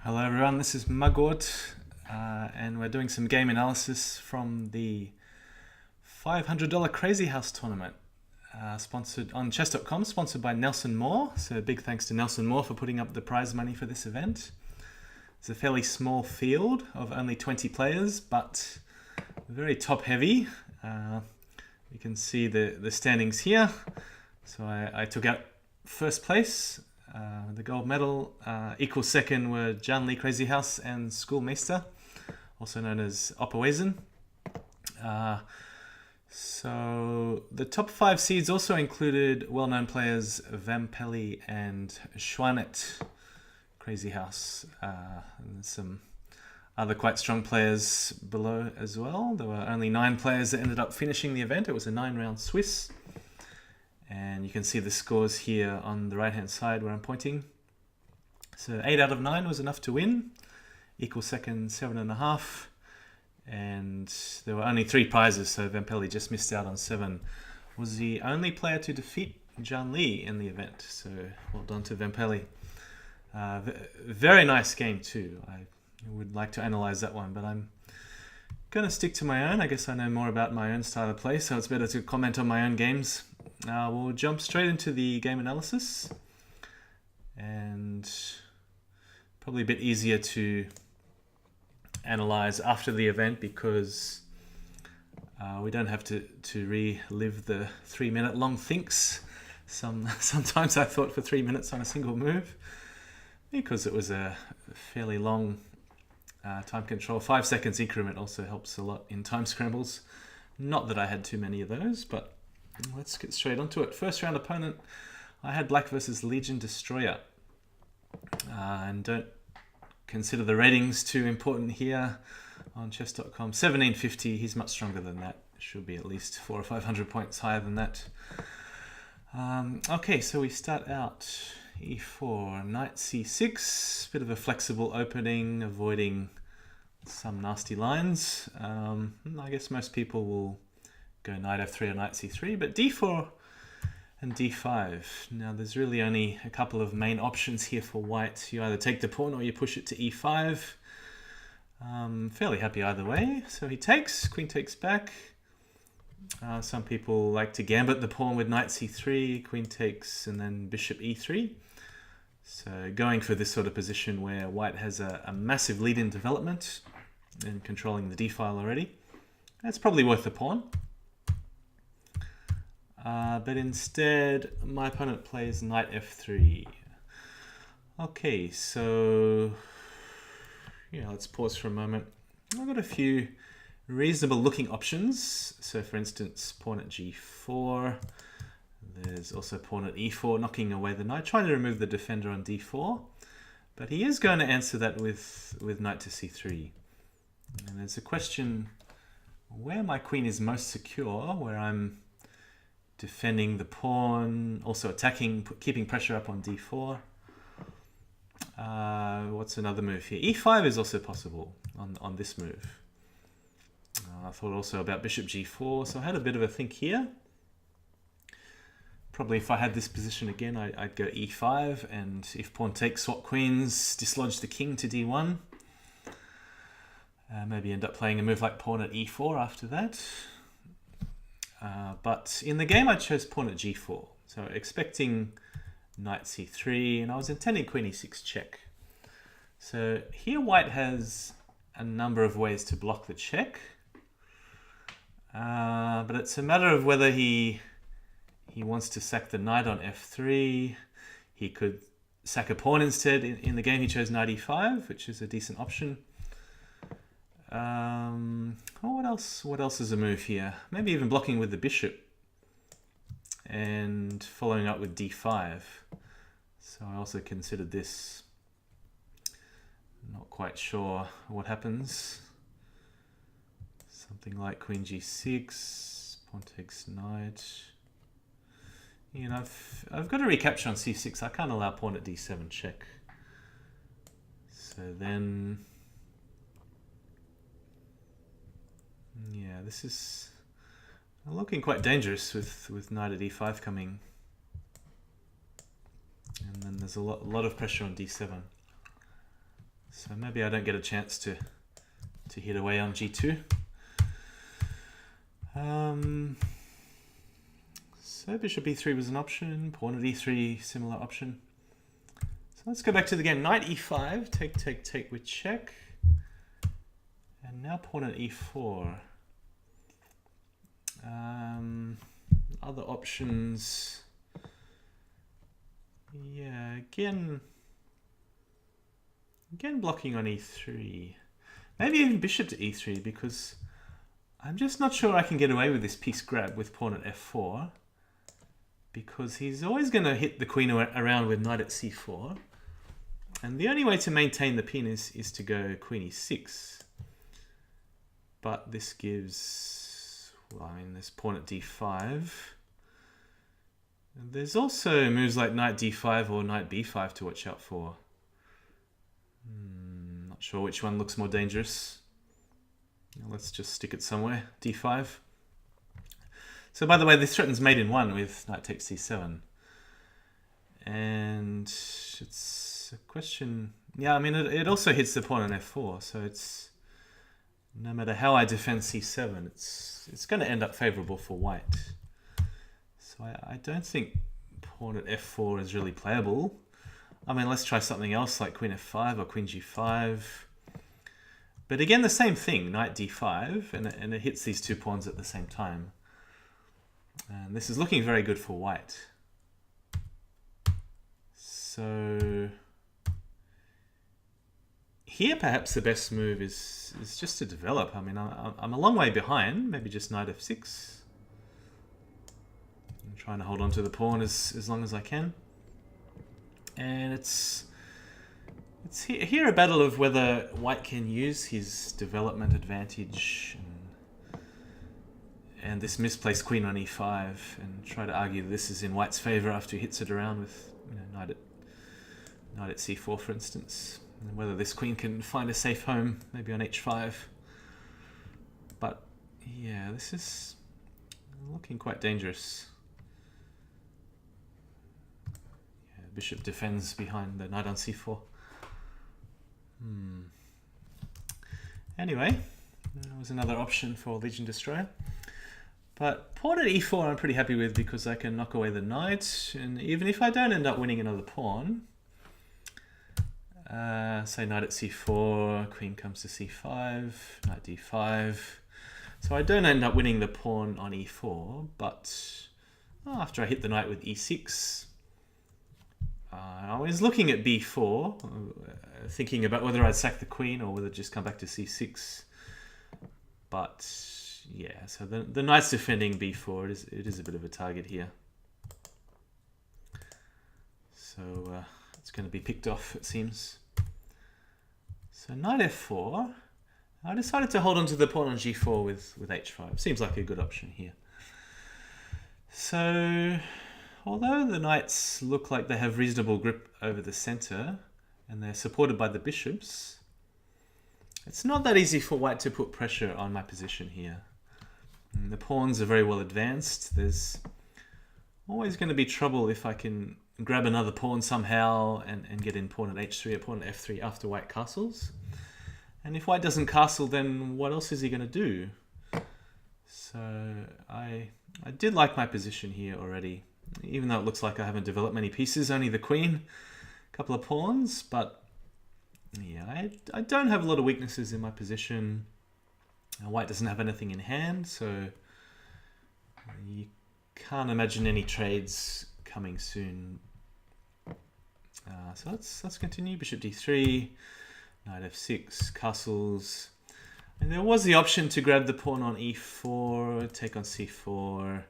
Hello everyone, this is Mugwort, and we're doing some game analysis from the $500 Crazyhouse tournament, sponsored on chess.com, sponsored by Nelson Moore. So big thanks to Nelson Moore for putting up the prize money for this event. It's a fairly small field of only 20 players, but very top heavy. You can see the standings here. So I took out first place. The gold medal. Equal second were John Lee Crazyhouse and Schoolmeister, also known as Oppoesen. So the top 5 seeds also included well-known players Vampelli and Schwanet Crazyhouse. And some other quite strong players below as well. There were only 9 players that ended up finishing the event. It was a 9-round Swiss. And you can see the scores here on the right hand side where I'm pointing. So 8 out of 9 was enough to win. Equal second, 7.5. And there were only 3 prizes, so Vampelli just missed out on 7. Was the only player to defeat John Lee in the event. So well done to Vampelli. Very nice game too. I would like to analyze that one, but I'm going to stick to my own. I guess I know more about my own style of play, so it's better to comment on my own games. We'll jump straight into the game analysis, and probably a bit easier to analyze after the event because we don't have to relive the 3-minute long thinks. Sometimes I thought for 3 minutes on a single move because it was a fairly long time control. 5 seconds increment also helps a lot in time scrambles. Not that I had too many of those, but let's get straight onto it. First round opponent, I had Black versus Legion Destroyer. And don't consider the ratings too important here on chess.com. 1750, he's much stronger than that. Should be at least 400 or 500 points higher than that. Okay, so we start out e4, knight c6. Bit of a flexible opening, avoiding some nasty lines. I guess most people will go knight f3 or knight c3, but d4 and d5. Now there's really only a couple of main options here for white. You either take the pawn or you push it to e5. Fairly happy either way. So he takes, queen takes back. Some people like to gambit the pawn with knight c3, queen takes, and then bishop e3. So going for this sort of position where white has a massive lead in development and controlling the d-file already. That's probably worth the pawn. But instead, my opponent plays knight f3. Okay, so yeah, let's pause for a moment. I've got a few reasonable looking options. So for instance, pawn at g4. There's also pawn at e4, knocking away the knight, trying to remove the defender on d4. But he is going to answer that with knight to c3. And there's a question where my queen is most secure, where I'm defending the pawn, also attacking, keeping pressure up on d4. What's another move here? e5 is also possible on this move. I thought also about bishop g4, so I had a bit of a think here. Probably if I had this position again, I'd go e5, and if pawn takes, swap queens, dislodge the king to d1. Maybe end up playing a move like pawn at e4 after that. But in the game, I chose pawn at g4. So expecting knight c3, and I was intending queen e6 check. So here white has a number of ways to block the check. But it's a matter of whether he wants to sack the knight on f3. He could sack a pawn instead. In the game, he chose knight e5, which is a decent option. What else? What else is a move here? Maybe even blocking with the bishop and following up with d5. So I also considered this. Not quite sure what happens. Something like queen g6, pawn takes knight. You know, I've got a recapture on c6. I can't allow pawn at d7 check. So then, yeah, this is looking quite dangerous with knight at e5 coming. And then there's a lot of pressure on d7. So maybe I don't get a chance to hit away on g2. So bishop e3 was an option, pawn at e3, similar option. So let's go back to the game. Knight e5, take with check. And now pawn at e4. Other options. Yeah, again blocking on e3. Maybe even bishop to e3, because I'm just not sure I can get away with this piece grab with pawn at f4, because he's always going to hit the queen around with knight at c4. And the only way to maintain the pin is to go queen e6. But this gives, well, I mean, there's pawn at d5. And there's also moves like knight d5 or knight b5 to watch out for. Not sure which one looks more dangerous. Let's just stick it somewhere. d5. So by the way, this threatens mate in 1 with knight takes c7. And it's a question... Yeah, I mean, it also hits the pawn on f4. So it's... No matter how I defend c7, it's going to end up favorable for white. So I don't think pawn at f4 is really playable. I mean, let's try something else like queen f5 or queen g5. But again, the same thing, knight d5, and it hits these two pawns at the same time. And this is looking very good for white. So here perhaps the best move is just to develop. I mean, I'm a long way behind, maybe just knight f6. I'm trying to hold on to the pawn as long as I can. And it's here a battle of whether white can use his development advantage and this misplaced queen on e5 and try to argue that this is in white's favor after he hits it around with, you know, knight at c4, for instance. And whether this queen can find a safe home, maybe on h5. But yeah, this is looking quite dangerous. Yeah, bishop defends behind the knight on c4. Anyway, that was another option for Legion Destroyer. But pawn at e4 I'm pretty happy with, because I can knock away the knight, and even if I don't end up winning another pawn, say knight at c4, queen comes to c5, knight d5. So I don't end up winning the pawn on e4, but after I hit the knight with e6, I was looking at b4, thinking about whether I'd sack the queen or whether just come back to c6. But yeah, so the knight's defending b4. It is a bit of a target here. So it's going to be picked off, it seems. So knight f4. I decided to hold on to the pawn on g4 with h5. Seems like a good option here. So although the knights look like they have reasonable grip over the center and they're supported by the bishops, it's not that easy for white to put pressure on my position here. And the pawns are very well advanced. There's always going to be trouble if I can grab another pawn somehow and get in pawn at h3 or pawn at f3 after white castles. And if white doesn't castle, then what else is he going to do? So I did like my position here already, even though it looks like I haven't developed many pieces, only the queen, a couple of pawns. But yeah, I don't have a lot of weaknesses in my position. White doesn't have anything in hand, so you can't imagine any trades coming soon. So let's continue. Bishop d3, knight f6, castles. And there was the option to grab the pawn on e4, take on c4.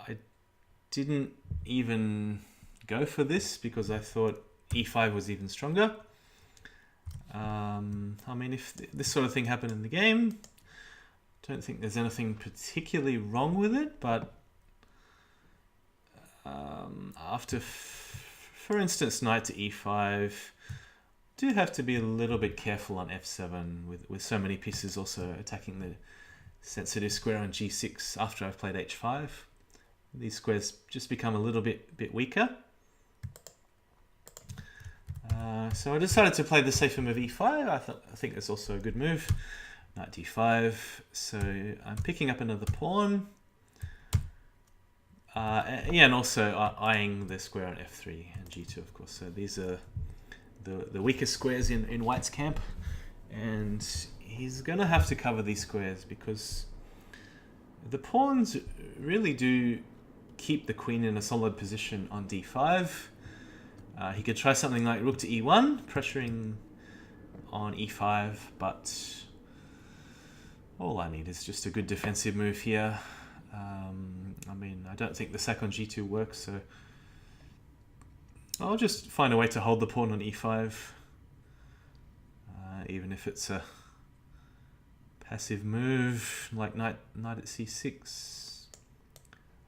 I didn't even go for this because I thought e5 was even stronger. I mean, if this sort of thing happened in the game, I don't think there's anything particularly wrong with it, but after, for instance, knight to e5, do have to be a little bit careful on f7 with so many pieces also attacking the sensitive square on g6 after I've played h5. These squares just become a little bit weaker. So I decided to play the safer move e5. I think it's also a good move. Knight d5. So I'm picking up another pawn. Yeah, and also eyeing the square on f3 and g2, of course. So these are the weakest squares in White's camp. And he's going to have to cover these squares because the pawns really do keep the queen in a solid position on d5. He could try something like rook to e1, pressuring on e5, but all I need is just a good defensive move here. I mean, I don't think the sack on g2 works, so I'll just find a way to hold the pawn on e5, even if it's a passive move like knight at c6.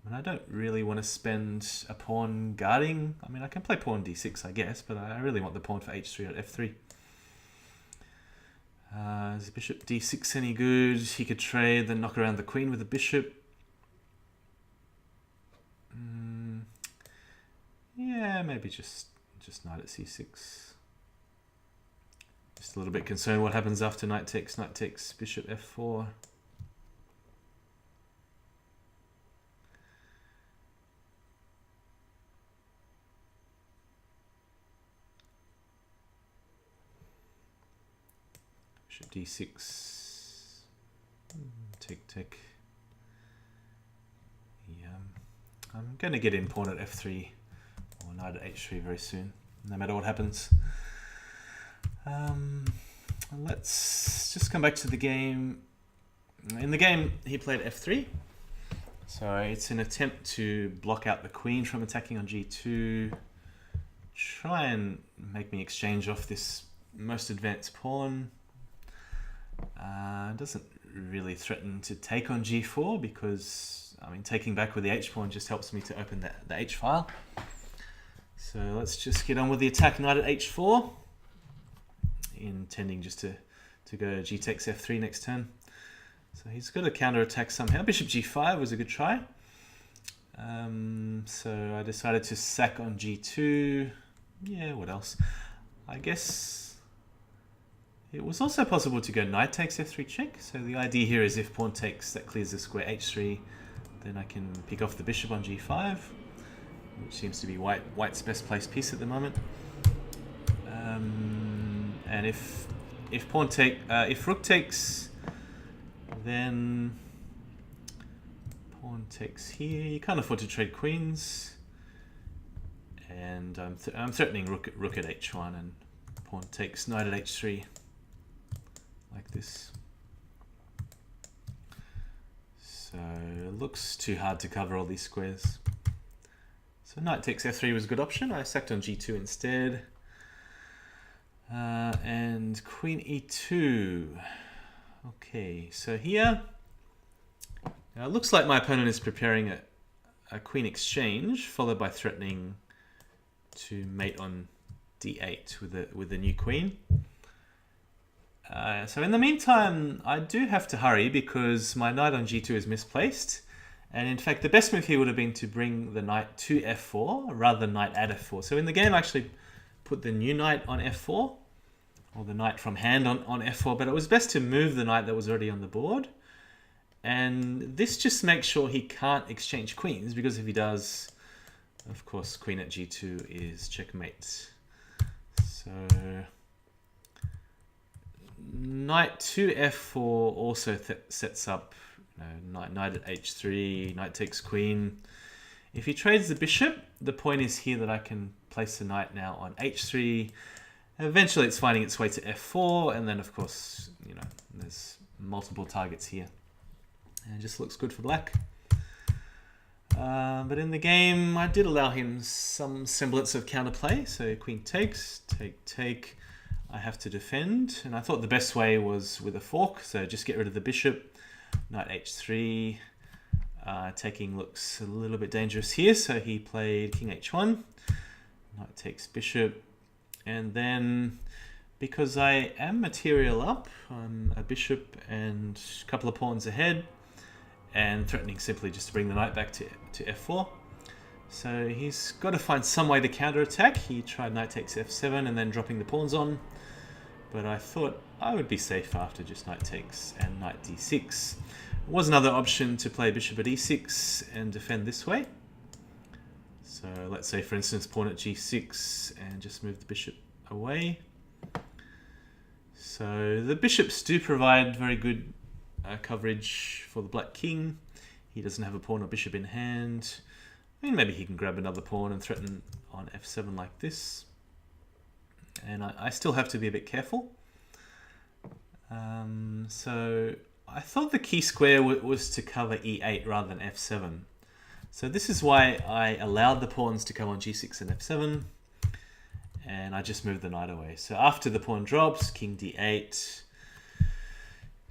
I mean, I don't really want to spend a pawn guarding. I mean, I can play pawn d6, I guess, but I really want the pawn for h3 at f3. Is bishop d6 any good? He could trade, then knock around the queen with the bishop. Yeah, maybe just knight at c6. Just a little bit concerned what happens after knight takes, bishop f4. Bishop d6. Take. Yeah. I'm going to get in pawn at f3 or knight at h3 very soon, no matter what happens. Let's just come back to the game. In the game, he played f3. So it's an attempt to block out the queen from attacking on g2. Try and make me exchange off this most advanced pawn. Doesn't really threaten to take on g4 because, I mean, taking back with the h pawn just helps me to open the h file. So let's just get on with the attack. Knight at h4, intending just to go g takes f3 next turn. So he's got to counter attack somehow. Bishop g5 was a good try. So I decided to sack on g2. Yeah, what else? I guess it was also possible to go knight takes f3 check. So the idea here is if pawn takes, that clears the square h3. Then I can pick off the bishop on g5, which seems to be White's best placed piece at the moment. And if rook takes, then pawn takes here. You can't afford to trade queens, and I'm threatening rook at h1 and pawn takes knight at h3 like this. So it looks too hard to cover all these squares. So knight takes f3 was a good option. I sacked on g2 instead. And queen e2. Okay, so here, it looks like my opponent is preparing a queen exchange, followed by threatening to mate on d8 with the new queen. So in the meantime, I do have to hurry because my knight on g2 is misplaced. And in fact, the best move here would have been to bring the knight to f4 rather than knight at f4. So in the game, I actually put the new knight on f4, or the knight from hand on f4, but it was best to move the knight that was already on the board. And this just makes sure he can't exchange queens, because if he does, of course, queen at g2 is checkmate. So knight to f4 also sets up knight at h3, knight takes queen. If he trades the bishop, the point is here that I can place the knight now on h3. Eventually it's finding its way to f4, and then of course, there's multiple targets here. And it just looks good for black. But in the game, I did allow him some semblance of counterplay. So queen takes, take. I have to defend, and I thought the best way was with a fork. So just get rid of the bishop, knight h3. Taking looks a little bit dangerous here, so he played king h1. Knight takes bishop, and then because I am material up, I'm a bishop and a couple of pawns ahead, and threatening simply just to bring the knight back to f4. So he's got to find some way to counterattack. He tried knight takes f7 and then dropping the pawns on. But I thought I would be safe after just knight takes and knight d6. There was another option to play bishop at e6 and defend this way. So let's say, for instance, pawn at g6 and just move the bishop away. So the bishops do provide very good coverage for the black king. He doesn't have a pawn or bishop in hand. I mean, maybe he can grab another pawn and threaten on f7 like this. And I still have to be a bit careful. So I thought the key square was to cover e8 rather than f7. So this is why I allowed the pawns to come on g6 and f7. And I just moved the knight away. So after the pawn drops, king d8.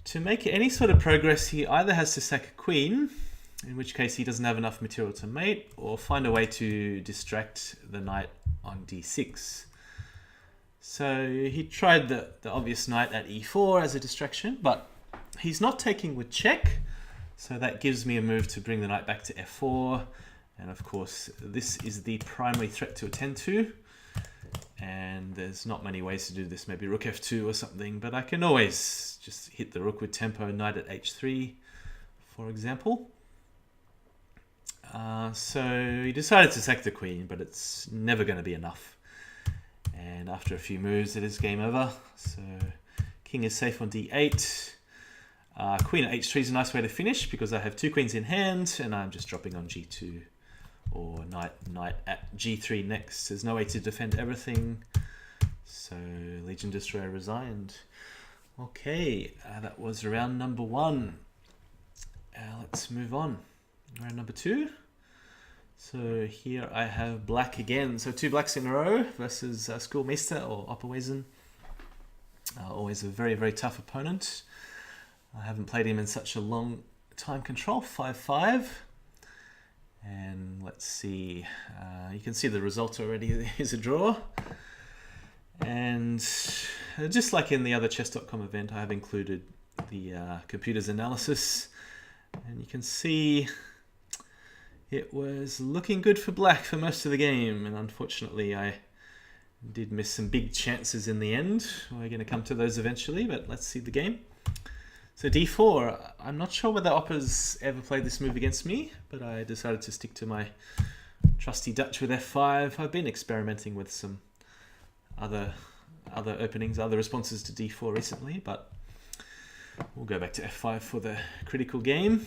To make any sort of progress, he either has to sack a queen, in which case he doesn't have enough material to mate, or find a way to distract the knight on d6. So he tried the obvious knight at e4 as a distraction, but he's not taking with check. So that gives me a move to bring the knight back to f4. And of course, this is the primary threat to attend to. And there's not many ways to do this, maybe rook f2 or something, but I can always just hit the rook with tempo, knight at h3, for example. So he decided to sack the queen, but it's never going to be enough. And after a few moves, it is game over. So king is safe on d8. Queen at h3 is a nice way to finish because I have two queens in hand, and I'm just dropping on g2. Or knight at g3 next. There's no way to defend everything. So Legion Destroyer resigned. Okay, that was round number 1. Let's move on. Round number 2. So here I have black again. So 2 blacks in a row versus Schoolmeister or Opperweisen. Always a very, very tough opponent. I haven't played him in such a long time control. 5-5. And let's see, you can see the result already. There's a draw. And just like in the other chess.com event, I have included the computer's analysis. And you can see it was looking good for black for most of the game. And unfortunately, I did miss some big chances in the end. We're going to come to those eventually, but let's see the game. So d4, I'm not sure whether Opper's ever played this move against me, but I decided to stick to my trusty Dutch with f5. I've been experimenting with some other openings, other responses to d4 recently, but we'll go back to f5 for the critical game.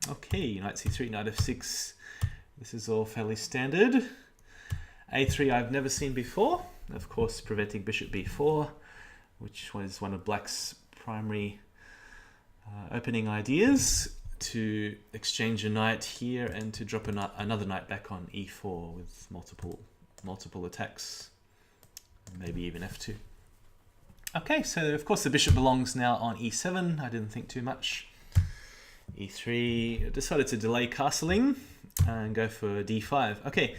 Okay, knight c3, knight f6. This is all fairly standard. a3 I've never seen before. Of course, preventing bishop b4, which was one of black's primary opening ideas, to exchange a knight here and to drop another knight back on e4 with multiple attacks, maybe even f2. Okay, so of course the bishop belongs now on e7. I didn't think too much. e3, decided to delay castling and go for d5. Okay,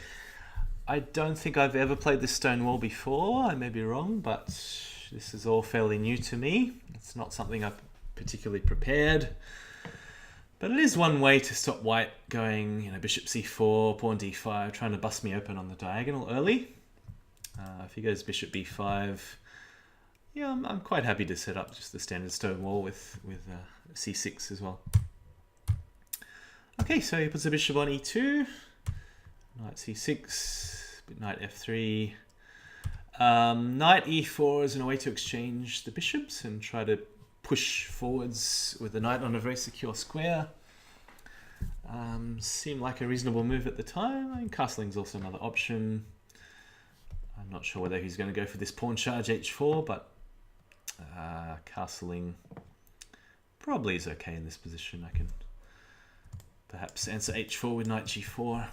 I don't think I've ever played this stone wall before. I may be wrong, but this is all fairly new to me. It's not something I've particularly prepared, but it is one way to stop white going, bishop c4, pawn d5, trying to bust me open on the diagonal early. If he goes bishop b5, yeah, I'm quite happy to set up just the standard stone wall with c6 as well. Okay, so he puts the bishop on e2, knight c6, knight f3, knight e4 is a way to exchange the bishops and try to push forwards with the knight on a very secure square. Seemed like a reasonable move at the time. I mean, castling's also another option. I'm not sure whether he's going to go for this pawn charge h4, but castling probably is okay in this position. I can perhaps answer h4 with knight g4,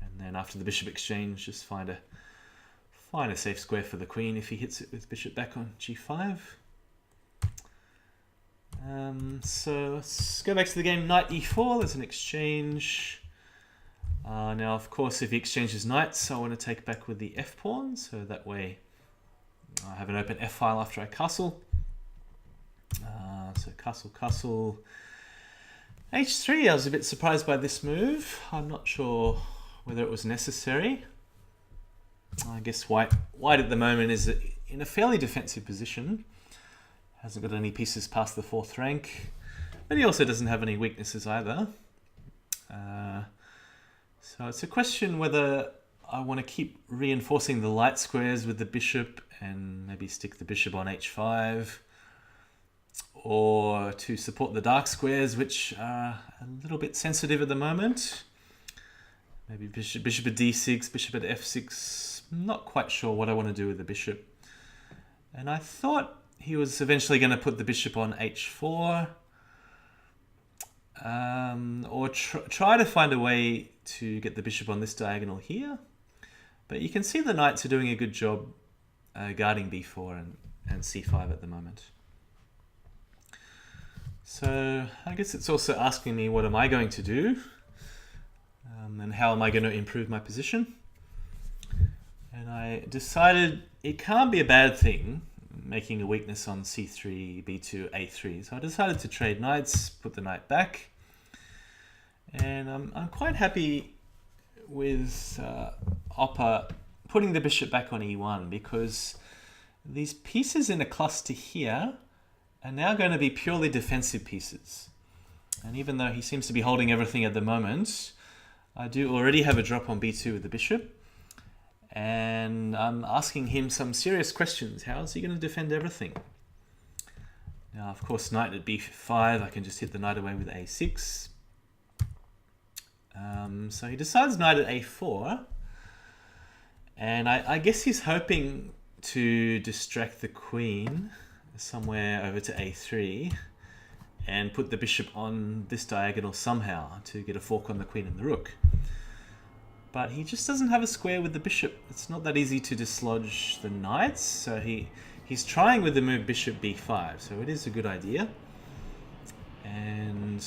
and then after the bishop exchange, just find a safe square for the queen if he hits it with bishop back on g5. So let's go back to the game. Knight e4, there's an exchange. Now, of course, if he exchanges knights, I want to take back with the f pawn, so that way I have an open f file after I castle. So castle. h3, I was a bit surprised by this move. I'm not sure whether it was necessary. I guess white at the moment is in a fairly defensive position. Hasn't got any pieces past the 4th rank, but he also doesn't have any weaknesses either. So it's a question whether I want to keep reinforcing the light squares with the bishop and maybe stick the bishop on h5, or to support the dark squares, which are a little bit sensitive at the moment. Maybe bishop at d6, bishop at f6. Not quite sure what I want to do with the bishop. And I thought he was eventually going to put the bishop on h4, or try to find a way to get the bishop on this diagonal here. But you can see the knights are doing a good job guarding b4 and c5 at the moment. So I guess it's also asking me, what am I going to do? And how am I going to improve my position? And I decided it can't be a bad thing making a weakness on c3, b2, a3. So I decided to trade knights, put the knight back. And I'm quite happy with Oppa putting the bishop back on e1, because these pieces in a cluster here are now going to be purely defensive pieces. And even though he seems to be holding everything at the moment, I do already have a drop on b2 with the bishop. And I'm asking him some serious questions. How is he going to defend everything? Now, of course, knight at b5, I can just hit the knight away with a6. So he decides knight at a4. And I guess he's hoping to distract the queen somewhere over to a3 and put the bishop on this diagonal somehow to get a fork on the queen and the rook. But he just doesn't have a square with the bishop. It's not that easy to dislodge the knights, so he's trying with the move bishop b5, so it is a good idea. And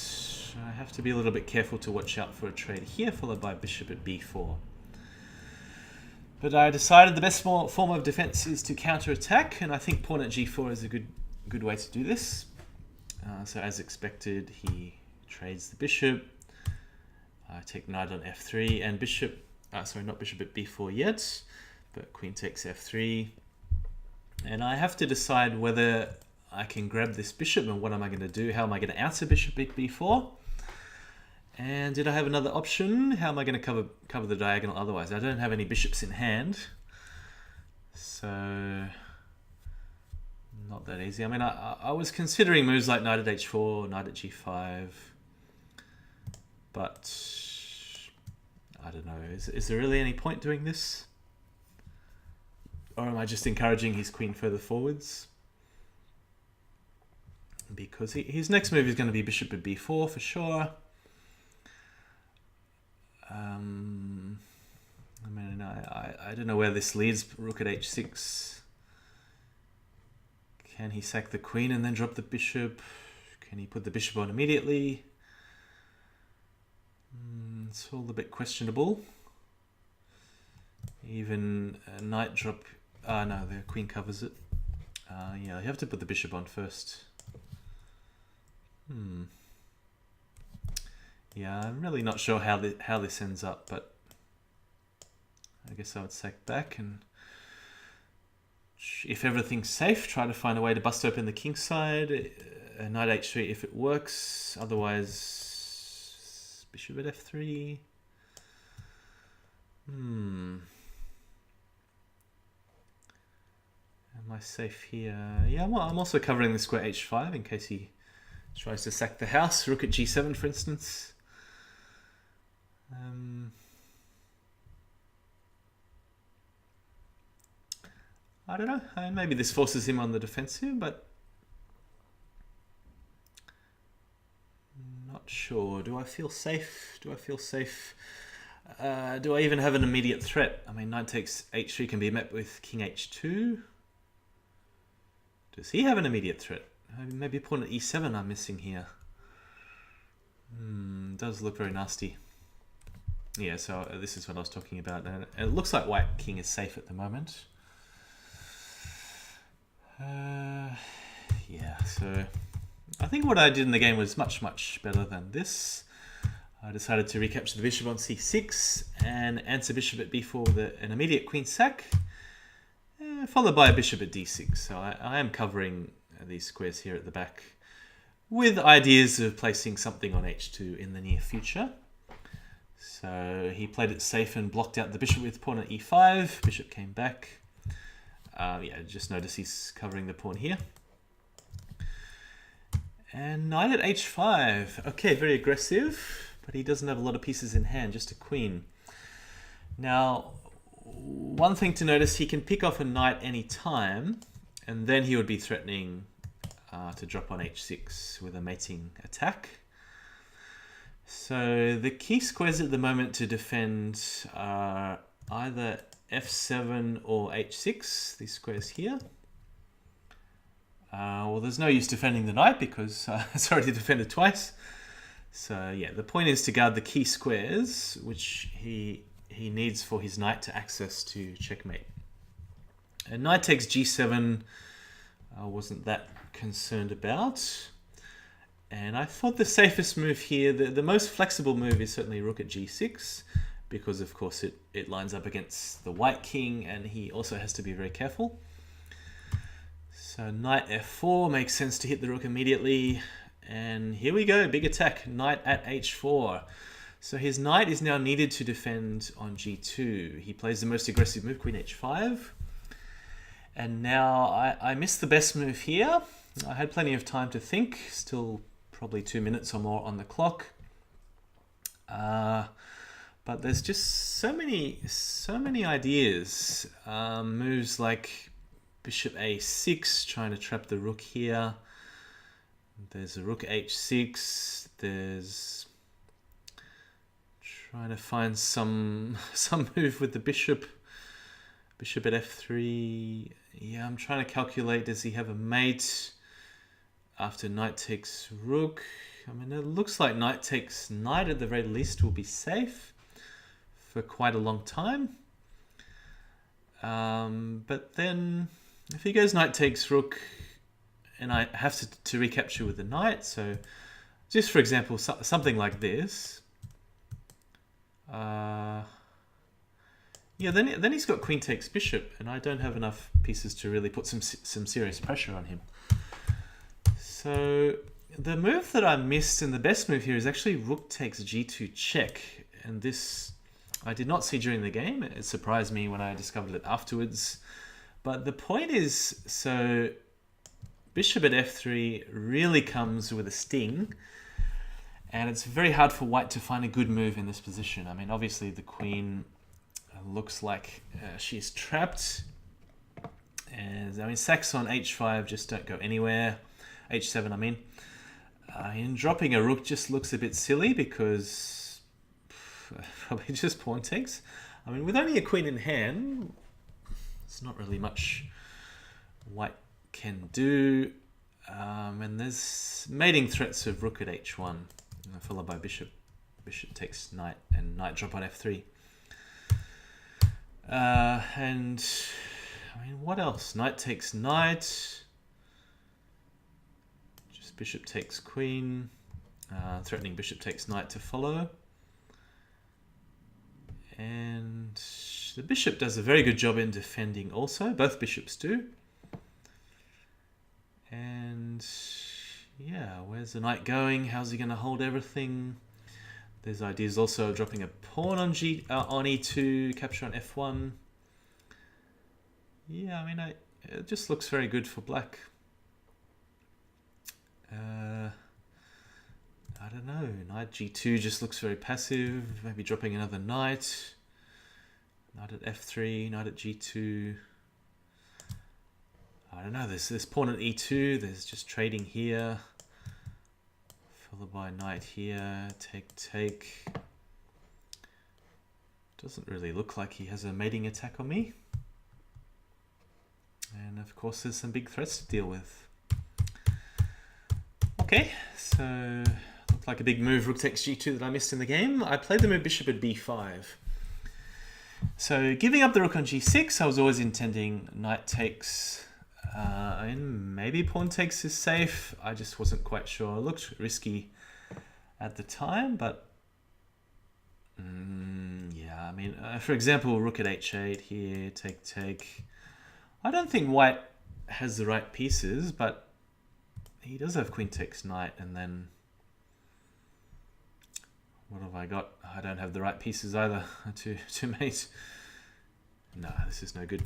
I have to be a little bit careful to watch out for a trade here, followed by bishop at b4. But I decided the best form of defense is to counterattack, and I think pawn at g4 is a good way to do this. So as expected, he trades the bishop. I take knight on f3 and bishop, sorry, not bishop at b4 yet, but queen takes f3. And I have to decide whether I can grab this bishop and what am I going to do? How am I going to answer bishop at b4? And did I have another option? How am I going to cover the diagonal otherwise? I don't have any bishops in hand. So, not that easy. I mean, I was considering moves like knight at h4, knight at g5. But I don't know, is there really any point doing this? Or am I just encouraging his queen further forwards? Because his next move is going to be bishop at b4 for sure. I mean, I don't know where this leads. Rook at h6. Can he sack the queen and then drop the bishop? Can he put the bishop on immediately? It's all a bit questionable. Even a knight drop... no, the queen covers it. Yeah, you have to put the bishop on first. Yeah, I'm really not sure how this ends up, but I guess I would sack back, and if everything's safe, try to find a way to bust open the king side. Knight h3 if it works, otherwise bishop at f3. Am I safe here? Yeah, I'm also covering the square h5 in case he tries to sack the house. Rook at g7, for instance. I don't know. Maybe this forces him on the defensive, but not sure. Do I feel safe? Do I feel safe? Do I even have an immediate threat? I mean, knight takes h3 can be met with king h2. Does he have an immediate threat? Maybe pawn at e7 I'm missing here. Does look very nasty. Yeah, so this is what I was talking about. And it looks like white king is safe at the moment. Yeah, so I think what I did in the game was much, much better than this. I decided to recapture the bishop on c6 and answer bishop at b4 with an immediate queen sack, followed by a bishop at d6. So I am covering these squares here at the back with ideas of placing something on h2 in the near future. So he played it safe and blocked out the bishop with pawn at e5. Bishop came back. Yeah, just notice he's covering the pawn here. And knight at h5. Okay, very aggressive, but he doesn't have a lot of pieces in hand, just a queen. Now, one thing to notice, he can pick off a knight any time, and then he would be threatening to drop on h6 with a mating attack. So the key squares at the moment to defend are either f7 or h6, these squares here. Well, there's no use defending the knight because it's already defended twice. So yeah, the point is to guard the key squares, which he needs for his knight to access to checkmate. And knight takes g7, I wasn't that concerned about. And I thought the safest move here, the most flexible move is certainly rook at g6, because of course it lines up against the white king and he also has to be very careful. So knight f4 makes sense to hit the rook immediately. And here we go, big attack, knight at h4. So his knight is now needed to defend on g2. He plays the most aggressive move, queen h5. And now I missed the best move here. I had plenty of time to think, still probably 2 minutes or more on the clock. But there's just so many ideas. Moves like bishop a6, trying to trap the rook here. There's a rook h6. There's trying to find some move with the bishop. Bishop at f3. Yeah, I'm trying to calculate, does he have a mate after knight takes rook? I mean, it looks like knight takes knight at the very least will be safe for quite a long time. But then if he goes knight takes rook, and I have to recapture with the knight, so just for example, something like this. Yeah, then he's got queen takes bishop, and I don't have enough pieces to really put some serious pressure on him. So the move that I missed, and the best move here, is actually rook takes g2 check, and this I did not see during the game. It surprised me when I discovered it afterwards. But the point is, so bishop at f3 really comes with a sting, and it's very hard for white to find a good move in this position. I mean, obviously the queen looks like she's trapped, and I mean sacks on h5 just don't go anywhere. h7 I mean. And dropping a rook just looks a bit silly because probably just pawn takes. I mean, with only a queen in hand, it's not really much white can do. And there's mating threats of rook at h1, followed by bishop takes knight, and knight drop on f3. And I mean, what else? Knight takes knight. Just bishop takes queen. Threatening bishop takes knight to follow. And the bishop does a very good job in defending also. Both bishops do. And yeah, where's the knight going? How's he going to hold everything? There's ideas also of dropping a pawn on e2, capture on f1. Yeah, I mean, it just looks very good for black. I don't know. Knight g2 just looks very passive. Maybe dropping another knight. Knight at f3, knight at g2. I don't know. There's pawn at e2. There's just trading here. Followed by knight here, take. Doesn't really look like he has a mating attack on me. And of course there's some big threats to deal with. Okay, so looked like a big move, rook takes g2, that I missed in the game. I played the move bishop at b5. So giving up the rook on g6, I was always intending knight takes. And maybe pawn takes is safe. I just wasn't quite sure. It looked risky at the time, but Yeah, I mean, for example, rook at h8 here, take. I don't think white has the right pieces, but he does have queen takes knight, and then what have I got? I don't have the right pieces either to mate. No, this is no good.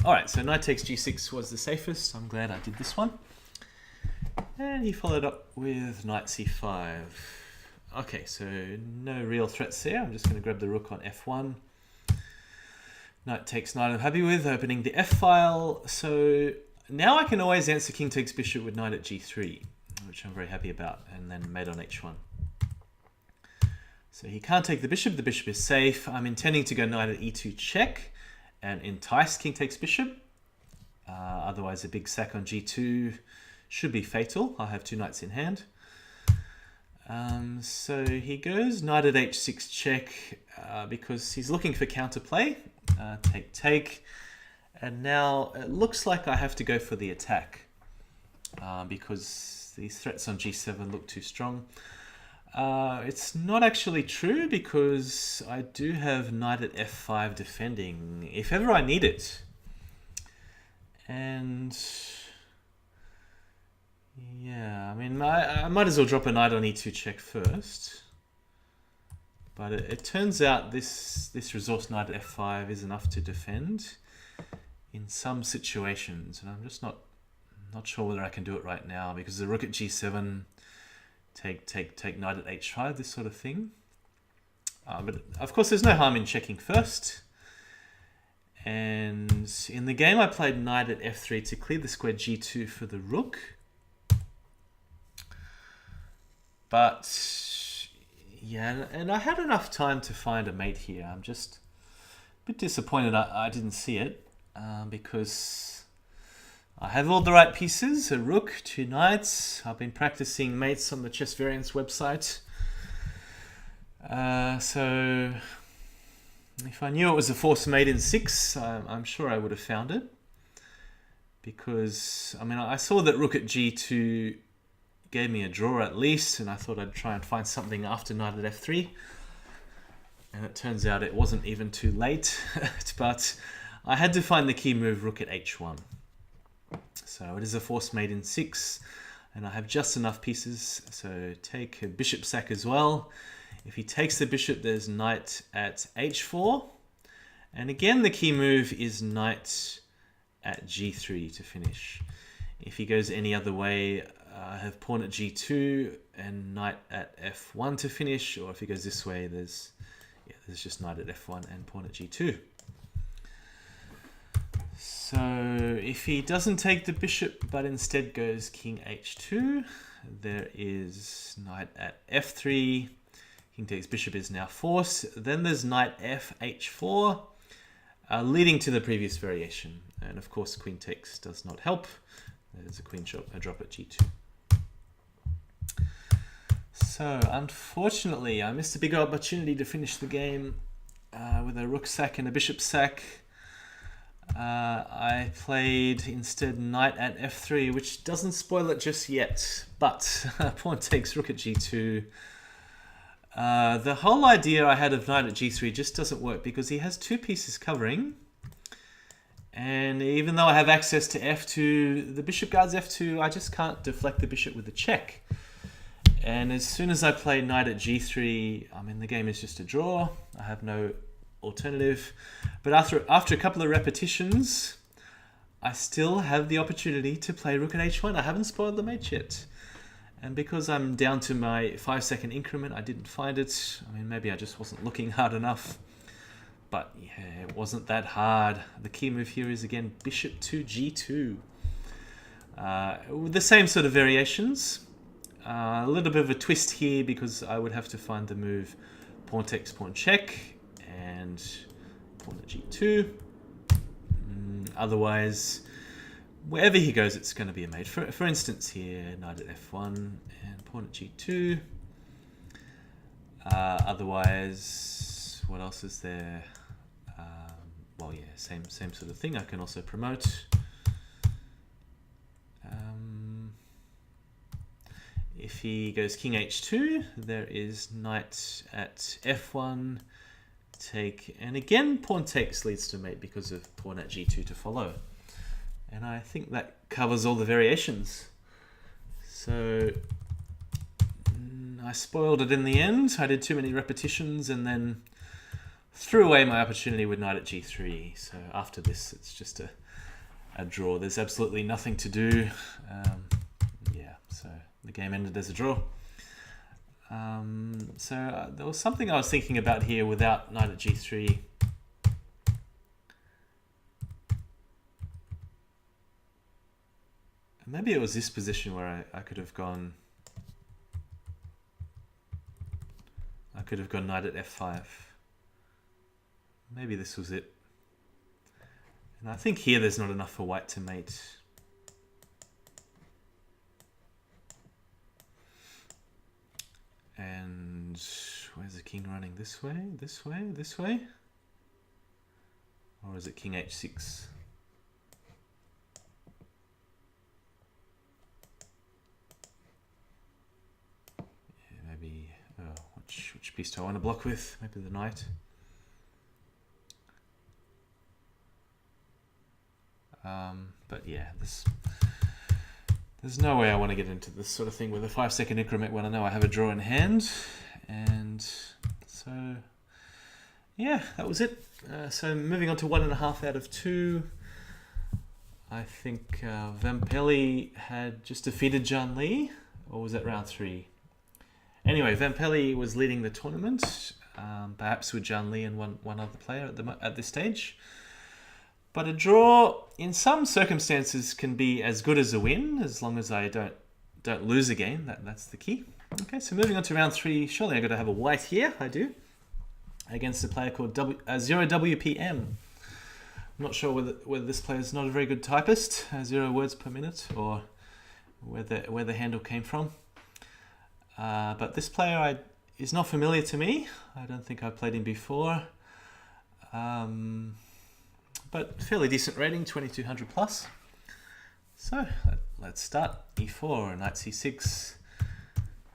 All right, so knight takes g6 was the safest. I'm glad I did this one. And he followed up with knight c5. Okay, so no real threats there. I'm just going to grab the rook on f1. Knight takes knight I'm happy with, opening the f file. So now I can always answer king takes bishop with knight at g3, which I'm very happy about, and then mate on h1. So he can't take the bishop is safe. I'm intending to go knight at e2 check and entice king takes bishop. Otherwise a big sack on g2 should be fatal. I have two knights in hand. So he goes knight at h6 check because he's looking for counterplay. Take. And now it looks like I have to go for the attack because these threats on g7 look too strong. It's not actually true because I do have knight at f5 defending if ever I need it. And yeah, I mean, I might as well drop a knight on e2 check first. But it turns out this resource knight at f5 is enough to defend in some situations. And I'm just not sure whether I can do it right now because the rook at g7, take knight at h5, this sort of thing. But of course, there's no harm in checking first. And in the game, I played knight at f3 to clear the square g2 for the rook. But yeah, and I had enough time to find a mate here. I'm just a bit disappointed I didn't see it because I have all the right pieces, a rook, two knights. I've been practicing mates on the Chess Variants website. So if I knew it was a forced mate in 6, I'm sure I would have found it. Because, I mean, I saw that rook at g2 gave me a draw at least, and I thought I'd try and find something after knight at f3. And it turns out it wasn't even too late, but I had to find the key move rook at h1. So it is a forced mate in 6, and I have just enough pieces, so take a bishop sack as well. If he takes the bishop, there's knight at h4, and again the key move is knight at g3 to finish. If he goes any other way, I have pawn at g2 and knight at f1 to finish, or if he goes this way, there's just knight at f1 and pawn at g2. So if he doesn't take the bishop but instead goes king h2, there is knight at f3. King takes bishop is now forced. Then there's knight f h4, leading to the previous variation. And of course, queen takes does not help. There's a queen drop at g2. So unfortunately, I missed a big opportunity to finish the game with a rook sack and a bishop sack. I played instead knight at f3, which doesn't spoil it just yet, but pawn takes rook at g2. The whole idea I had of knight at g3 just doesn't work because he has two pieces covering, and even though I have access to f2, the bishop guards f2, I just can't deflect the bishop with a check. And as soon as I play knight at g3, I mean, the game is just a draw. I have no alternative. But after a couple of repetitions, I still have the opportunity to play rook at h1. I haven't spoiled the mate yet. And because I'm down to my 5-second increment, I didn't find it. I mean, maybe I just wasn't looking hard enough. But yeah, it wasn't that hard. The key move here is, again, bishop to g2. The same sort of variations. A little bit of a twist here because I would have to find the move pawn takes pawn check and pawn at g2. Otherwise, wherever he goes, it's going to be a mate. For instance here, knight at f1 and pawn at g2. Otherwise, what else is there? Well, yeah, same sort of thing. I can also if he goes king h2, there is knight at f1, take, and again pawn takes leads to mate because of pawn at g2 to follow. And I think that covers all the variations. So I spoiled it in the end. I did too many repetitions and then threw away my opportunity with knight at g3. So after this, it's just a draw. There's absolutely nothing to do. Yeah, so the game ended as a draw. So there was something I was thinking about here without knight at g3. Maybe it was this position where I could have gone. I could have gone knight at f5. Maybe this was it. And I think here there's not enough for white to mate. And where's the king running? This way, this way, this way? Or is it king h6? Yeah, maybe, which piece do I want to block with? Maybe the knight. But yeah, there's no way I want to get into this sort of thing with a 5-second increment when I know I have a draw in hand. And so, yeah, that was it. So moving on to 1.5 out of 2. I think Vempelli had just defeated John Lee, or was that round 3? Anyway, Vempelli was leading the tournament, perhaps with John Lee and one other player at this stage. But a draw, in some circumstances, can be as good as a win, as long as I don't lose a game. That's the key. Okay, so moving on to round 3. Surely I'm going to have a white here. I do. Against a player called 0WPM. I'm not sure whether this player is not a very good typist, 0 words per minute, or where the handle came from. But this player is not familiar to me. I don't think I've played him before. But fairly decent rating, 2200 plus. So let's start. e4, knight c6.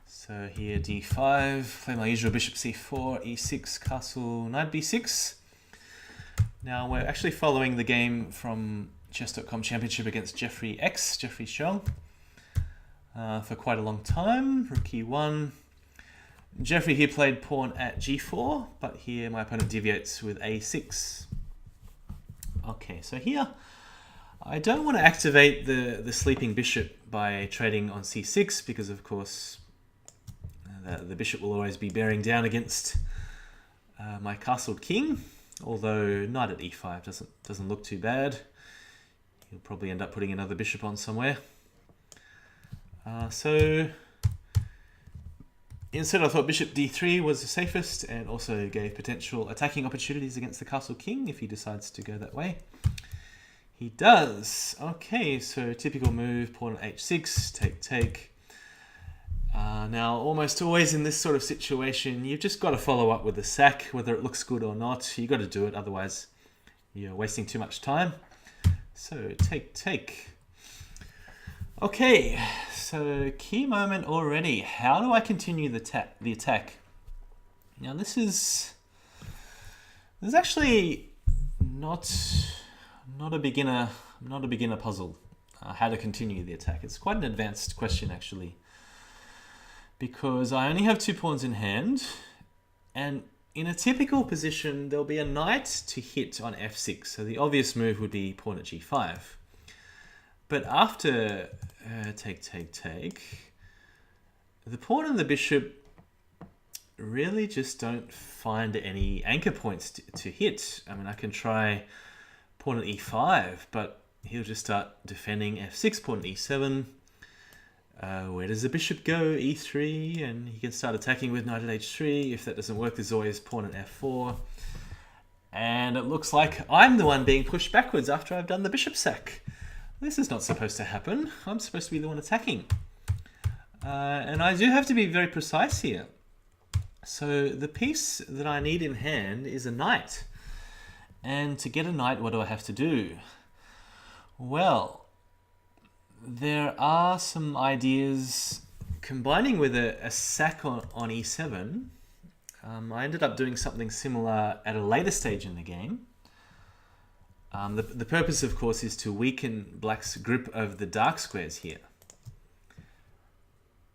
So here d5, play my usual bishop c4, e6, castle, knight b6. Now we're actually following the game from chess.com championship against Jeffrey Xiong, for quite a long time. Rook e1. Jeffrey here played pawn at g4, but here my opponent deviates with a6. Okay, so here I don't want to activate the sleeping bishop by trading on c6 because, of course, the bishop will always be bearing down against my castled king. Although knight at e5 doesn't look too bad. He'll probably end up putting another bishop on somewhere. So instead I thought bishop d3 was the safest and also gave potential attacking opportunities against the castle king if he decides to go that way. He does. Okay, so typical move, pawn at h6, take. Now, almost always in this sort of situation, you've just got to follow up with the sack, whether it looks good or not. You've got to do it, otherwise you're wasting too much time. So take. Okay, so key moment already. How do I continue the attack? Now this is actually not a beginner puzzle. How to continue the attack. It's quite an advanced question actually, because I only have 2 pawns in hand, and in a typical position there'll be a knight to hit on f6. So the obvious move would be pawn at g5. But after take, the pawn and the bishop really just don't find any anchor points to hit. I mean, I can try pawn at e5, but he'll just start defending f6, pawn at e7. Where does the bishop go? e3, and he can start attacking with knight at h3. If that doesn't work, there's always pawn at f4. And it looks like I'm the one being pushed backwards after I've done the bishop sack. This is not supposed to happen. I'm supposed to be the one attacking. And I do have to be very precise here. So the piece that I need in hand is a knight. And to get a knight, what do I have to do? Well, there are some ideas combining with a sack on e7, I ended up doing something similar at a later stage in the game. The purpose, of course, is to weaken black's grip over the dark squares here.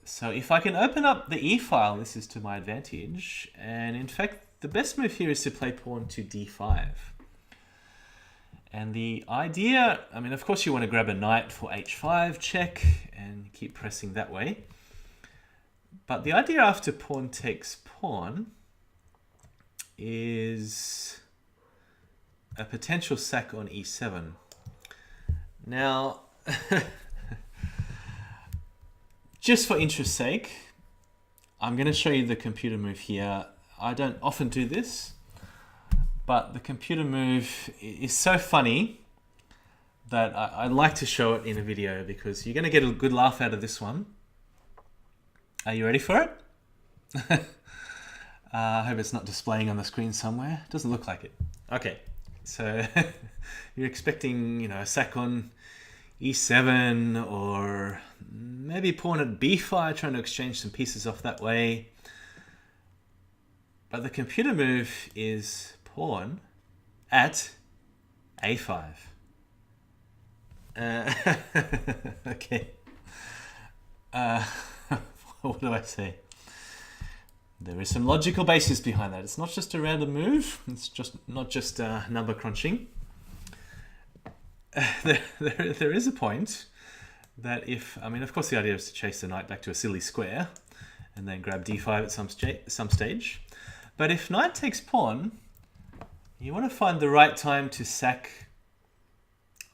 So if I can open up the e-file, this is to my advantage. And in fact, the best move here is to play pawn to d5. And the idea, I mean, of course you want to grab a knight for h5 check and keep pressing that way. But the idea after pawn takes pawn is a potential sack on e7. Now, just for interest's sake, I'm going to show you the computer move here. I don't often do this, but the computer move is so funny that I like to show it in a video because you're going to get a good laugh out of this one. Are you ready for it? I hope it's not displaying on the screen somewhere. It doesn't look like it. Okay, so you're expecting, you know, a sack on e7 or maybe pawn at b5, trying to exchange some pieces off that way. But the computer move is pawn at a5. Okay. What do I say? There is some logical basis behind that. It's not just a random move. It's just not just number crunching. There is a point that if, I mean, of course the idea is to chase the knight back to a silly square and then grab d5 at some stage. But if knight takes pawn, you want to find the right time to sack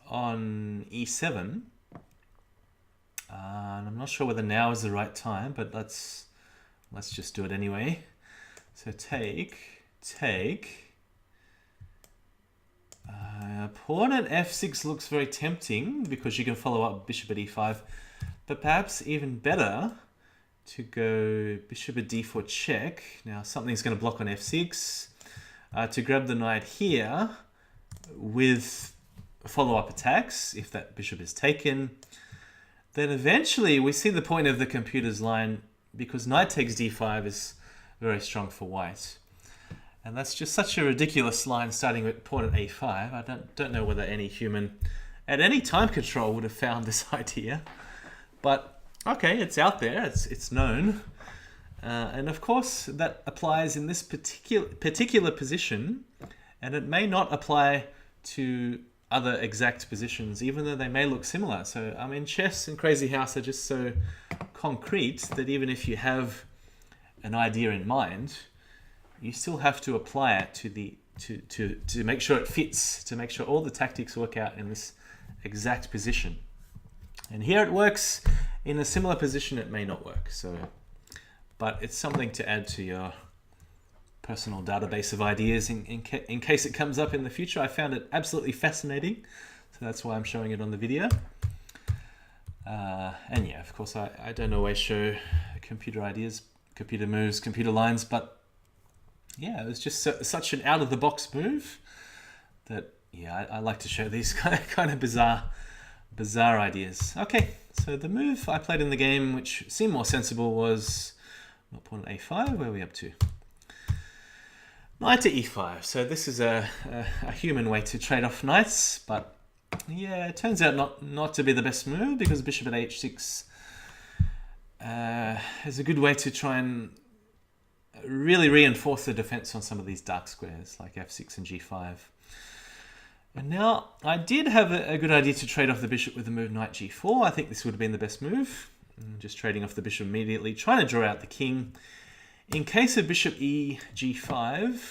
on e7. And I'm not sure whether now is the right time, but let's just do it anyway. So take. Pawn at f6 looks very tempting because you can follow up bishop at e5, but perhaps even better to go bishop at d4 check. Now something's going to block on f6 to grab the knight here with follow-up attacks if that bishop is taken. Then eventually we see the point of the computer's line because knight takes d5 is very strong for white. And that's just such a ridiculous line starting with pawn at a5. I don't know whether any human at any time control would have found this idea. But okay, it's out there, it's known. And of course that applies in this particular position, and it may not apply to other exact positions, even though they may look similar. So I mean, chess and Crazyhouse are just so concrete that even if you have an idea in mind, you still have to apply it to make sure it fits, to make sure all the tactics work out in this exact position. And here it works. In a similar position, it may not work. So, but it's something to add to your personal database of ideas in case it comes up in the future. I found it absolutely fascinating, so that's why I'm showing it on the video. And yeah, of course, I don't always show computer ideas, computer moves, computer lines, but yeah, it was just such an out-of-the-box move that, yeah, I like to show these kind of bizarre ideas. Okay, so the move I played in the game, which seemed more sensible, was not pawn at a5. Where are we up to? Knight to e5. So this is a human way to trade off knights, but yeah, it turns out not to be the best move because bishop at h6 is a good way to try and really reinforce the defense on some of these dark squares like f6 and g5. And now I did have a good idea to trade off the bishop with the move knight g4. I think this would have been the best move. Just trading off the bishop immediately, trying to draw out the king. In case of bishop e g5,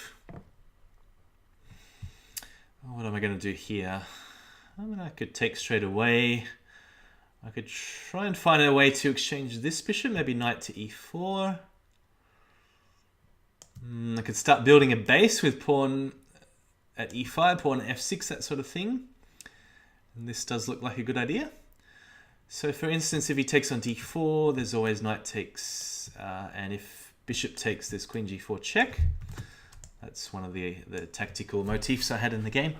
what am I going to do here? I mean, I could take straight away. I could try and find a way to exchange this bishop, maybe knight to e4. I could start building a base with pawn at e5, pawn at f6, that sort of thing. And this does look like a good idea. So for instance, if he takes on d4, there's always knight takes, and if bishop takes, there's queen g4 check. That's one of the tactical motifs I had in the game.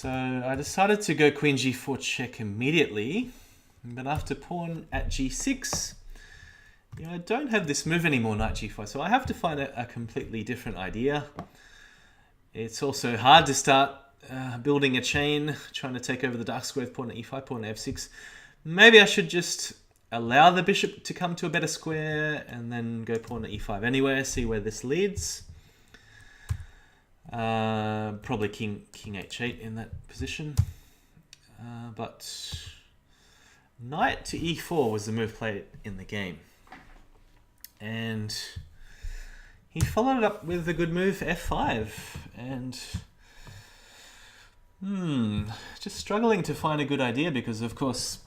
So I decided to go queen g4 check immediately, but after pawn at g6, I don't have this move anymore, knight g5, so I have to find a completely different idea. It's also hard to start building a chain, trying to take over the dark square with pawn at e5, pawn at f6. Maybe I should just allow the bishop to come to a better square and then go pawn at e5 anyway, see where this leads. Probably king h8 in that position. But knight to e4 was the move played in the game. And he followed it up with a good move, f5. And just struggling to find a good idea because, of course,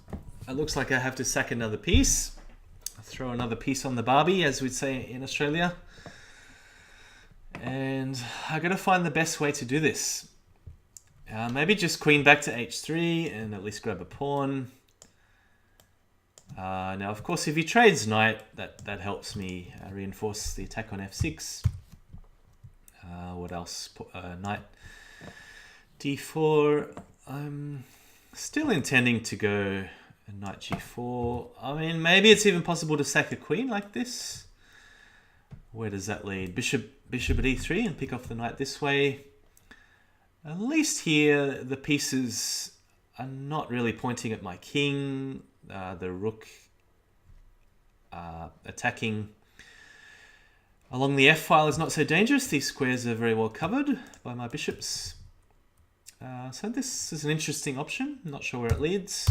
it looks like I have to sack another piece. Throw another piece on the Barbie, as we'd say in Australia. And I got to find the best way to do this. Maybe just queen back to h3 and at least grab a pawn. Now, of course, if he trades knight, that helps me reinforce the attack on f6. What else? Knight d4. I'm still intending to go knight g4. I mean, maybe it's even possible to sack a queen like this. Where does that lead? Bishop at e3 and pick off the knight this way. At least here, the pieces are not really pointing at my king. The rook attacking along the f-file is not so dangerous. These squares are very well covered by my bishops. So this is an interesting option. I'm not sure where it leads.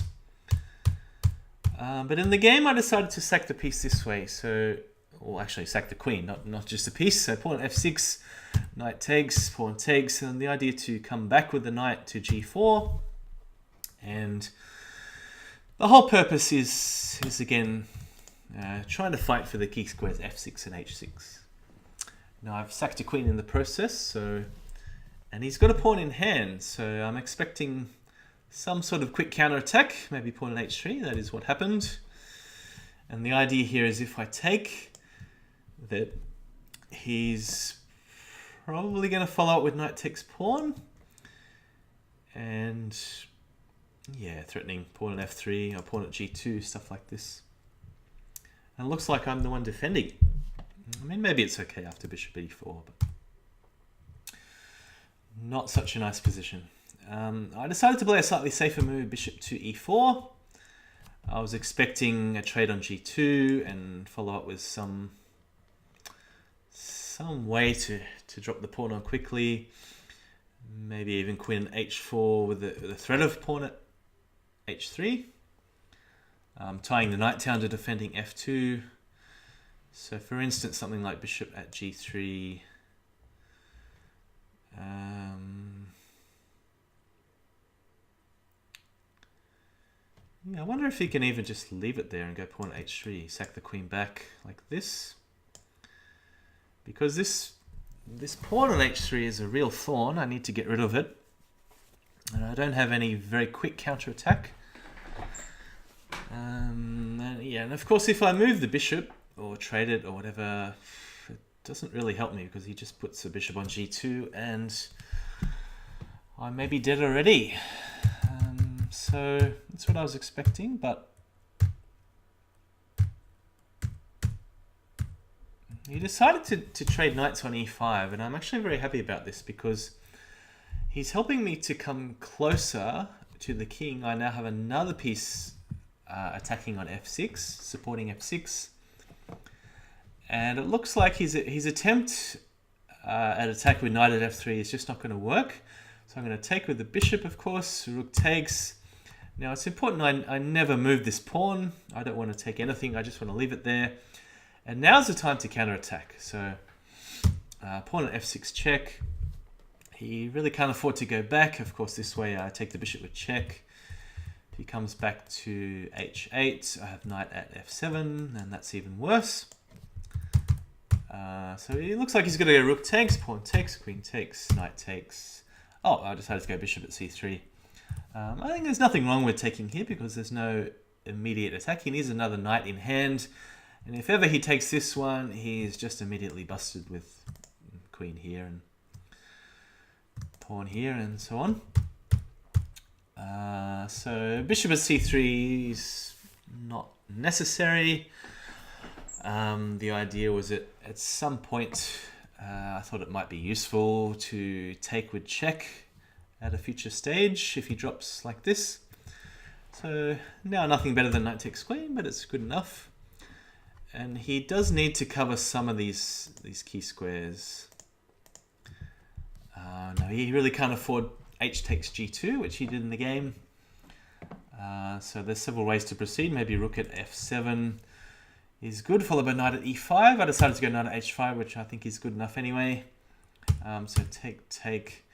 But in the game, I decided to sack the piece this way. Or actually sack the queen, not just a piece. So pawn f6, knight takes, pawn takes, and the idea to come back with the knight to g4. And the whole purpose is again trying to fight for the key squares f6 and h6. Now I've sacked a queen in the process, and he's got a pawn in hand, so I'm expecting some sort of quick counter-attack, maybe pawn at h3. That is what happened. And the idea here is if I take, that he's probably going to follow up with knight takes pawn. And yeah, threatening pawn at f3 or pawn at g2, stuff like this. And it looks like I'm the one defending. I mean, maybe it's okay after bishop e4, but not such a nice position. I decided to play a slightly safer move, bishop to e4. I was expecting a trade on g2 and follow up with some way to drop the pawn on quickly. Maybe even queen h4 with the threat of pawn at h3. Tying the knight down to defending f2. So for instance, something like bishop at g3. Yeah, I wonder if he can even just leave it there and go pawn at h3, sack the queen back like this. Because this pawn on h3 is a real thorn. I need to get rid of it. And I don't have any very quick counter-attack. Yeah, and of course if I move the bishop or trade it or whatever, it doesn't really help me because he just puts the bishop on g2 and I may be dead already. So that's what I was expecting, but he decided to trade knights on e5, and I'm actually very happy about this because he's helping me to come closer to the king. I now have another piece attacking on f6, supporting f6, and it looks like his attempt at attack with knight at f3 is just not going to work. So I'm going to take with the bishop, of course. Rook takes. Now it's important I never move this pawn. I don't want to take anything. I just want to leave it there. And now's the time to counterattack. So pawn at f6 check. He really can't afford to go back. Of course, this way I take the bishop with check. If he comes back to h8, I have knight at f7, and that's even worse. So it looks like he's going to go rook takes, pawn takes, queen takes, knight takes. Oh, I decided to go bishop at c3. I think there's nothing wrong with taking here because there's no immediate attack. He needs another knight in hand. And if ever he takes this one, he's just immediately busted with queen here and pawn here and so on. So bishop at c3 is not necessary. The idea was that at some point I thought it might be useful to take with check at a future stage if he drops like this. So now nothing better than knight takes queen, but it's good enough. And he does need to cover some of these key squares. No, he really can't afford h takes g2, which he did in the game. So there's several ways to proceed. Maybe rook at f7 is good, followed by knight at e5. I decided to go knight at h5, which I think is good enough anyway. So take.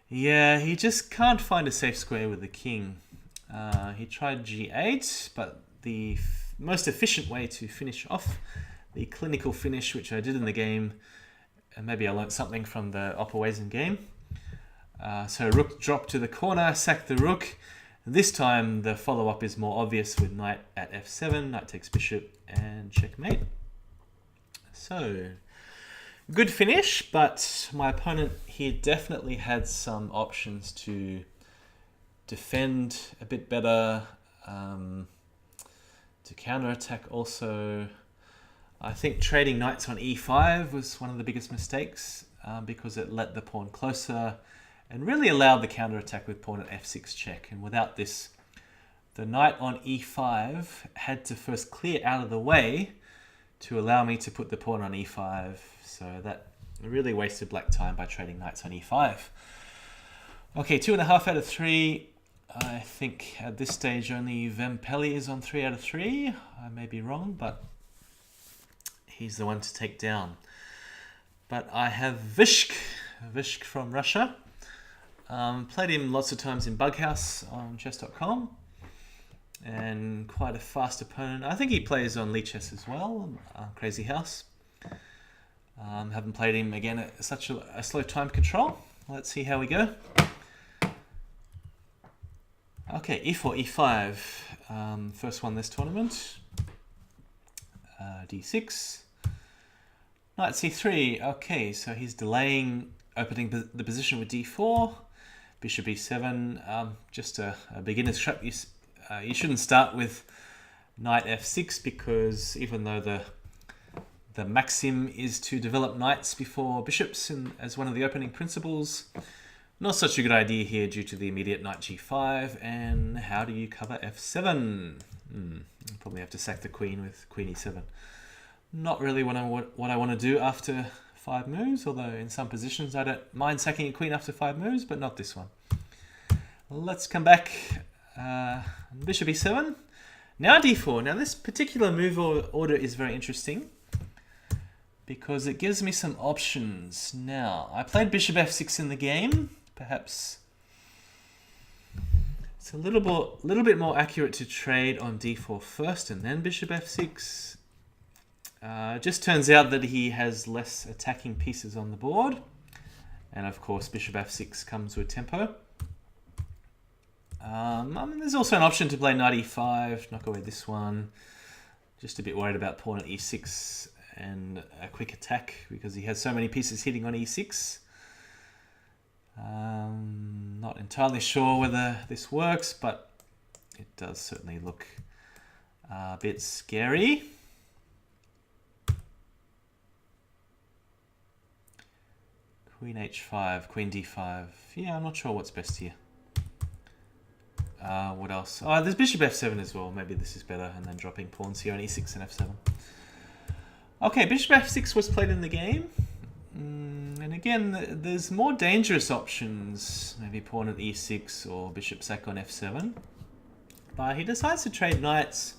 Yeah, he just can't find a safe square with the king. He tried g8, but the most efficient way to finish off the clinical finish, which I did in the game, and maybe I learned something from the Opperweisen game. So rook dropped to the corner, sack the rook. This time the follow-up is more obvious with knight at f7, knight takes bishop, and checkmate. So, good finish, but my opponent here definitely had some options to defend a bit better, to counterattack also. I think trading knights on e5 was one of the biggest mistakes because it let the pawn closer and really allowed the counterattack with pawn at f6 check. And without this, the knight on e5 had to first clear out of the way to allow me to put the pawn on e5. So that really wasted black time by trading knights on e5. Okay, 2.5 out of 3. I think at this stage only Vempeli is on 3 out of 3. I may be wrong, but he's the one to take down. But I have Vishk from Russia. Played him lots of times in Bughouse on chess.com. And quite a fast opponent. I think he plays on Lichess as well, Crazyhouse. Haven't played him again at such a slow time control. Let's see how we go. Okay, e4, e5. First one this tournament. d6. Knight c3. Okay, so he's delaying opening the position with d4. Bishop e7. Just a beginner's trap. You shouldn't start with knight f6 because even though the maxim is to develop knights before bishops as one of the opening principles, not such a good idea here due to the immediate knight g5. And how do you cover f7? You probably have to sack the queen with queen e7. Not really what I want to do after 5 moves, although in some positions I don't mind sacking a queen after 5 moves, but not this one. Let's come back. Bishop e7. Now d4. Now this particular move order is very interesting because it gives me some options. Now, I played bishop f6 in the game. Perhaps it's a little bit more accurate to trade on d4 first and then bishop f6. It just turns out that he has less attacking pieces on the board. And of course, bishop f6 comes with tempo. There's also an option to play knight e5, knock away this one. Just a bit worried about pawn at e6 and a quick attack because he has so many pieces hitting on e6. Not entirely sure whether this works, but it does certainly look a bit scary. Queen h5, queen d5. Yeah, I'm not sure what's best here. What else? Oh, there's bishop f7 as well. Maybe this is better, and then dropping pawns here on e6 and f7. Okay, bishop f6 was played in the game. And again, there's more dangerous options. Maybe pawn at e6 or bishop sack on f7. But he decides to trade knights.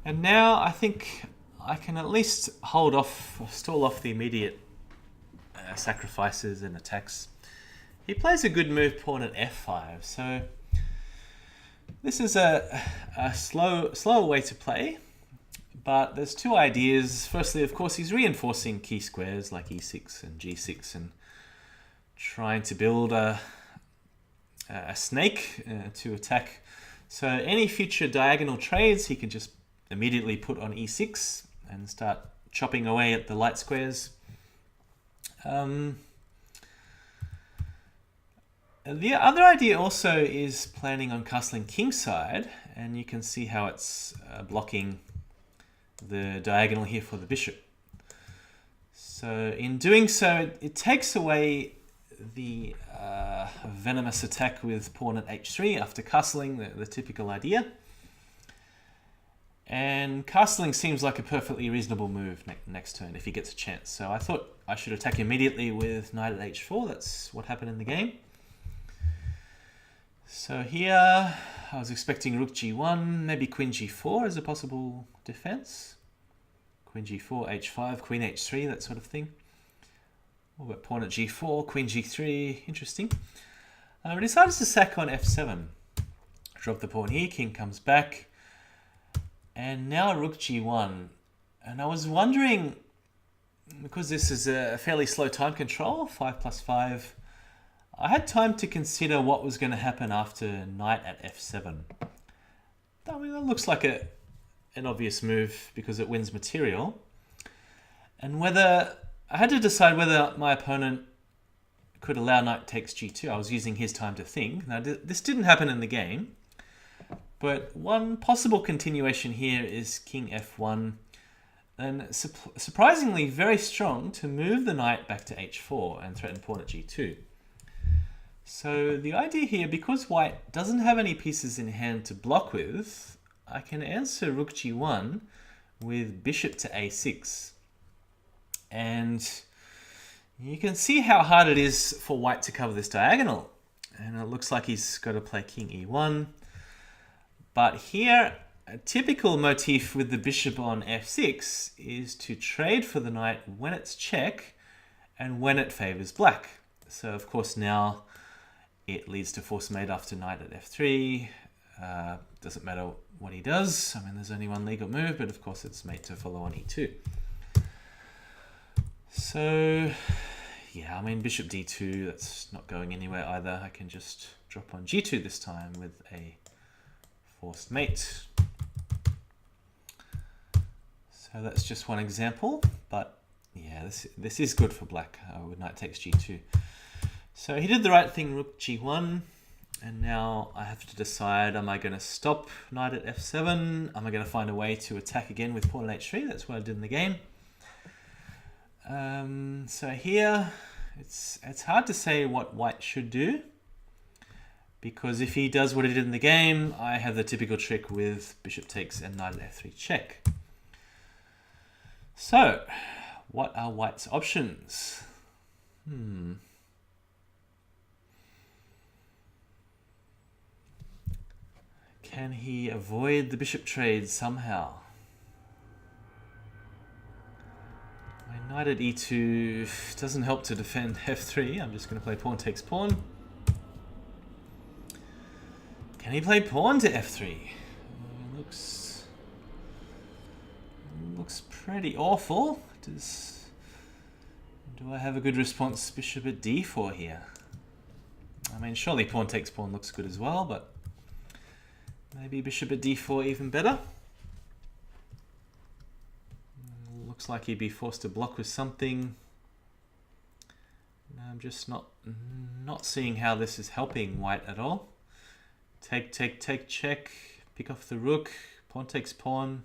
And now I think I can at least stall off the immediate sacrifices and attacks. He plays a good move, pawn at f5. So this is a slower way to play. But there's two ideas. Firstly, of course, he's reinforcing key squares like e6 and g6 and trying to build a snake to attack. So any future diagonal trades, he can just immediately put on e6 and start chopping away at the light squares. The other idea also is planning on castling kingside, and you can see how it's blocking the diagonal here for the bishop. So in doing so, it takes away the venomous attack with pawn at h3 after castling, the typical idea. And castling seems like a perfectly reasonable move next turn if he gets a chance. So I thought I should attack immediately with knight at h4. That's what happened in the game. So here I was expecting rook g1, maybe queen g4 as a possible defense. Queen g4, h5, queen h3, that sort of thing. What about pawn at g4, queen g3? Interesting. We decided to sack on f7. Drop the pawn here, king comes back. And now rook g1. And I was wondering, because this is a fairly slow time control, 5 + 5, I had time to consider what was going to happen after knight at f7. I mean, that looks like an obvious move because it wins material. And I had to decide whether my opponent could allow knight takes g2. I was using his time to think. Now, this didn't happen in the game. But one possible continuation here is king f1, and surprisingly very strong to move the knight back to h4 and threaten pawn at g2. So the idea here, because white doesn't have any pieces in hand to block with, I can answer rook g1 with bishop to a6. And you can see how hard it is for white to cover this diagonal. And it looks like he's got to play king e1. But here, a typical motif with the bishop on f6 is to trade for the knight when it's check and when it favors black. So of course now it leads to force mate after knight at f3. Doesn't matter what he does. I mean, there's only one legal move, but of course it's mate to follow on e2. So yeah, I mean, bishop d2, that's not going anywhere either. I can just drop on g2 this time with a forced mate. So that's just one example, but yeah, this is good for black with knight takes g2. So he did the right thing, rook g1, and now I have to decide, am I going to stop knight at f7? Am I going to find a way to attack again with pawn at h3? That's what I did in the game. So here, it's hard to say what white should do, because if he does what he did in the game, I have the typical trick with bishop takes and knight at f3 check. So, what are white's options? Can he avoid the bishop trade somehow? My knight at e2 doesn't help to defend f3. I'm just going to play pawn takes pawn. Can he play pawn to f3? Looks pretty awful. Do I have a good response? Bishop at d4 here. I mean, surely pawn takes pawn looks good as well, but maybe bishop at d4 even better. Looks like he'd be forced to block with something. I'm just not seeing how this is helping white at all. Take, check. Pick off the rook. Pawn takes pawn.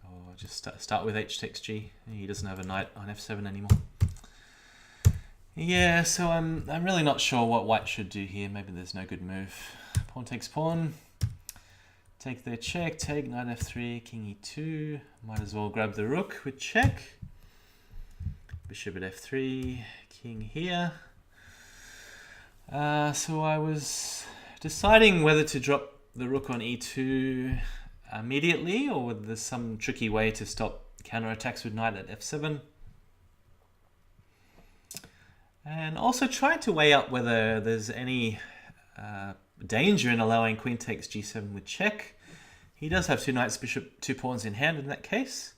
Or just start with h takes g. He doesn't have a knight on f7 anymore. Yeah, so I'm really not sure what white should do here. Maybe there's no good move. Pawn takes pawn. Take their check. Take knight f3. King e2. Might as well grab the rook with check. Bishop at f3. King here. So I was deciding whether to drop the rook on e2 immediately, or whether there's some tricky way to stop counterattacks with knight at f7. And also trying to weigh up whether there's any danger in allowing queen takes g7 with check. He does have two knights, bishop, 2 pawns in hand in that case.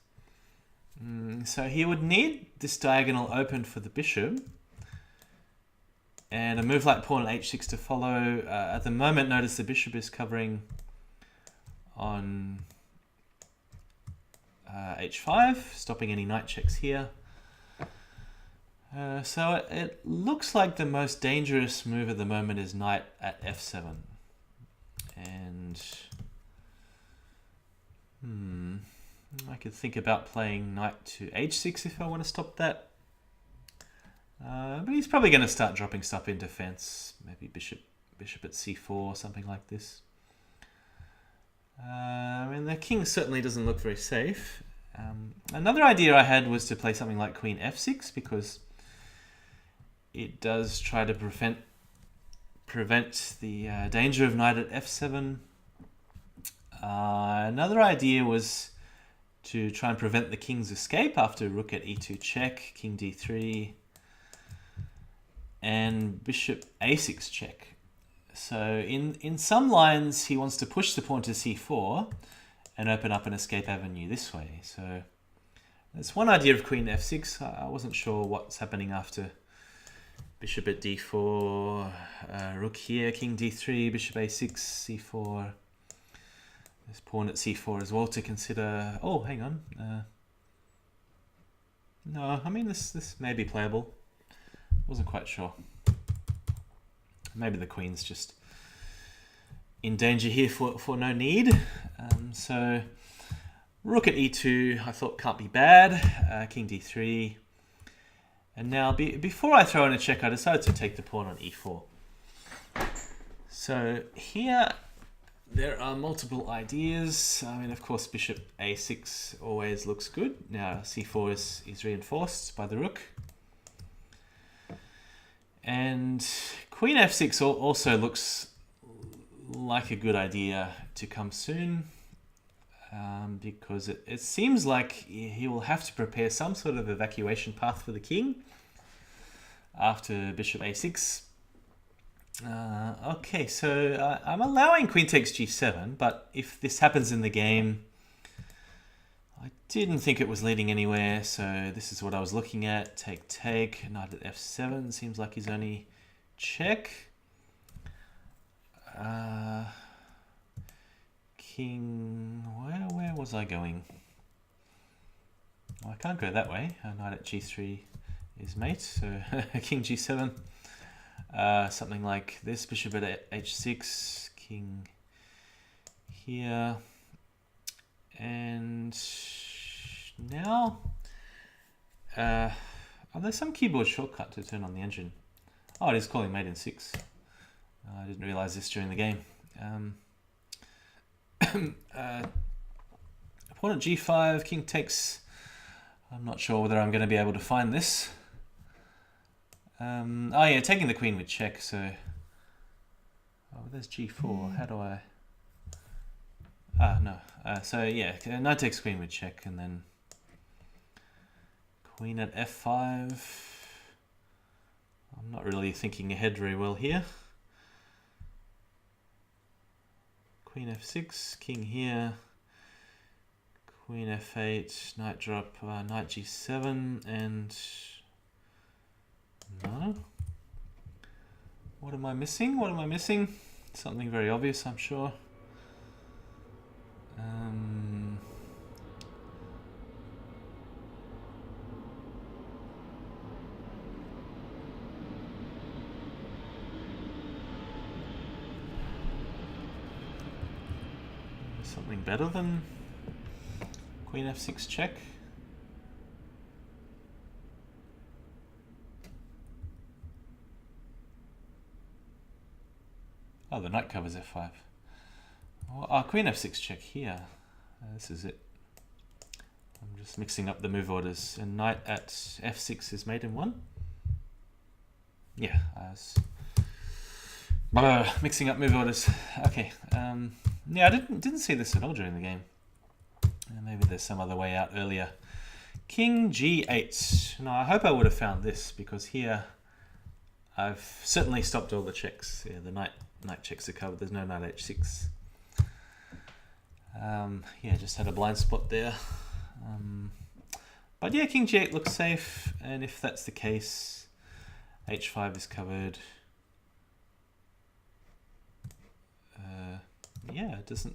So he would need this diagonal open for the bishop. And a move like pawn at h6 to follow. At the moment, notice the bishop is covering on h5, stopping any knight checks here. So it looks like the most dangerous move at the moment is knight at f7. And I could think about playing knight to h6 if I want to stop that. But he's probably going to start dropping stuff in defense. Maybe bishop at c4, something like this. And the king certainly doesn't look very safe. Another idea I had was to play something like queen f6 because it does try to prevent the danger of knight at f7. Another idea was to try and prevent the king's escape after rook at e2 check, king d3, and bishop a6 check. So in some lines he wants to push the pawn to c4 and open up an escape avenue this way. So that's one idea of queen f6. I wasn't sure what's happening after bishop at d4, rook here, king d3, bishop a6, c4. There's pawn at c4 as well to consider. Oh, hang on. No, I mean this may be playable. Wasn't quite sure. Maybe the queen's just in danger here for no need. So rook at e2 I thought can't be bad. King d3. And now before I throw in a check, I decided to take the pawn on e4. So here there are multiple ideas. I mean, of course, bishop a6 always looks good. Now c4 is reinforced by the rook. And queen f6 also looks like a good idea to come soon, because it seems like he will have to prepare some sort of evacuation path for the king after bishop a6. Okay, so I'm allowing queen takes g7, but if this happens in the game, I didn't think it was leading anywhere, so this is what I was looking at. Take, knight at f7 seems like his only check. King, where was I going? Well, I can't go that way. Knight at g3 is mate, so king g7. Something like this, bishop at h6, king here. And now, are there some keyboard shortcut to turn on the engine? Oh, it is calling mate in 6. I didn't realize this during the game. Pawn at g5, king takes. I'm not sure whether I'm going to be able to find this. Oh yeah, taking the queen with check, so... Oh, there's g4. How do I... no. So yeah, knight takes queen with check, and then queen at f5. I'm not really thinking ahead very well here. Queen f6, king here, queen f8, knight drop, knight g7, and no. What am I missing? What am I missing? Something very obvious, I'm sure. Something better than queen f6 check. Oh, the knight covers f5. Oh, queen f6 check here. This is it. I'm just mixing up the move orders. And knight at f6 is mate in 1. Yeah, I was mixing up move orders. Okay. Yeah, I didn't see this at all during the game. Maybe there's some other way out earlier. King g8. Now I hope I would have found this, because here I've certainly stopped all the checks. Yeah, the knight checks are covered. There's no knight h6. Yeah, just had a blind spot there. But yeah, king g8 looks safe, and if that's the case, h5 is covered. Yeah, it doesn't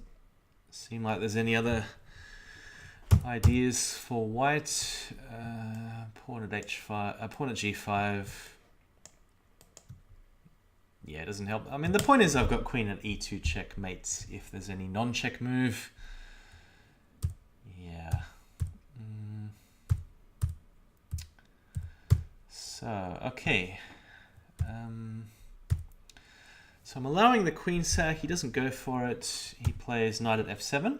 seem like there's any other ideas for white. Pawn at h5, pawn at g5. Yeah, it doesn't help. I mean, the point is I've got queen at e2 checkmate if there's any non-check move. Yeah. So, okay. So I'm allowing the queen sack. He doesn't go for it. He plays knight at f7.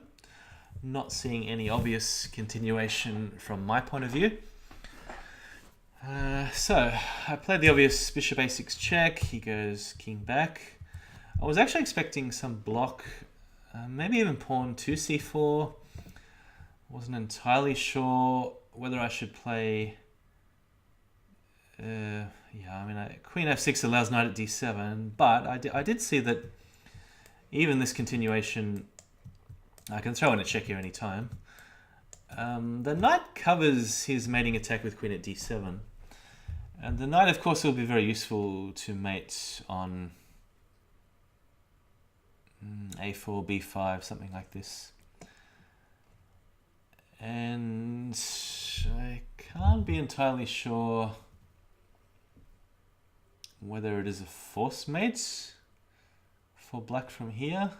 Not seeing any obvious continuation from my point of view. So I played the obvious bishop a6 check. He goes king back. I was actually expecting some block, maybe even pawn 2c4. Wasn't entirely sure whether I should play. Yeah, I mean, queen f6 allows knight at d7, but I did see that even this continuation, I can throw in a check here anytime. The knight covers his mating attack with queen at d7. And the knight, of course, will be very useful to mate on a4, b5, something like this. And I can't be entirely sure whether it is a force mate for black from here.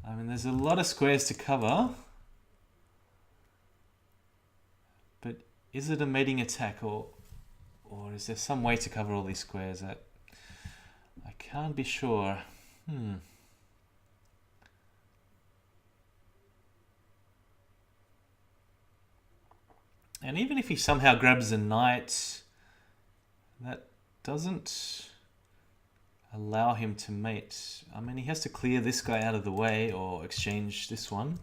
I mean, there's a lot of squares to cover. But is it a mating attack, or is there some way to cover all these squares? I can't be sure. And even if he somehow grabs a knight, that doesn't allow him to mate. I mean, he has to clear this guy out of the way or exchange this one.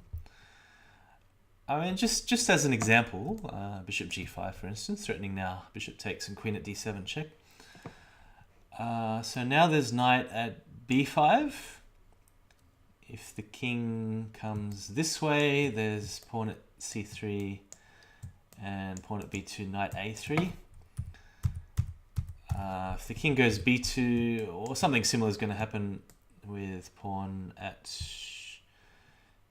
I mean, just as an example, bishop g5, for instance, threatening now bishop takes and queen at d7 check. So now there's knight at b5. If the king comes this way, there's pawn at c3 and pawn at b2, knight a3. If the king goes b2, or something similar is going to happen with pawn at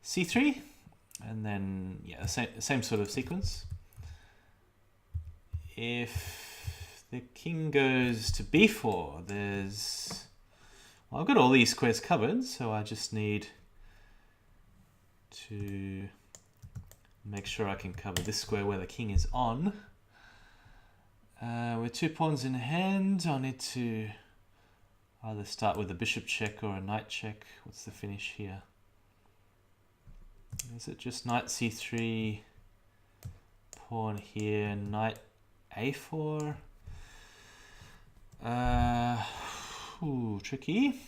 c3. And then, yeah, same sort of sequence. If the king goes to b4, there's... Well, I've got all these squares covered, so I just need to make sure I can cover this square where the king is on. With 2 pawns in hand, I'll need to either start with a bishop check or a knight check. What's the finish here? Is it just knight c3, pawn here, knight a4? Tricky.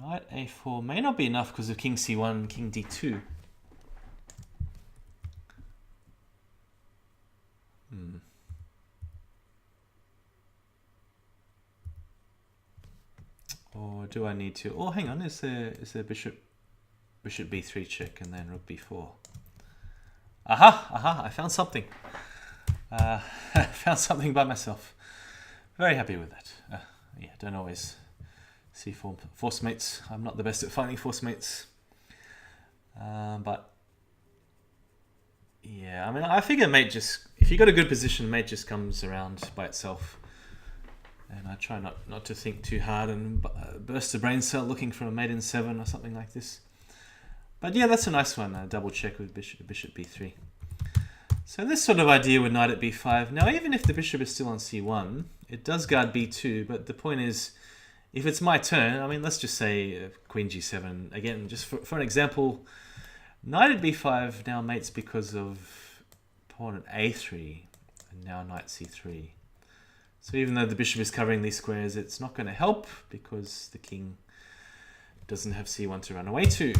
Knight a4 may not be enough because of king c1, king d2. Or do I need to? Oh, hang on. Is there bishop b3 check and then rook b4? Aha! I found something. I found something by myself. Very happy with that. Yeah, don't always see force mates. I'm not the best at finding force mates. But yeah, I mean, I figure mate just, if you got a good position, mate just comes around by itself. And I try not to think too hard and burst a brain cell looking for a mate in 7 or something like this. But yeah, that's a nice one. Double check with bishop b3. So this sort of idea with knight at b5. Now, even if the bishop is still on c1, it does guard b2. But the point is, if it's my turn, I mean, let's just say queen g7. Again, just for an example, knight at b5 now mates because of pawn at a3 and now knight c3. So even though the bishop is covering these squares, it's not going to help because the king doesn't have c1 to run away to.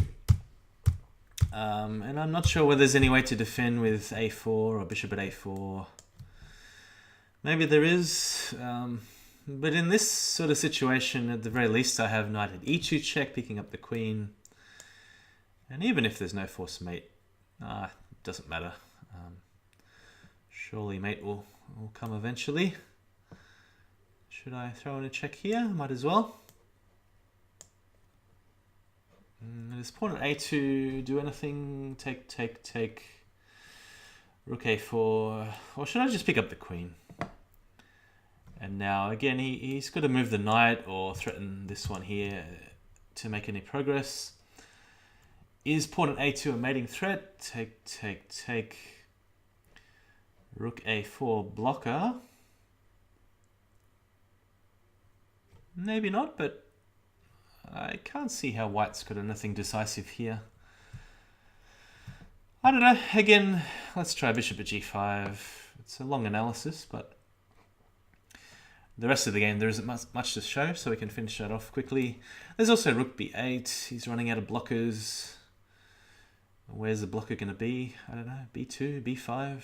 And I'm not sure whether there's any way to defend with a4 or bishop at a4. Maybe there is. But in this sort of situation, at the very least, I have knight at e2 check, picking up the queen. And even if there's no force mate, it doesn't matter. Surely mate will come eventually. Should I throw in a check here? Might as well. does pawn at a2 do anything? Take. Rook a4. Or should I just pick up the queen? And now, again, he's got to move the knight or threaten this one here to make any progress. Is pawn at a2 a mating threat? Take. Rook a4 blocker. Maybe not, but I can't see how white's got anything decisive here. I don't know. Again, let's try bishop at g5. It's a long analysis, but the rest of the game there isn't much to show, so we can finish that off quickly. There's also rook b8. He's running out of blockers. Where's the blocker going to be? I don't know. b2, b5.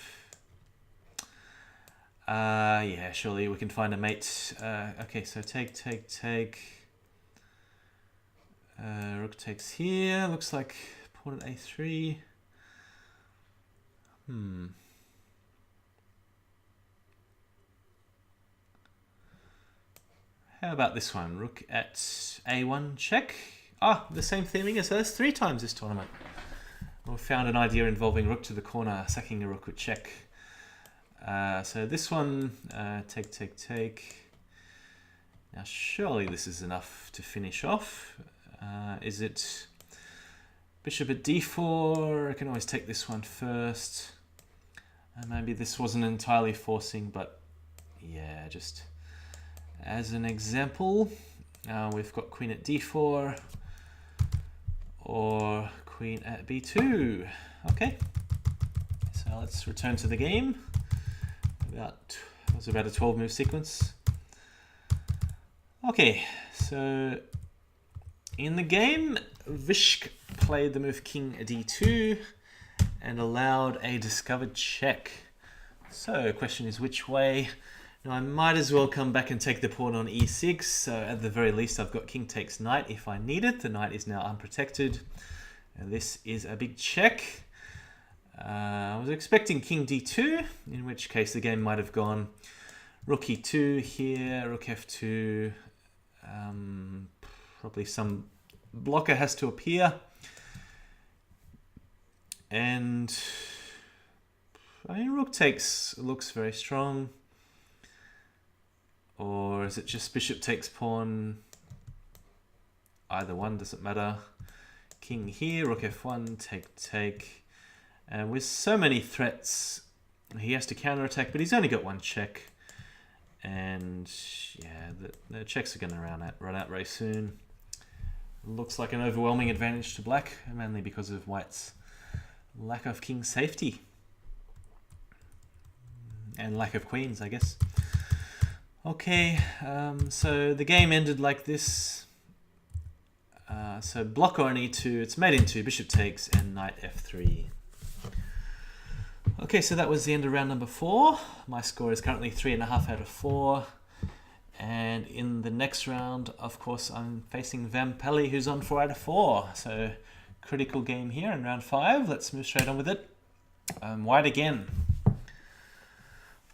Yeah, surely we can find a mate. Okay, so take. Rook takes here. Looks like pawn at a3. How about this one? Rook at a1 check. The same theming as us 3 times this tournament. We found an idea involving rook to the corner, sacking a rook with check. So this one, take. Now surely this is enough to finish off. Is it bishop at d4? I can always take this one first. Maybe this wasn't entirely forcing, but yeah, just as an example, we've got queen at d4 or queen at b2. Okay, so let's return to the game. That was about a 12-move sequence. Okay, so in the game, Vishk played the move king d2 and allowed a discovered check. So the question is which way? Now I might as well come back and take the pawn on e6. So at the very least I've got king takes knight if I need it. The knight is now unprotected. And this is a big check. I was expecting king d2, in which case the game might have gone rook e2 here, rook f2. Probably some blocker has to appear. And I mean, rook takes looks very strong. Or is it just bishop takes pawn? Either one, doesn't matter. King here, rook f1, take. And with so many threats, he has to counterattack, but he's only got one check. And yeah, the checks are going to run out very soon. Looks like an overwhelming advantage to black, mainly because of white's lack of king safety. And lack of queens, I guess. Okay, so the game ended like this. So blocker on e2, it's mate into, bishop takes, and knight f3. Okay, so that was the end of round number 4. My score is currently 3.5 out of 4. And in the next round, of course, I'm facing Vampelli, who's on 4 out of 4. So critical game here in round 5. Let's move straight on with it. White again.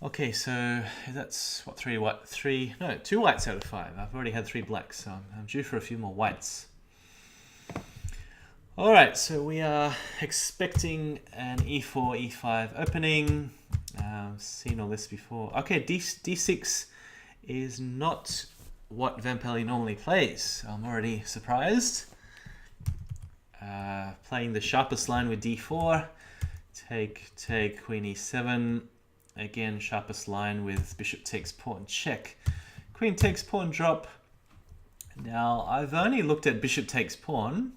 Okay, so that's what, 2 whites out of 5. I've already had 3 blacks, so I'm due for a few more whites. All right, so we are expecting an e4, e5 opening. Seen all this before. Okay, d6 is not what Vampelli normally plays. I'm already surprised. Playing the sharpest line with d4. Take, queen e7. Again, sharpest line with bishop takes pawn check. Queen takes pawn drop. Now, I've only looked at bishop takes pawn.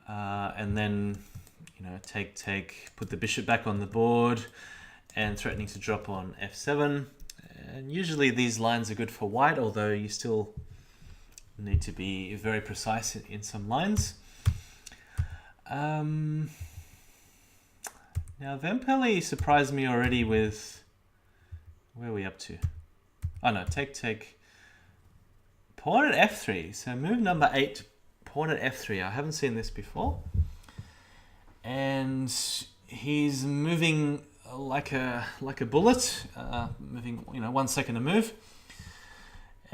And then, take, put the bishop back on the board and threatening to drop on f7. And usually these lines are good for white, although you still need to be very precise in some lines. Now, Vampelli surprised me already with... Where are we up to? Oh no, take. Pawn at f3. So move number 8, pawn at f3. I haven't seen this before. And he's moving like a bullet, moving 1 second to move.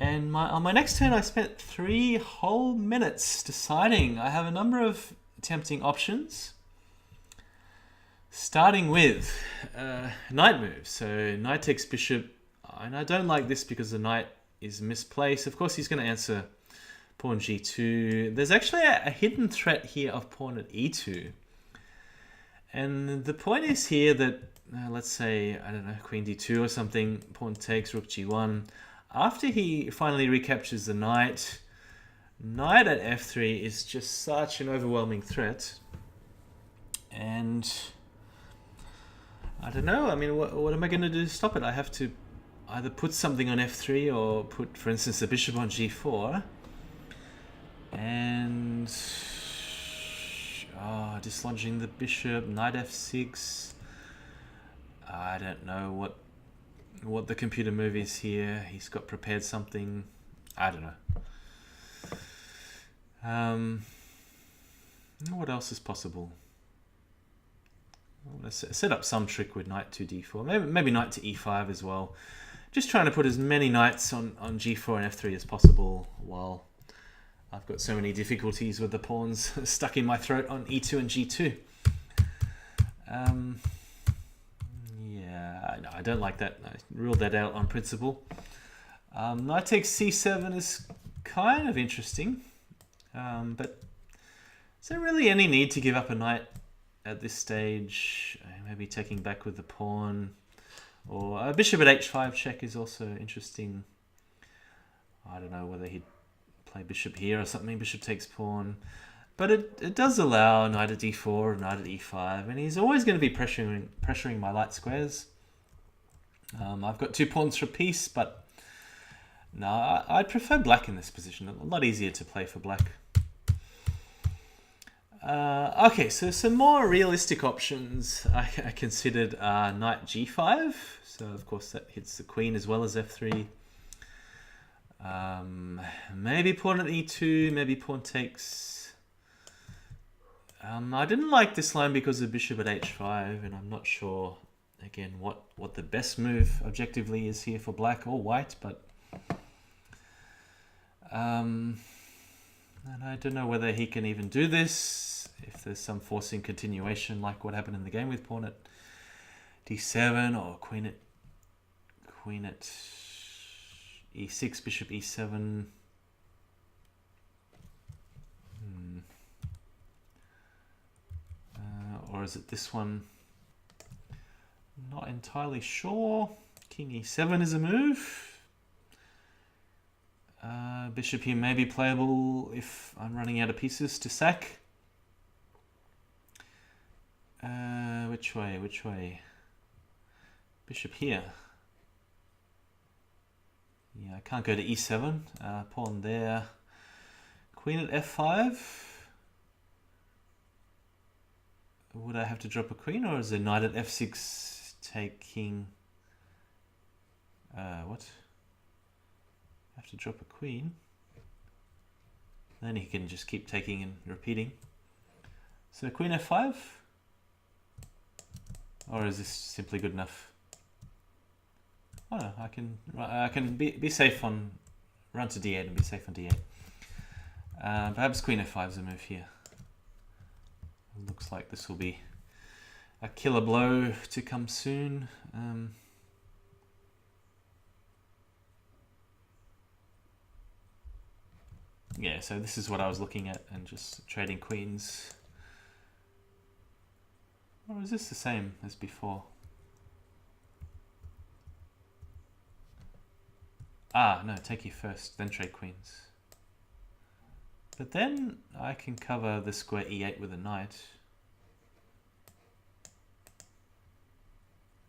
And on my next turn, I spent 3 whole minutes deciding. I have a number of tempting options. Starting with knight moves. So knight takes bishop. And I don't like this because the knight is misplaced. Of course, he's going to answer pawn g2. There's actually a hidden threat here of pawn at e2. And the point is here that, let's say, I don't know, queen d2 or something, pawn takes, rook g1. After he finally recaptures the knight, knight at f3 is just such an overwhelming threat. And I don't know, I mean, what am I going to do to stop it? I have to either put something on f3 or put, for instance, the bishop on g4. And dislodging the bishop, knight f6. I don't know what the computer move is here. He's got prepared something. I don't know. What else is possible? Let's set up some trick with knight to d4. Maybe knight to e5 as well. Just trying to put as many knights on g4 and f3 as possible while I've got so many difficulties with the pawns stuck in my throat on e2 and g2. Yeah, I don't like that. I ruled that out on principle. Knight takes c7 is kind of interesting. But is there really any need to give up a knight at this stage? Maybe taking back with the pawn. Or a bishop at h5 check is also interesting. I don't know whether he'd play bishop here or something. Bishop takes pawn. But it does allow knight at d4 or knight at e5. And he's always going to be pressuring my light squares. I've got 2 pawns for peace, but no, I'd prefer black in this position. A lot easier to play for black. Okay, so some more realistic options I considered knight g5. So of course that hits the queen as well as f3. Maybe pawn at e2, maybe pawn takes. I didn't like this line because of bishop at h5, and I'm not sure again what the best move objectively is here for black or white, but and I don't know whether he can even do this, if there's some forcing continuation like what happened in the game with pawn at d7 or queen at e6, bishop e7. Or is it this one? Not entirely sure. King e7 is a move. Bishop here may be playable if I'm running out of pieces to sack. Which way? Bishop here. Yeah, I can't go to e7. Pawn there. Queen at f5. Would I have to drop a queen, or is a knight at f6 taking... what? I have to drop a queen. Then he can just keep taking and repeating. So queen f5? Or is this simply good enough? Oh no, I can be safe on... run to d8 and be safe on d8. Perhaps queen f5 is a move here. Looks like this will be a killer blow to come soon. Yeah, so this is what I was looking at and just trading queens. Or is this the same as before? No, take you first, then trade queens. But then I can cover the square e8 with a knight.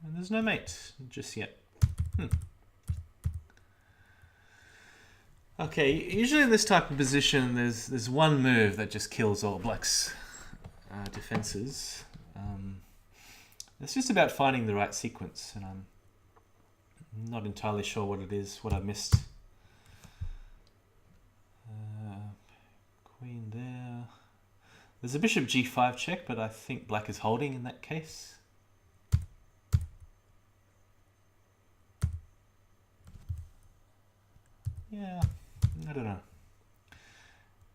And there's no mate just yet. Okay, usually in this type of position there's one move that just kills all black's defenses. It's just about finding the right sequence, and I'm not entirely sure what it is, what I missed. Queen there. There's a bishop g5 check, but I think black is holding in that case. Yeah, I don't know.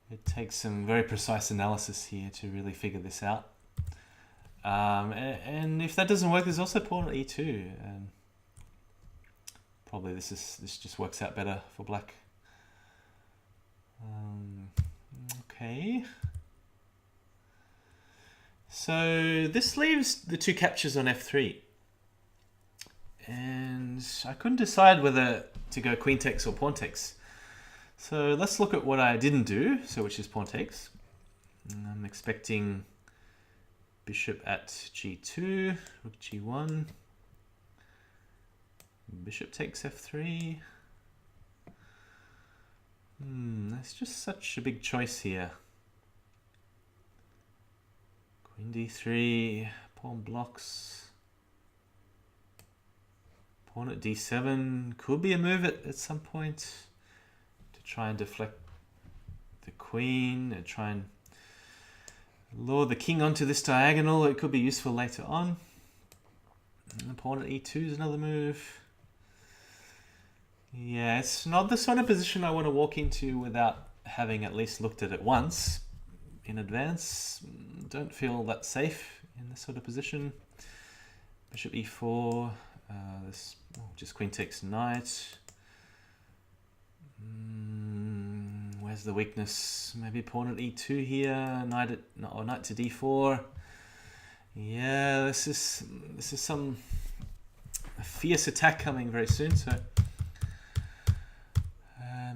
It takes some very precise analysis here to really figure this out. And if that doesn't work, there's also pawn at e2. Probably this just works out better for black. Okay. So this leaves the two captures on f3. And I couldn't decide whether to go queen takes or pawn takes. So let's look at what I didn't do, which is pawn takes. I'm expecting bishop at g2, rook g1, bishop takes f3. That's just such a big choice here. Queen d3, pawn blocks. Pawn at d7 could be a move at some point to try and deflect the queen and try and lure the king onto this diagonal. It could be useful later on. And pawn at e2 is another move. Yeah, it's not the sort of position I want to walk into without having at least looked at it once in advance. Don't feel that safe in this sort of position. Bishop e4. Just queen takes knight. Where's the weakness? Maybe pawn at e2 here. Knight to d4. Yeah, this is some fierce attack coming very soon. So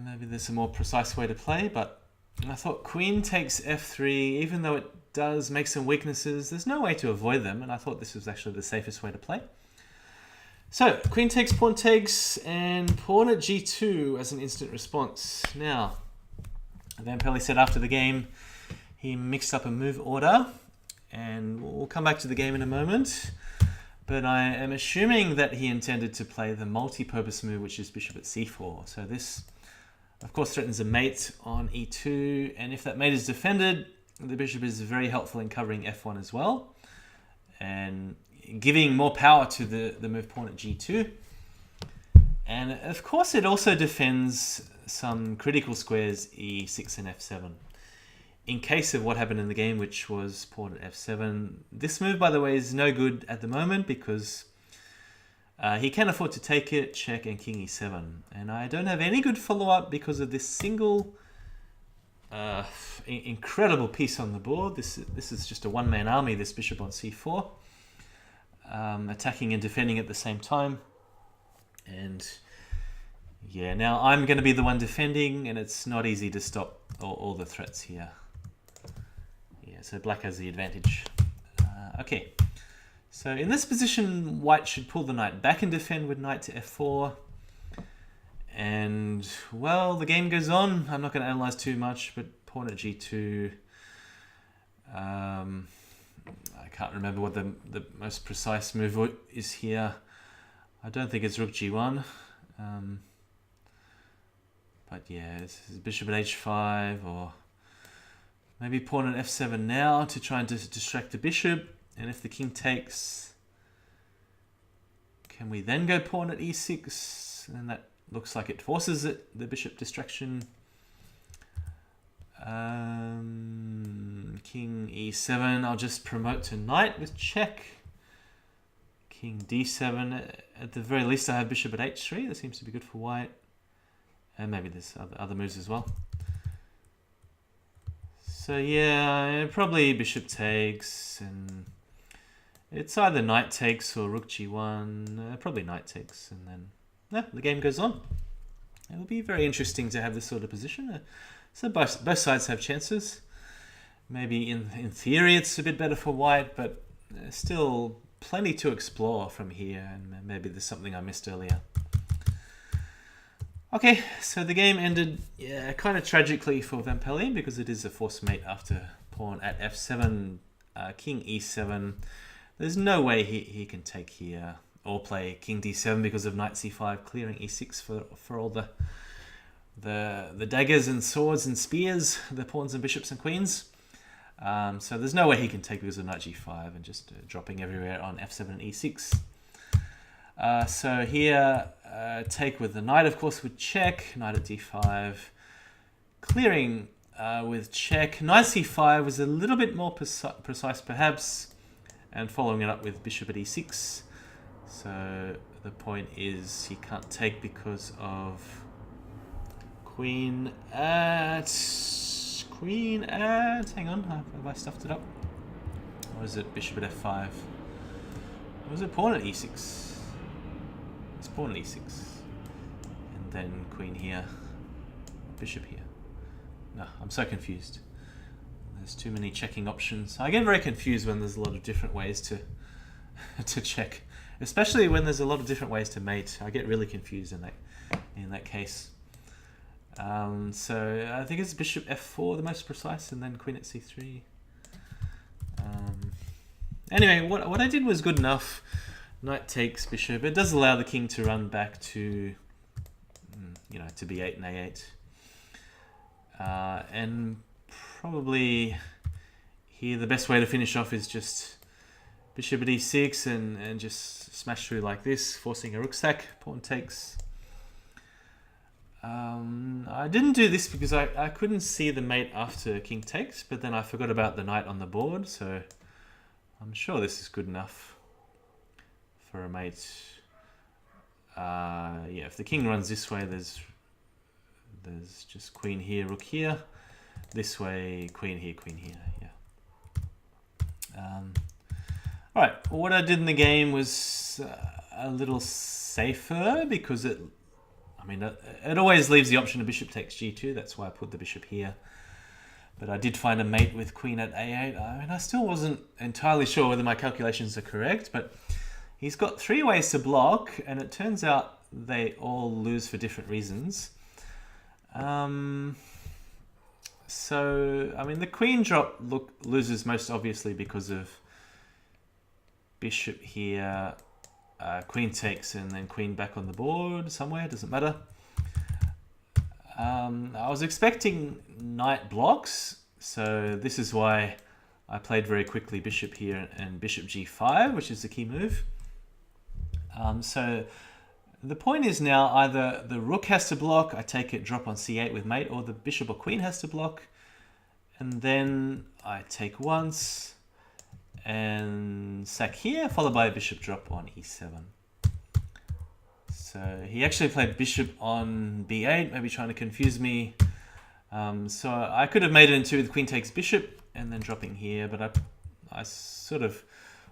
maybe there's a more precise way to play. But I thought queen takes f3, even though it does make some weaknesses, there's no way to avoid them. And I thought this was actually the safest way to play. So, queen takes, pawn takes, and pawn at g2 as an instant response. Now, Van Pelle said after the game he mixed up a move order, and we'll come back to the game in a moment. But I am assuming that he intended to play the multi-purpose move, which is bishop at c4. So this, of course, threatens a mate on e2, and if that mate is defended, the bishop is very helpful in covering f1 as well, and giving more power to the move pawn at g2. And of course it also defends some critical squares e6 and f7. In case of what happened in the game, which was pawn at f7, this move, by the way, is no good at the moment because he can afford to take it, check, and king e7. And I don't have any good follow-up because of this single incredible piece on the board. This is just a one-man army, this bishop on c4. Attacking and defending at the same time. And yeah, now I'm going to be the one defending, and it's not easy to stop all the threats here. Yeah, so black has the advantage. Okay, so in this position, white should pull the knight back and defend with knight to f4. And, well, the game goes on. I'm not going to analyze too much, but pawn at g2. I can't remember what the most precise move is here. I don't think it's rook g1. But yeah, this is bishop at h5, or maybe pawn at f7 now to try and distract the bishop. And if the king takes, can we then go pawn at e6? And that looks like it forces it, the bishop distraction. King e7, I'll just promote to knight with check. King d7, at the very least I have bishop at h3, that seems to be good for white. And maybe there's other moves as well. So yeah, probably bishop takes, and it's either knight takes or rook g1, probably knight takes, and then the game goes on. It'll be very interesting to have this sort of position. So both sides have chances. Maybe in theory it's a bit better for white, but still plenty to explore from here, and maybe there's something I missed earlier. Okay, so the game ended kind of tragically for Van Pelle because it is a forced mate after pawn at f7, king e7. There's no way he can take here or play king d7 because of knight c5, clearing e6 for all the daggers and swords and spears, the pawns and bishops and queens. So there's no way he can take because of knight g5 and just dropping everywhere on f7 and e6. So here take with the knight, of course, with check. Knight at d5. Clearing with check. Knight c5 was a little bit more precise, perhaps. And following it up with bishop at e6. So the point is he can't take because of queen at... Hang on, have I stuffed it up? Or is it bishop at f5? Or was it pawn at e6? It's pawn at e6. And then queen here. Bishop here. No, I'm so confused. There's too many checking options. I get very confused when there's a lot of different ways to to check. Especially when there's a lot of different ways to mate. I get really confused in that case. So I think it's bishop f4 the most precise, and then queen at c3. Anyway, what I did was good enough. Knight takes bishop. It does allow the king to run back to, to b8 and a8. And probably here the best way to finish off is just bishop at e6 and just smash through like this, forcing a rook sack. Pawn takes. I didn't do this because I couldn't see the mate after king takes, but then I forgot about the knight on the board, so I'm sure this is good enough for a mate. Yeah, if the king runs this way, there's just queen here, rook here. This way, queen here, yeah. Alright, what I did in the game was a little safer because it always leaves the option of bishop takes g2. That's why I put the bishop here. But I did find a mate with queen at a8. I still wasn't entirely sure whether my calculations are correct, but he's got 3 ways to block, and it turns out they all lose for different reasons. So, the queen drop loses most obviously because of bishop here, queen takes, and then queen back on the board somewhere, doesn't matter. I was expecting knight blocks, so this is why I played very quickly bishop here and bishop g5, which is the key move. So the point is now either the rook has to block, I take it, drop on c8 with mate, or the bishop or queen has to block, and then I take once and sack here, followed by a bishop drop on e7. So he actually played bishop on b8, maybe trying to confuse me. So I could have made it into the queen takes bishop and then dropping here, but I sort of,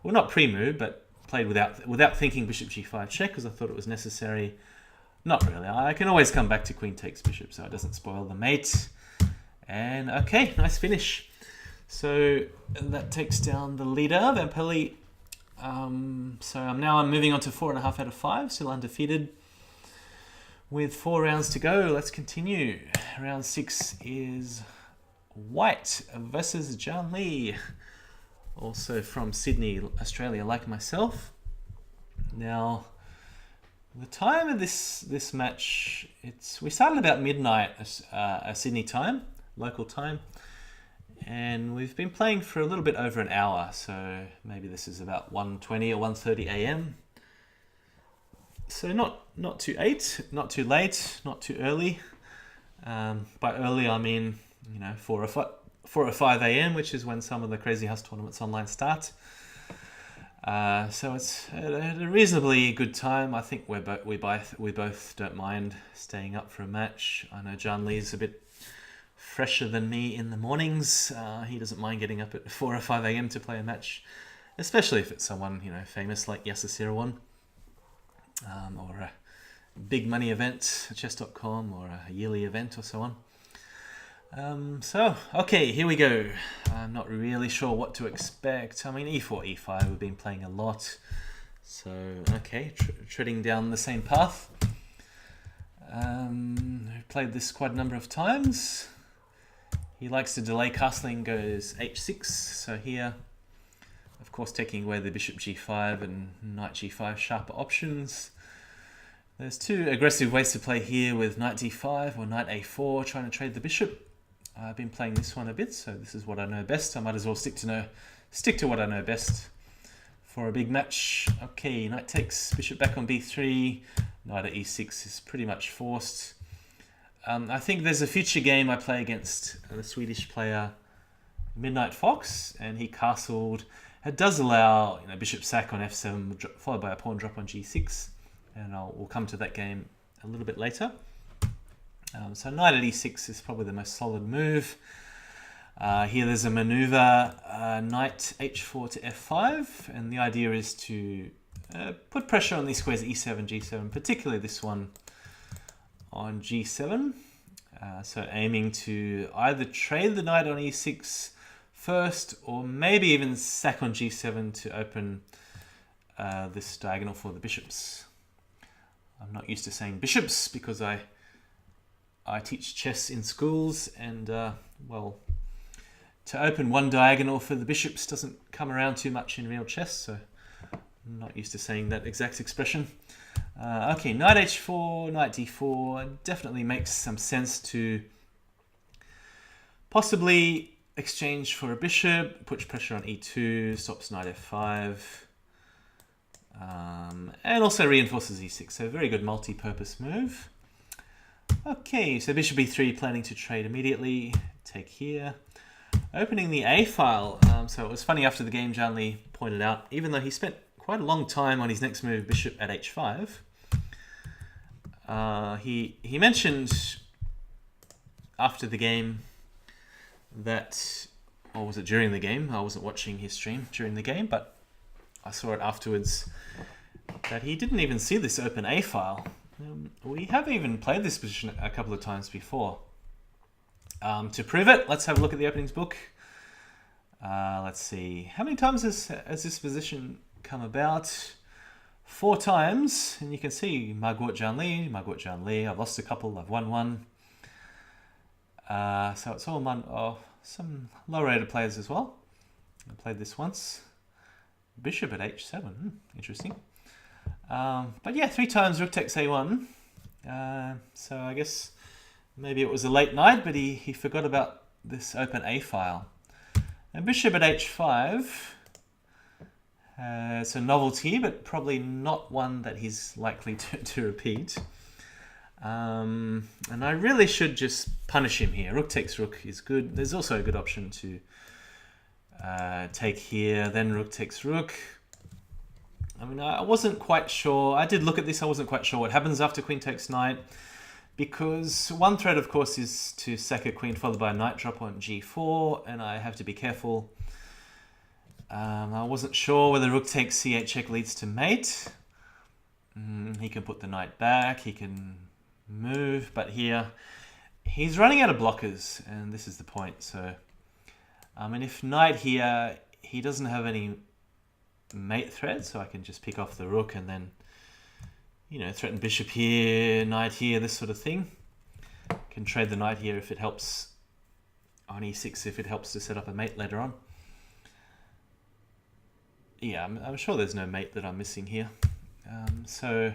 well, not pre-move, but played without thinking bishop g5 check because I thought it was necessary. Not really. I can always come back to queen takes bishop so it doesn't spoil the mate. And okay, nice finish. So that takes down the leader, Vampelli. So I'm moving on to 4.5 out of 5, still undefeated. With 4 rounds to go, let's continue. Round 6 is White versus John Lee, also from Sydney, Australia, like myself. Now, the time of this match, we started about midnight, Sydney time, local time. And we've been playing for a little bit over an hour, so maybe this is about 1:20 or 1:30 a.m. So not too not too late, not too early. By early I mean 4 or 5 a.m., which is when some of the Crazyhouse tournaments online start. So it's at a reasonably good time. I think we both don't mind staying up for a match. I know John Lee's a bit fresher than me in the mornings. He doesn't mind getting up at 4 or 5 a.m. to play a match, especially if it's someone famous like Yasser or a big money event, chess.com, or a yearly event or so on. So okay, here we go. I'm not really sure what to expect. E4, E5 we've been playing a lot, so okay, treading down the same path. I've played this quite a number of times. He likes to delay castling, goes h6. So here, of course, taking away the bishop g5 and knight g5 sharper options. There's 2 aggressive ways to play here with knight d5 or knight a4, trying to trade the bishop. I've been playing this one a bit, so this is what I know best. I might as well stick to what I know best for a big match. Okay, knight takes, bishop back on b3. Knight at e6 is pretty much forced. I think there's a future game I play against the Swedish player Midnight Fox, and he castled. It does allow bishop sack on f7 followed by a pawn drop on g6, and we'll come to that game a little bit later. So knight at e6 is probably the most solid move. Here there's a maneuver, knight h4 to f5, and the idea is to put pressure on these squares e7, g7, particularly this one on g7. So aiming to either trade the knight on e6 first, or maybe even sack on g7 to open this diagonal for the bishops. I'm not used to saying bishops because I teach chess in schools, and well, to open one diagonal for the bishops doesn't come around too much in real chess, so I'm not used to saying that exact expression. Okay, knight h4, knight d4 definitely makes some sense to possibly exchange for a bishop, puts pressure on e2, stops knight f5, and also reinforces e6. So a very good multi-purpose move. Okay, so bishop e3, planning to trade immediately. Take here. Opening the A file. So it was funny, after the game, Zhang Li pointed out, even though he spent quite a long time on his next move, bishop at h5, he mentioned after the game that, or was it during the game? I wasn't watching his stream during the game, but I saw it afterwards, that he didn't even see this open A file. We have even played this position a couple of times before. To prove it, let's have a look at the openings book. Let's see, how many times has this position come about? 4 times, and you can see Margot Zhang Li. I've lost a couple, I've won one. So it's all some low-rated players as well. I played this once. Bishop at h7, interesting. But yeah, 3 times rook takes a1. So I guess maybe it was a late night, but he forgot about this open A file. And bishop at h5. It's a novelty, but probably not one that he's likely to repeat. And I really should just punish him here. Rook takes rook is good. There's also a good option to take here, then rook takes rook. I mean, I wasn't quite sure. I did look at this. I wasn't quite sure what happens after queen takes knight, because one threat, of course, is to sack a queen followed by a knight drop on g4, and I have to be careful. I wasn't sure whether rook takes c8 check leads to mate. He can put the knight back, he can move, but here he's running out of blockers, and this is the point. So, I mean, if knight here, he doesn't have any mate threat, so I can just pick off the rook and then, threaten bishop here, knight here, this sort of thing. Can trade the knight here if it helps on e6, if it helps to set up a mate later on. Yeah, I'm sure there's no mate that I'm missing here. So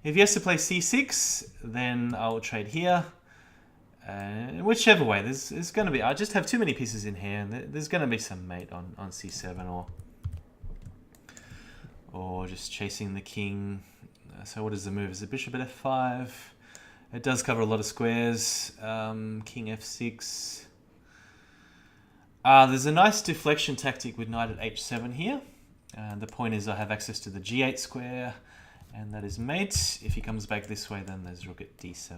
if he has to play c6, then I'll trade here. Whichever way, there's going to be, I just have too many pieces in hand. There's going to be some mate on c7 or just chasing the king. So what is the move? Is it bishop at f5? It does cover a lot of squares. King f6. There's a nice deflection tactic with knight at h7 here. The point is I have access to the g8 square, and that is mate. If he comes back this way, then there's rook at d7.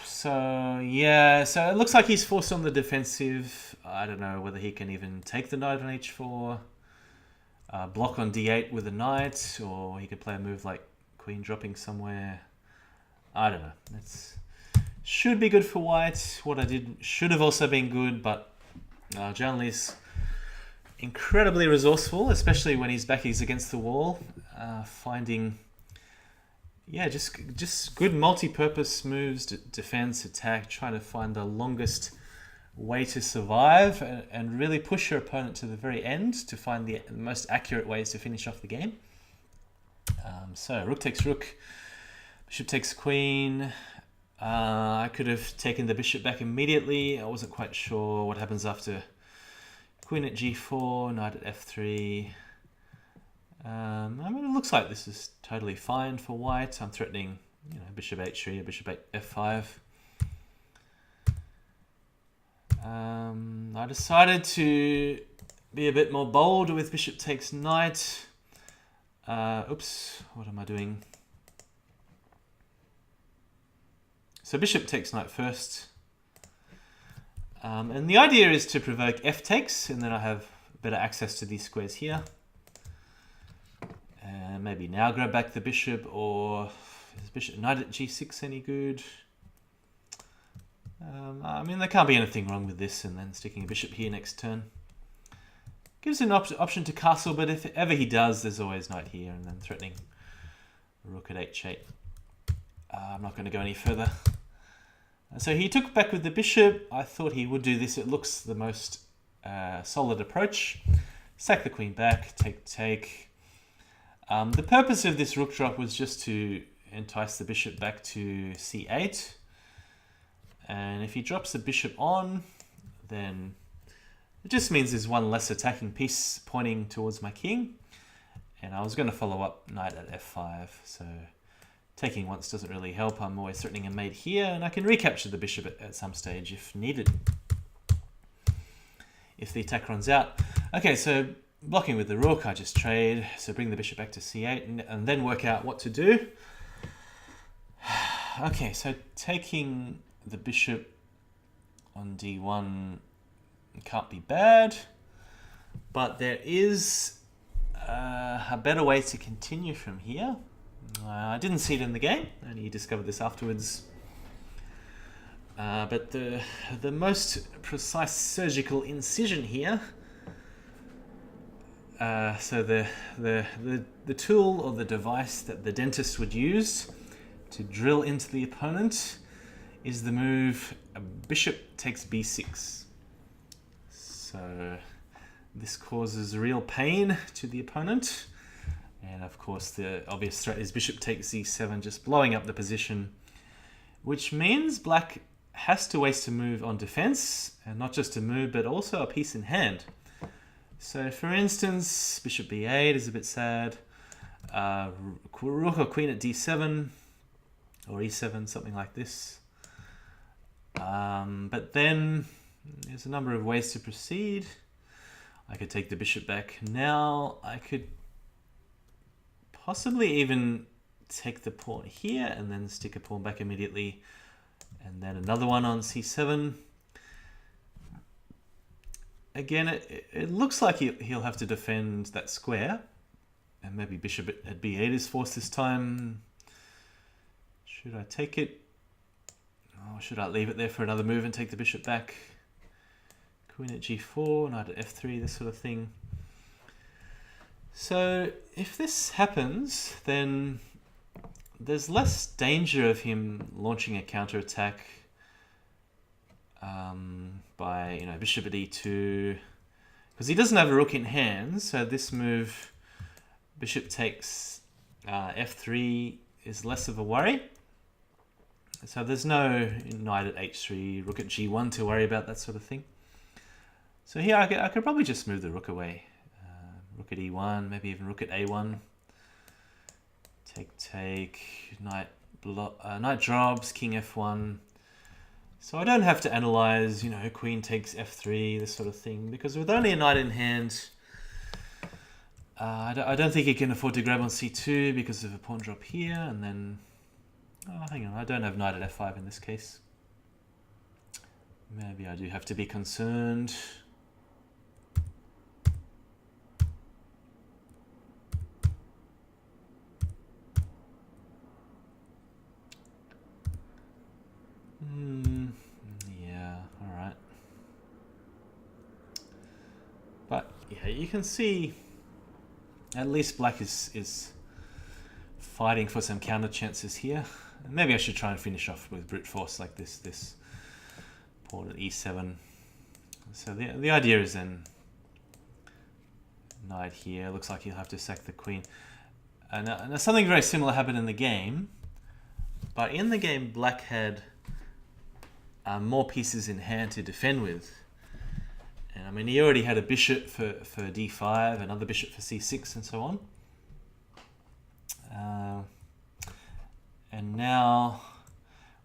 So yeah, so it looks like he's forced on the defensive. I don't know whether he can even take the knight on h4, block on d8 with a knight, or he could play a move like queen dropping somewhere. I don't know. Should be good for white. What I did should have also been good, but Zhang Li's incredibly resourceful, especially when his back is against the wall, finding, yeah, just good multi-purpose moves, defense, attack, trying to find the longest way to survive and really push your opponent to the very end to find the most accurate ways to finish off the game. So rook takes rook, bishop takes queen. I could have taken the bishop back immediately. I wasn't quite sure what happens after queen at g4, knight at f3. I mean, it looks like this is totally fine for white. I'm threatening, bishop h3 or bishop f5. I decided to be a bit more bold with bishop takes knight. Oops, what am I doing? So bishop takes knight first. And the idea is to provoke f takes, and then I have better access to these squares here. And maybe now grab back the bishop, or is bishop knight at g6 any good? I mean, there can't be anything wrong with this, and then sticking a bishop here next turn. Gives an option to castle, but if ever he does, there's always knight here, and then threatening rook at h8. I'm not going to go any further. So he took back with the bishop. I thought he would do this. It looks the most solid approach. Sack the queen back, take. The purpose of this rook drop was just to entice the bishop back to c8. And if he drops the bishop on, then it just means there's one less attacking piece pointing towards my king. And I was going to follow up knight at f5. So taking once doesn't really help. I'm always threatening a mate here, and I can recapture the bishop at some stage if needed, if the attack runs out. Okay, so blocking with the rook, I just trade. So bring the bishop back to c8 and then work out what to do. Okay, so taking the bishop on d1 can't be bad, but there is a better way to continue from here. I didn't see it in the game, only discovered this afterwards. But the most precise surgical incision here. So the tool or the device that the dentist would use to drill into the opponent is the move bishop takes b6. So this causes real pain to the opponent. And of course the obvious threat is bishop takes c7, just blowing up the position, which means black has to waste a move on defense, and not just a move, but also a piece in hand. So for instance, bishop b8 is a bit sad. Rook or queen at d7 or e7, something like this. But then there's a number of ways to proceed. I could take the bishop back now. I could possibly even take the pawn here and then stick a pawn back immediately, and then another one on c7. Again, it looks like he'll have to defend that square, and maybe bishop at b8 is forced this time. Should I take it? Or should I leave it there for another move and take the bishop back? Queen at g4, knight at f3, this sort of thing. So if this happens, then there's less danger of him launching a counterattack by bishop at e2, because he doesn't have a rook in hand. So this move, bishop takes f3, is less of a worry. So there's no knight at h3, rook at g1 to worry about, that sort of thing. So here I could probably just move the rook away. Rook at e1, maybe even rook at a1. Take, knight drops, king f1. So I don't have to analyze, queen takes f3, this sort of thing, because with only a knight in hand, I don't think he can afford to grab on c2 because of a pawn drop here, and then, hang on, I don't have knight at f5 in this case. Maybe I do have to be concerned. Yeah, all right. But yeah, you can see at least black is fighting for some counter chances here. Maybe I should try and finish off with brute force like this pawn at e7. So the idea is then knight here. Looks like he'll have to sack the queen. Now something very similar happened in the game, but in the game black had more pieces in hand to defend with. And I mean, he already had a bishop for d5, another bishop for c6, and so on. And now,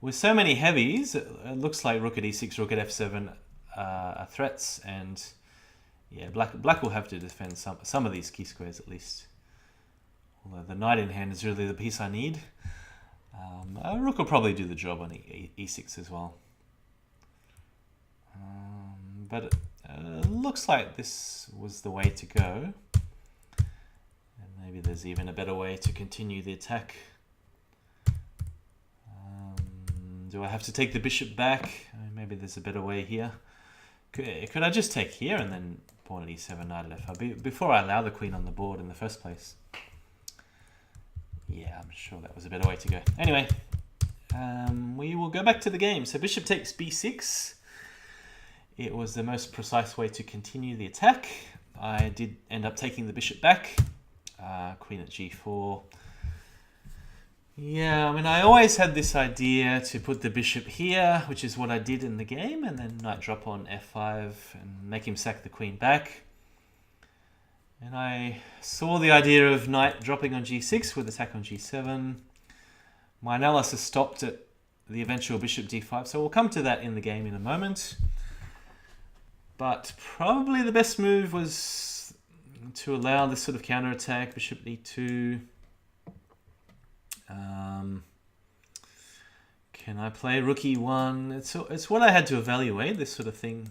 with so many heavies, it looks like rook at e6, rook at f7 are threats, and yeah, black will have to defend some of these key squares at least. Although the knight in hand is really the piece I need. Rook will probably do the job on e6 as well. But it looks like this was the way to go. And maybe there's even a better way to continue the attack. Do I have to take the bishop back? Maybe there's a better way here. Could I just take here and then pawn at e7, knight at f5 before I allow the queen on the board in the first place? Yeah, I'm sure that was a better way to go. Anyway, we will go back to the game. So bishop takes b6. It was the most precise way to continue the attack. I did end up taking the bishop back. Queen at g4. Yeah, I mean, I always had this idea to put the bishop here, which is what I did in the game, and then knight drop on f5 and make him sack the queen back. And I saw the idea of knight dropping on g6 with attack on g7. My analysis stopped at the eventual bishop d5, so we'll come to that in the game in a moment. But probably the best move was to allow this sort of counterattack, bishop e2. Can I play rook e1? It's what I had to evaluate, this sort of thing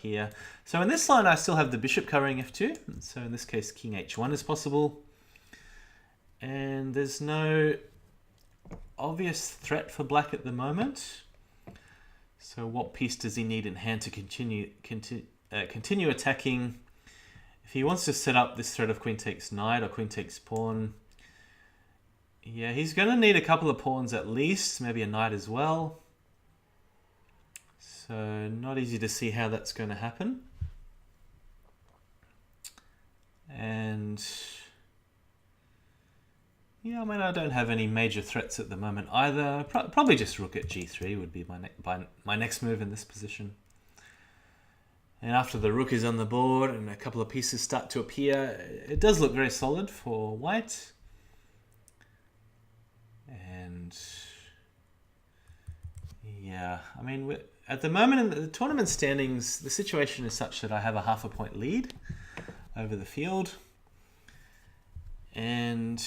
here. So in this line, I still have the bishop covering f2. So in this case, king h1 is possible. And there's no obvious threat for black at the moment. So what piece does he need in hand to continue attacking? If he wants to set up this threat of queen takes knight or queen takes pawn, yeah, he's going to need a couple of pawns at least, maybe a knight as well. So not easy to see how that's going to happen. And yeah, I mean, I don't have any major threats at the moment either. Probably just rook at g3 would be my next move in this position. And after the rook is on the board and a couple of pieces start to appear, it does look very solid for white. And yeah, I mean, at the moment in the tournament standings, the situation is such that I have a ½ point lead over the field. And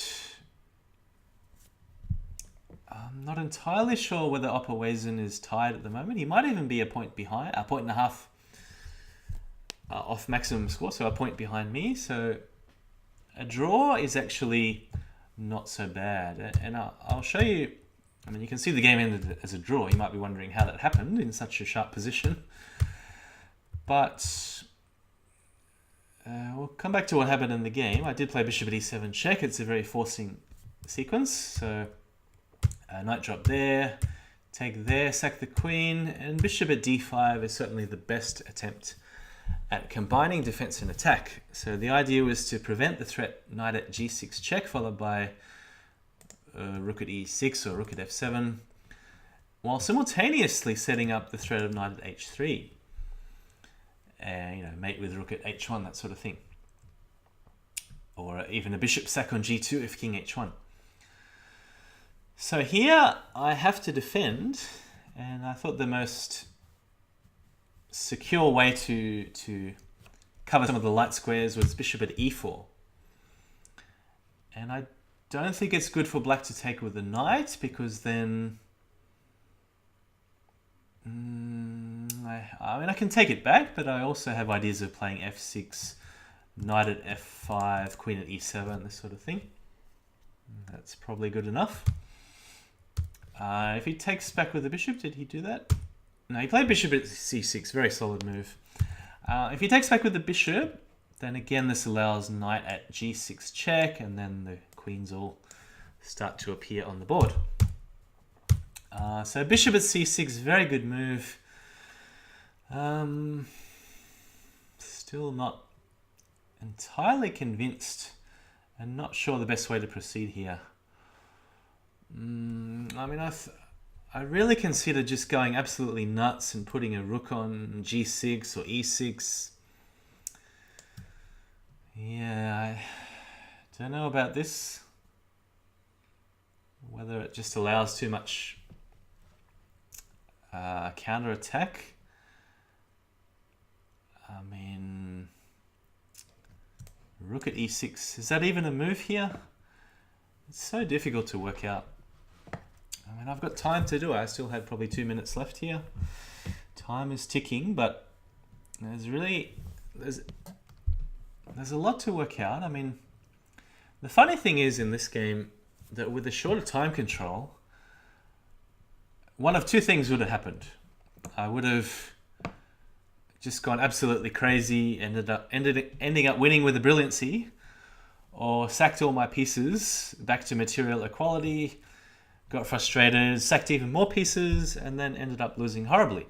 I'm not entirely sure whether Opperweisen is tied at the moment. He might even be a point behind, a point and a half off maximum score, so a point behind me. So a draw is actually not so bad. And I'll show you, I mean, you can see the game ended as a draw. You might be wondering how that happened in such a sharp position. But we'll come back to what happened in the game. I did play bishop at e7 check. It's a very forcing sequence. So knight drop there, take there, sack the queen, and bishop at d5 is certainly the best attempt at combining defense and attack. So the idea was to prevent the threat knight at g6 check, followed by rook at e6 or rook at f7, while simultaneously setting up the threat of knight at h3. And, mate with rook at h1, that sort of thing. Or even a bishop sack on g2 if king h1. So here I have to defend, and I thought the most secure way to cover some of the light squares was bishop at e4. And I don't think it's good for black to take with the knight, because then I mean, I can take it back, but I also have ideas of playing f6, knight at f5, queen at e7, this sort of thing. That's probably good enough. If he takes back with the bishop, did he do that? No, he played bishop at c6, very solid move. If he takes back with the bishop, then again this allows knight at g6 check, and then the queens all start to appear on the board. So bishop at c6, very good move. Still not entirely convinced and not sure the best way to proceed here. I mean, I really consider just going absolutely nuts and putting a rook on g6 or e6. Yeah, I don't know about this. whether it just allows too much counter attack. I mean, rook at e6. Is that even a move here? It's so difficult to work out. I mean, I've got time to do it. I still had probably 2 minutes left here. Time is ticking, but there's a lot to work out. I mean, the funny thing is in this game that with the shorter time control, one of two things would have happened. I would have just gone absolutely crazy, ending up winning with a brilliancy, or sacked all my pieces back to material equality, got frustrated, sacked even more pieces, and then ended up losing horribly.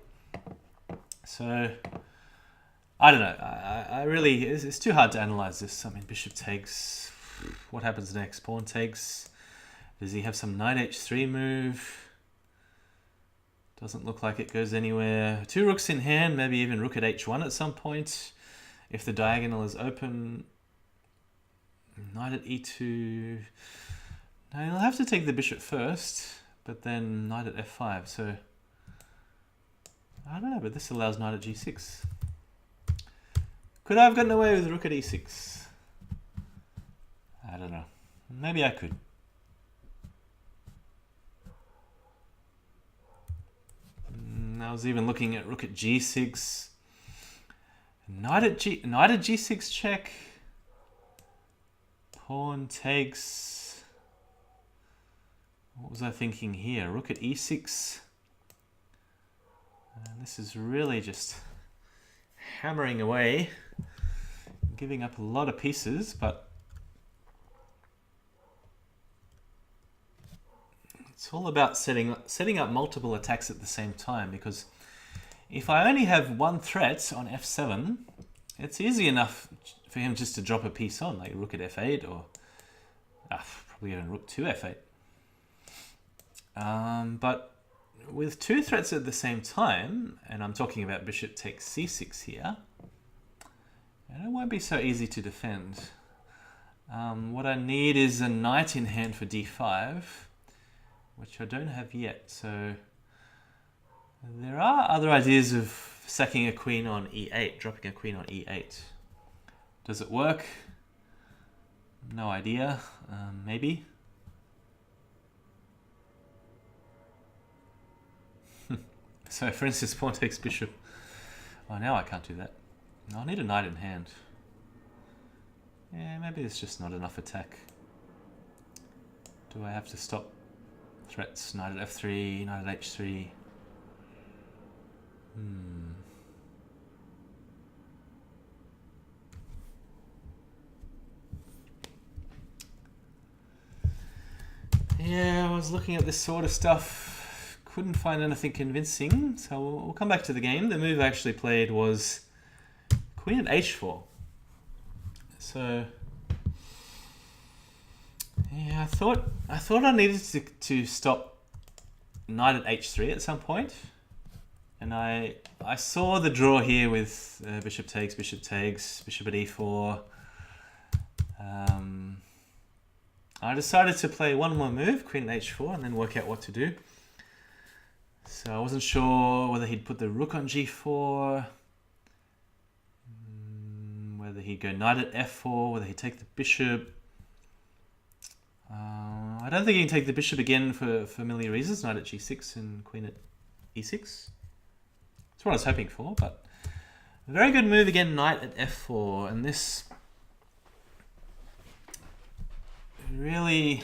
So, I don't know. I really, it's too hard to analyze this. I mean, bishop takes, what happens next? Pawn takes. Does he have some knight h3 move? Doesn't look like it goes anywhere. 2 rooks in hand, maybe even rook at h1 at some point, if the diagonal is open. Knight at e2. Now he'll have to take the bishop first, but then knight at f5. So I don't know, but this allows knight at g6. Could I have gotten away with rook at e6? I don't know. Maybe I could. I was even looking at rook at g6. Knight at g6 check. Pawn takes. What was I thinking here? Rook at e6. And this is really just hammering away, giving up a lot of pieces, but it's all about setting up multiple attacks at the same time, because if I only have one threat on f7, it's easy enough for him just to drop a piece on, like rook at f8 or probably even rook to f8. But with 2 threats at the same time, and I'm talking about bishop takes c6 here, and it won't be so easy to defend. What I need is a knight in hand for d5, which I don't have yet. So there are other ideas of sacking a queen on e8, dropping a queen on e8. Does it work? No idea. Maybe. So for instance, pawn takes bishop. Oh, now I can't do that. I'll need a knight in hand. Yeah, maybe it's just not enough attack. Do I have to stop threats? Knight at f3, knight at h3. Yeah, I was looking at this sort of stuff. Couldn't find anything convincing, so we'll come back to the game. The move I actually played was queen at h4. So yeah, I thought I needed to stop knight at h3 at some point, and I saw the draw here with bishop takes, bishop at e4. I decided to play one more move, queen at h4, and then work out what to do. So I wasn't sure whether he'd put the rook on g4, whether he'd go knight at f4, whether he'd take the bishop. I don't think he can take the bishop again for familiar reasons, knight at g6 and queen at e6. That's what I was hoping for, but a very good move again, knight at f4, and this really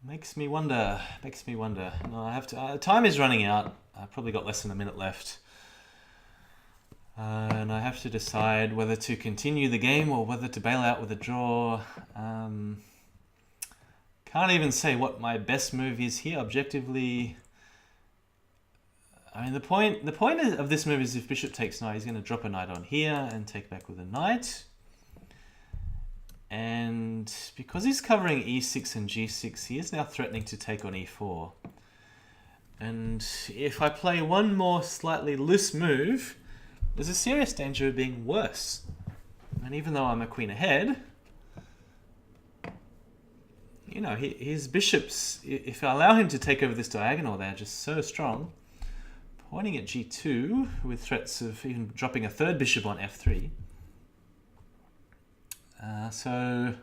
makes me wonder. No, I have to. Time is running out. I've probably got less than a minute left, and I have to decide whether to continue the game or whether to bail out with a draw. Can't even say what my best move is here objectively. I mean, the point of this move is if bishop takes knight, he's going to drop a knight on here and take back with a knight. And because he's covering e6 and g6, he is now threatening to take on e4. And if I play one more slightly loose move, there's a serious danger of being worse. And even though I'm a queen ahead, you know, his bishops, if I allow him to take over this diagonal, they're just so strong. Pointing at g2 with threats of even dropping a third bishop on f3. So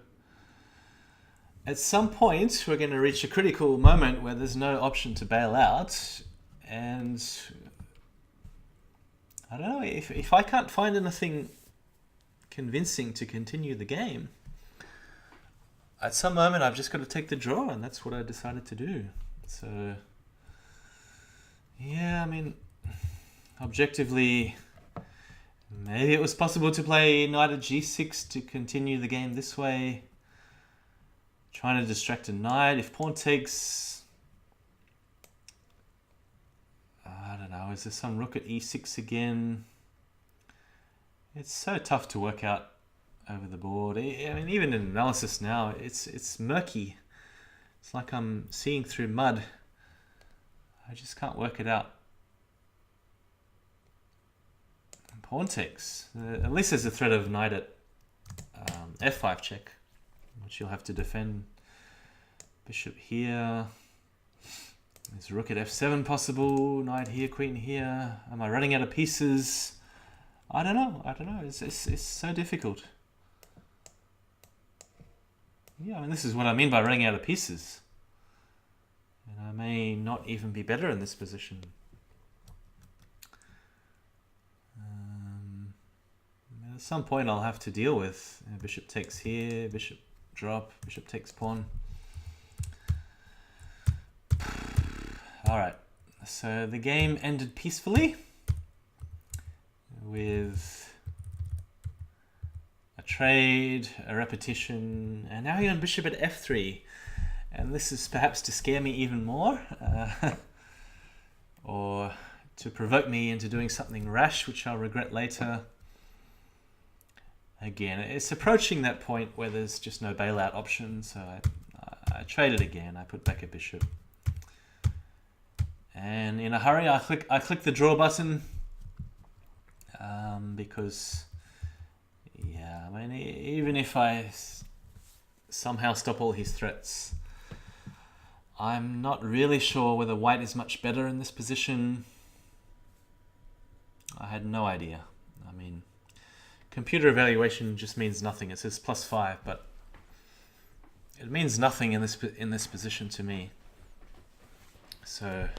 at some point we're going to reach a critical moment where there's no option to bail out, and I don't know, if I can't find anything convincing to continue the game, at some moment I've just got to take the draw, and that's what I decided to do. So yeah, I mean, objectively, maybe it was possible to play knight at g6 to continue the game this way, trying to distract a knight. If pawn takes, I don't know, is there some rook at e6 again? It's so tough to work out over the board. I mean, even in analysis now, it's murky. It's like I'm seeing through mud. I just can't work it out. Pawn takes. At least there's a threat of knight at f5 check, which you'll have to defend. Bishop here. There's rook at f7 possible. Knight here, queen here. Am I running out of pieces? I don't know. It's so difficult. Yeah, I mean, this is what I mean by running out of pieces. And I may not even be better in this position. At some point I'll have to deal with bishop takes here, bishop drop, bishop takes pawn. Alright, so the game ended peacefully with a trade, a repetition, and now you're on bishop at f3. And this is perhaps to scare me even more, or to provoke me into doing something rash, which I'll regret later. Again, it's approaching that point where there's just no bailout option, so I traded again. I put back a bishop. And in a hurry, I click the draw button, because, yeah, I mean, even if I somehow stop all his threats, I'm not really sure whether white is much better in this position. I had no idea. I mean, computer evaluation just means nothing. It says +5, but it means nothing in this position to me. So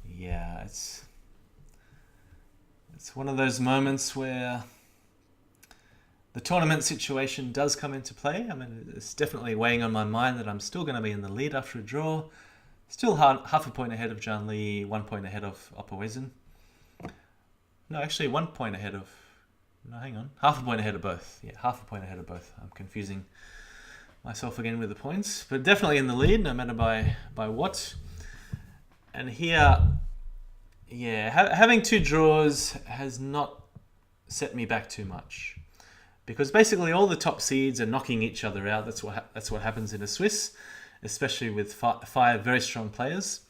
yeah, it's one of those moments where the tournament situation does come into play. I mean, it's definitely weighing on my mind that I'm still going to be in the lead after a draw. Still half a point ahead of Zhang Li, 1 point ahead of Oppoisen. No, actually 1 point ahead of... No, hang on. Half a point ahead of both. Yeah, half a point ahead of both. I'm confusing myself again with the points. But definitely in the lead, no matter by what. And here, yeah, having 2 draws has not set me back too much. Because basically all the top seeds are knocking each other out. That's what happens in a Swiss, especially with 5 very strong players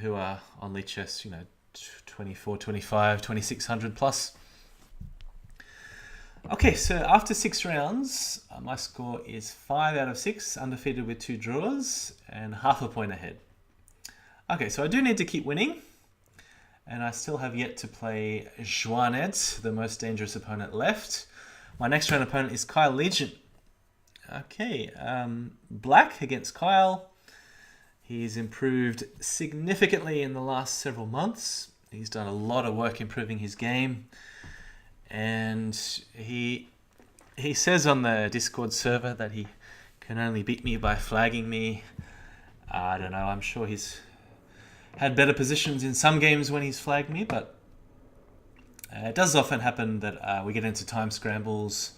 who are on Lichess, 24, 25, 2600 plus. Okay, so after 6 rounds, my score is 5 out of 6, undefeated with 2 draws, and half a point ahead. Okay, so I do need to keep winning, and I still have yet to play Joanette, the most dangerous opponent left. My next round opponent is Kyle Legent. Okay, Black against Kyle. He's improved significantly in the last several months. He's done a lot of work improving his game. And he says on the Discord server that he can only beat me by flagging me. I don't know, I'm sure he's had better positions in some games when he's flagged me, but it does often happen that we get into time scrambles.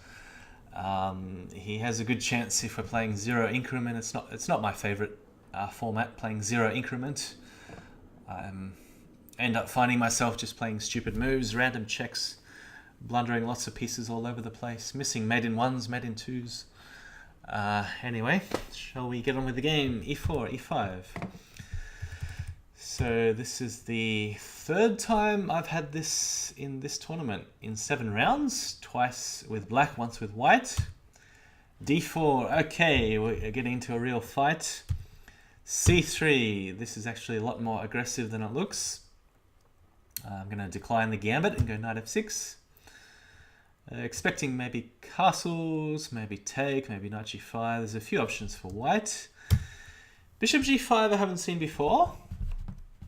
He has a good chance if we're playing 0 increment. It's not my favorite format, playing 0 increment. End up finding myself just playing stupid moves, random checks, blundering lots of pieces all over the place, missing mate in 1s, mate in 2s. Anyway, shall we get on with the game? E4, E5. So this is the 3rd time I've had this in this tournament in 7 rounds, twice with black, once with white. d4. Okay, we're getting into a real fight. c3. This is actually a lot more aggressive than it looks. I'm going to decline the gambit and go knight f6. Expecting maybe castles, maybe take, maybe knight g5. There's a few options for white. Bishop g5 I haven't seen before,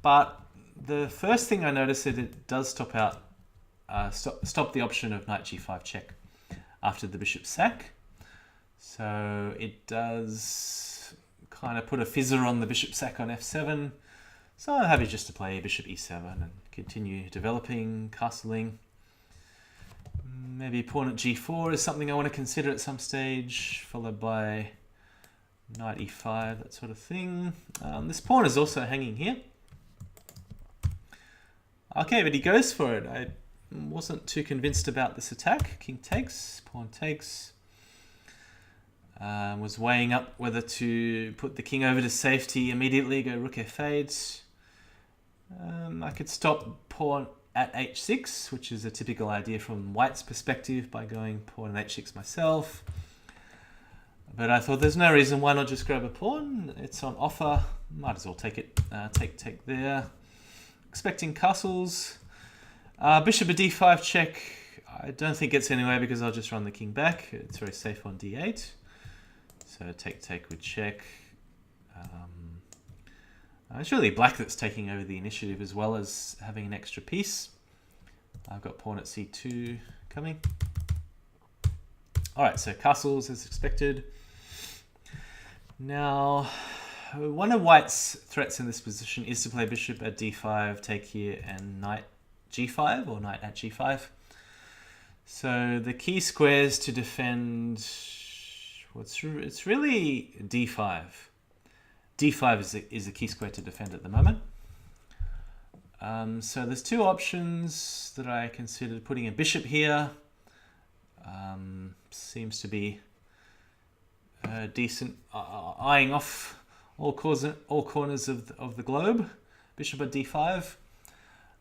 but the first thing I noticed is it does stop the option of knight g5 check after the bishop sack. So it does kind of put a fizzer on the bishop sack on f7. So I'm happy just to play bishop e7 and continue developing, castling. Maybe pawn at g4 is something I want to consider at some stage, followed by knight e5, that sort of thing. This pawn is also hanging here. Okay, but he goes for it. I wasn't too convinced about this attack. King takes, pawn takes. Was weighing up whether to put the king over to safety immediately, go rook f8. I could stop pawn at h6, which is a typical idea from white's perspective, by going pawn at h6 myself. But I thought there's no reason why not just grab a pawn. It's on offer. Might as well take it. Take there. Expecting castles. Bishop at d5 check. I don't think gets anywhere because I'll just run the king back. It's very safe on d8. So take with check. It's really black that's taking over the initiative as well as having an extra piece. I've got pawn at c2 coming. Alright, so castles as expected. Now, one of white's threats in this position is to play bishop at d5, take here, and knight g5, or knight at g5. So the key squares to defend, it's really d5. d5 is the key square to defend at the moment. So there's two options that I considered. Putting a bishop here seems to be decent, eyeing off all corners of the globe. Bishop at d5.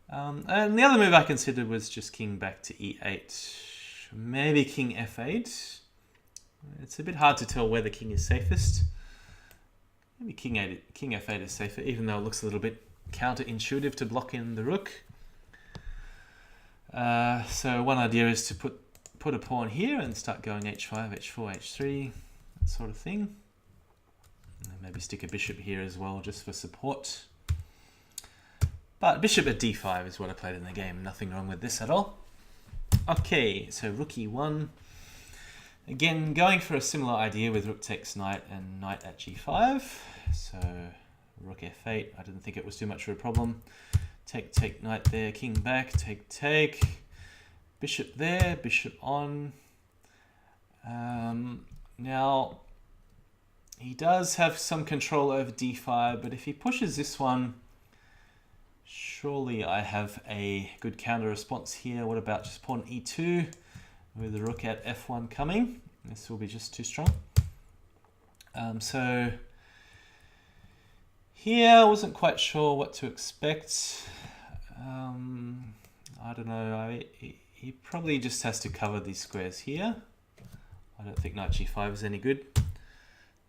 And the other move I considered was just king back to e8. Maybe king f8. It's a bit hard to tell where the king is safest. Maybe king f8 is safer, even though it looks a little bit counterintuitive to block in the rook. So one idea is to put a pawn here and start going h5, h4, h3, that sort of thing. And maybe stick a bishop here as well, just for support. But bishop at d5 is what I played in the game. Nothing wrong with this at all. Okay, so rook e1. Again, going for a similar idea with rook takes knight and knight at g5. So rook f8, I didn't think it was too much of a problem. Take knight there, king back, take. Bishop there, bishop on. Now, he does have some control over d5, but if he pushes this one, surely I have a good counter response here. What about just pawn e2 with the rook at f1 coming? This will be just too strong. So here I wasn't quite sure what to expect. I don't know. He probably just has to cover these squares here. I don't think knight g5 is any good.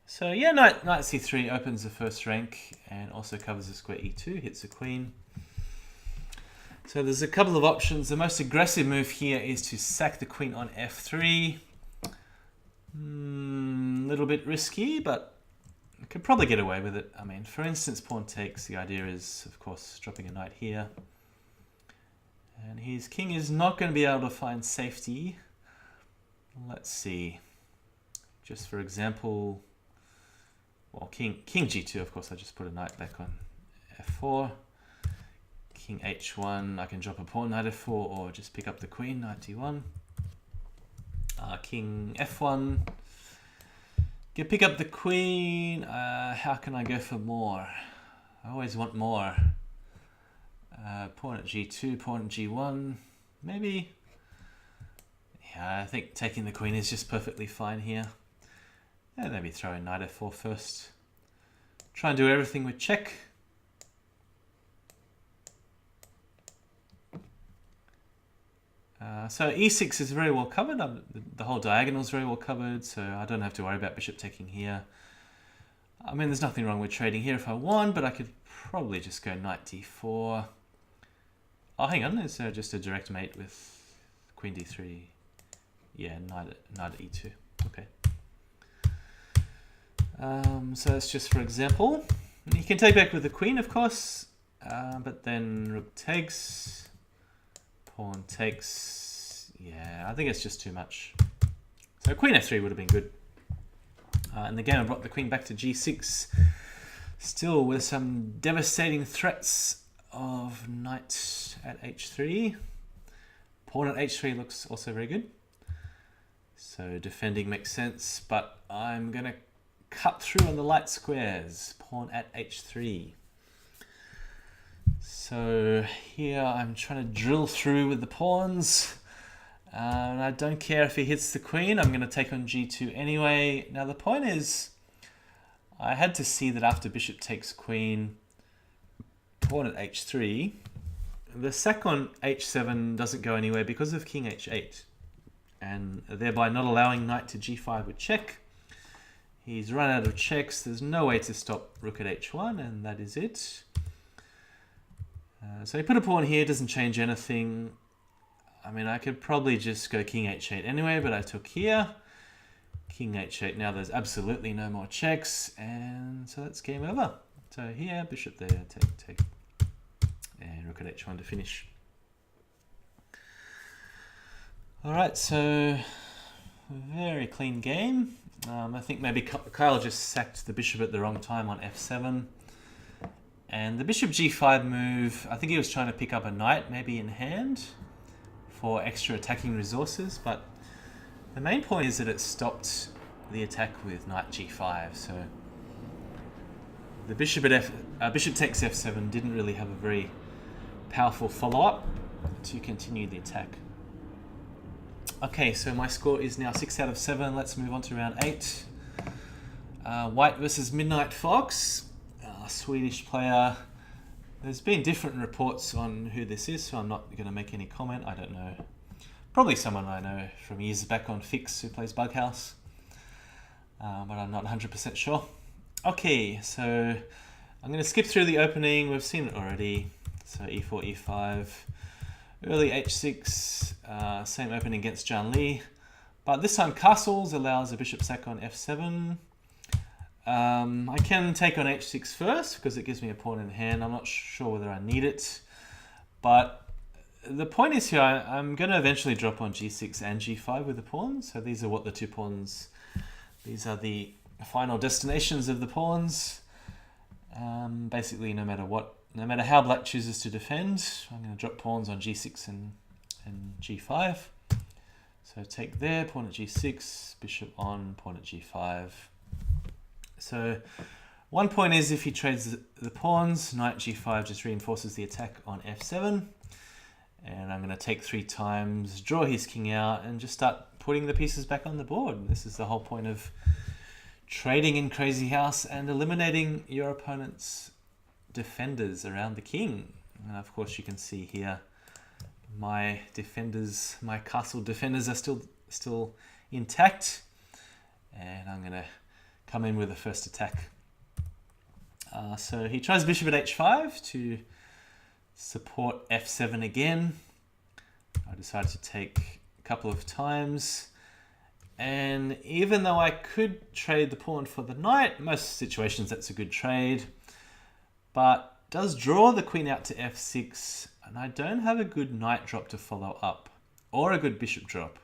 So yeah, knight c3 opens the first rank and also covers the square e2, hits the queen. So there's a couple of options. The most aggressive move here is to sack the queen on f3. Little bit risky, but I could probably get away with it. I mean, for instance, pawn takes. The idea is, of course, dropping a knight here. And his king is not going to be able to find safety. Let's see. Just for example, well, king g2, of course, I just put a knight back on f4. King h1, I can drop a pawn, knight f4, or just pick up the queen, knight d1. King f1. Pick up the queen. How can I go for more? I always want more. Pawn at g2, pawn at g1. Maybe. Yeah, I think taking the queen is just perfectly fine here. Yeah, maybe throw in knight f4 first. Try and do everything with check. So e6 is very well covered. The whole diagonal is very well covered, so I don't have to worry about bishop taking here. I mean, there's nothing wrong with trading here if I want, but I could probably just go knight d4. Oh, hang on, is there just a direct mate with queen d3? Yeah, knight at e2. Okay. So that's just for example. You can take back with the queen, of course, but then rook takes, pawn takes. Yeah, I think it's just too much. So queen f3 would have been good. In the game, I brought the queen back to g6, still with some devastating threats of knight at h3. Pawn at h3 looks also very good. So defending makes sense, but I'm going to cut through on the light squares. Pawn at h3. So here I'm trying to drill through with the pawns. And I don't care if he hits the queen. I'm going to take on g2 anyway. Now the point is, I had to see that after bishop takes queen, pawn at h3, the sack on h7 doesn't go anywhere because of king h8. And thereby not allowing knight to g5 with check. He's run out of checks. There's no way to stop rook at h1, and that is it. So he put a pawn here, doesn't change anything. I mean, I could probably just go king h8 anyway, but I took here. King h8, now there's absolutely no more checks, and so that's game over. So here, bishop there, take, and rook at h1 to finish. Alright, so very clean game. I think maybe Kyle just sacked the bishop at the wrong time on f7. And the bishop g5 move, I think he was trying to pick up a knight, maybe in hand, for extra attacking resources, but the main point is that it stopped the attack with knight g5. So the bishop at bishop takes f7 didn't really have a very powerful follow-up to continue the attack. Okay, so my score is now 6 out of 7. Let's move on to round 8. White versus Midnight Fox, Swedish player. There's been different reports on who this is, so I'm not going to make any comment. I don't know. Probably someone I know from years back on Fix who plays Bughouse, but I'm not 100% sure. Okay, so I'm going to skip through the opening. We've seen it already. So e4, e5, early h6, same opening against John Lee, but this time castles allows a bishop sack on f7. I can take on h6 first because it gives me a pawn in hand. I'm not sure whether I need it, but the point is here, I'm going to eventually drop on g6 and g5 with the pawns. So these are what the two pawns, these are the final destinations of the pawns. Basically, no matter how black chooses to defend, I'm going to drop pawns on g6 and g5. So take there, pawn at g6, bishop on, pawn at g5. So one point is if he trades the pawns, knight g5 just reinforces the attack on f7. And I'm going to take 3 times, draw his king out, and just start putting the pieces back on the board. This is the whole point of trading in Crazyhouse and eliminating your opponent's defenders around the king. And of course you can see here my defenders, my castle defenders are still intact. And I'm going to come in with the first attack. So he tries bishop at h5 to support f7 again. I decided to take a couple of times. And even though I could trade the pawn for the knight, most situations that's a good trade. But does draw the queen out to f6, and I don't have a good knight drop to follow up, or a good bishop drop.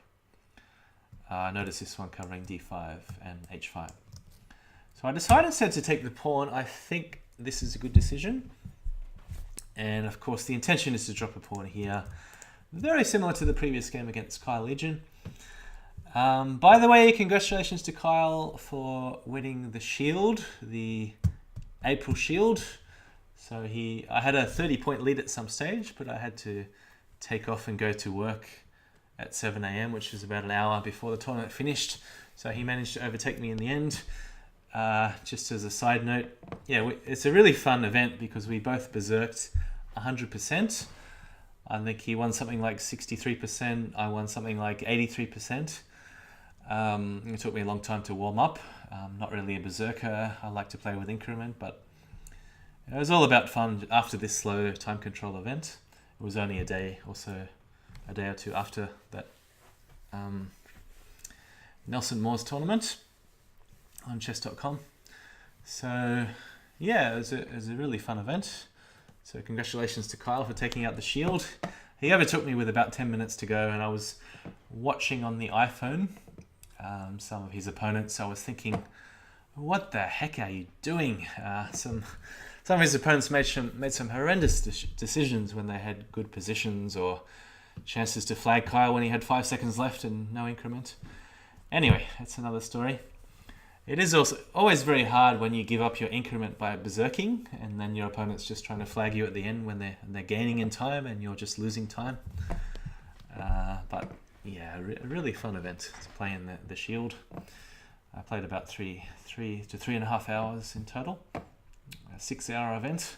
Notice this one covering d5 and h5. So I decided instead to take the pawn. I think this is a good decision. And of course the intention is to drop a pawn here. Very similar to the previous game against Kyle Legion. By the way, congratulations to Kyle for winning the Shield, the April Shield. So I had a 30-point lead at some stage, but I had to take off and go to work at 7 AM, which was about an hour before the tournament finished. So he managed to overtake me in the end. Just as a side note, yeah, it's a really fun event because we both berserked 100%. I think he won something like 63%. I won something like 83%. It took me a long time to warm up. I'm not really a berserker. I like to play with increment, but it was all about fun after this slow time control event. It was only a day or two after that NelsonMoore's tournament on chess.com. So yeah, it was a really fun event. So congratulations to Kyle for taking out the shield. He overtook me with about 10 minutes to go, and I was watching on the iPhone some of his opponents. I was thinking, what the heck are you doing? Some of his opponents made some horrendous decisions when they had good positions or chances to flag Kyle when he had 5 seconds left and no increment. Anyway, that's another story. It is also always very hard when you give up your increment by berserking, and then your opponent's just trying to flag you at the end when they're gaining in time and you're just losing time. But yeah, a really fun event to play in the shield. I played about 3 to 3.5 hours in total. A 6-hour event.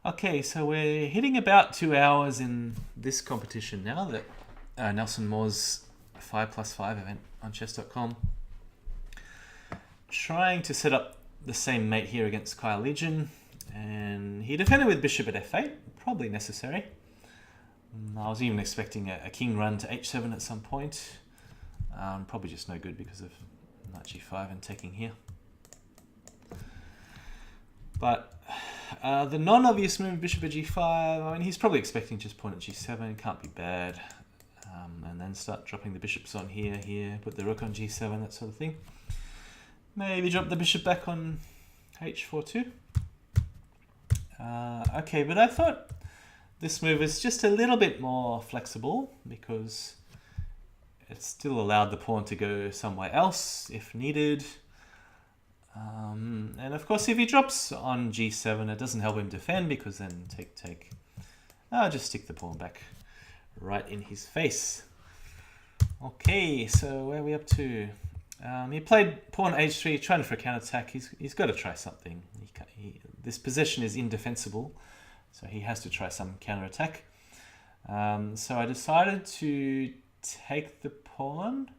Okay, so we're hitting about 2 hours in this competition now, that NelsonMoore's 5+5 event on chess.com. Trying to set up the same mate here against Kyle Legion, and he defended with bishop at f8, probably necessary. I was even expecting a king run to h7 at some point. Probably just no good because of knight g5 and taking here. But the non-obvious move, bishop at g5, I mean, he's probably expecting just pawn at g7, can't be bad. And then start dropping the bishops on here, put the rook on g7, that sort of thing. Maybe drop the bishop back on h4 too. Okay, but I thought this move is just a little bit more flexible because it still allowed the pawn to go somewhere else if needed. And of course, if he drops on g7, it doesn't help him defend because then take. I'll just stick the pawn back right in his face. Okay, so where are we up to? He played pawn h3, trying for a counterattack. He's got to try something. This position is indefensible, so he has to try some counterattack. So I decided to take the pawn.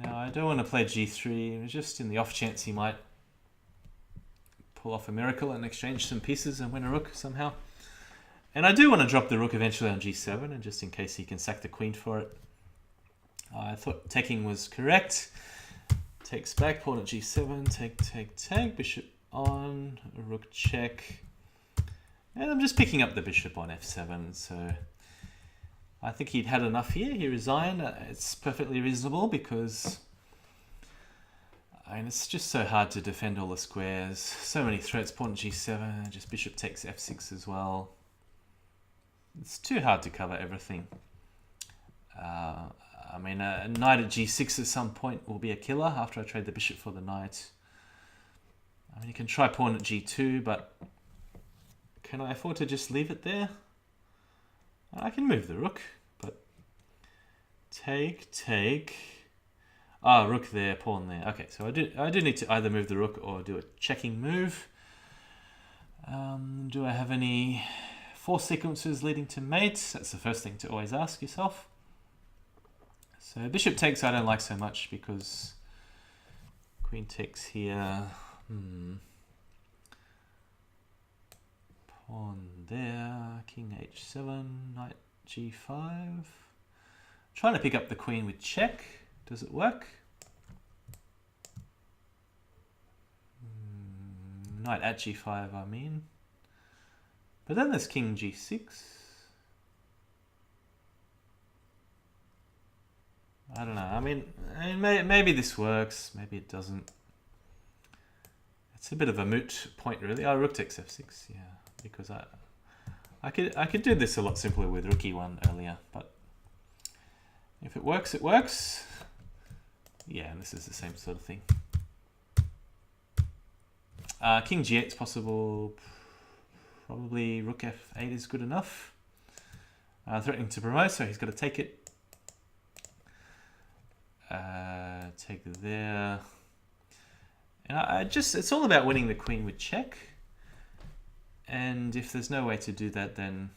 Now I don't want to play g3, just in the off chance he might pull off a miracle and exchange some pieces and win a rook somehow. And I do want to drop the rook eventually on g7, and just in case he can sack the queen for it. I thought taking was correct. Takes back, pawn at g7, take, bishop on, rook check. And I'm just picking up the bishop on f7, so I think he'd had enough here. He resigned. It's perfectly reasonable because I mean, it's just so hard to defend all the squares. So many threats, pawn at g7, just bishop takes f6 as well. It's too hard to cover everything. I mean, a knight at g6 at some point will be a killer after I trade the bishop for the knight. I mean, you can try pawn at g2, but can I afford to just leave it there? I can move the rook, but take. Rook there, pawn there. Okay, so I do need to either move the rook or do a checking move. Do I have any force sequences leading to mates? That's the first thing to always ask yourself. So bishop takes I don't like so much because queen takes here. Pawn there, king h7, knight g5. Trying to pick up the queen with check. Does it work? Knight at g5, I mean. But then there's king g6. I don't know. I mean, maybe this works. Maybe it doesn't. It's a bit of a moot point, really. Oh, rook takes f6. Yeah, because I could do this a lot simpler with rook e1 earlier, but if it works, it works. Yeah, and this is the same sort of thing. King g8 is possible. Probably rook f8 is good enough. Threatening to promote, so he's got to take it. Take there. And it's all about winning the queen with check. And if there's no way to do that, then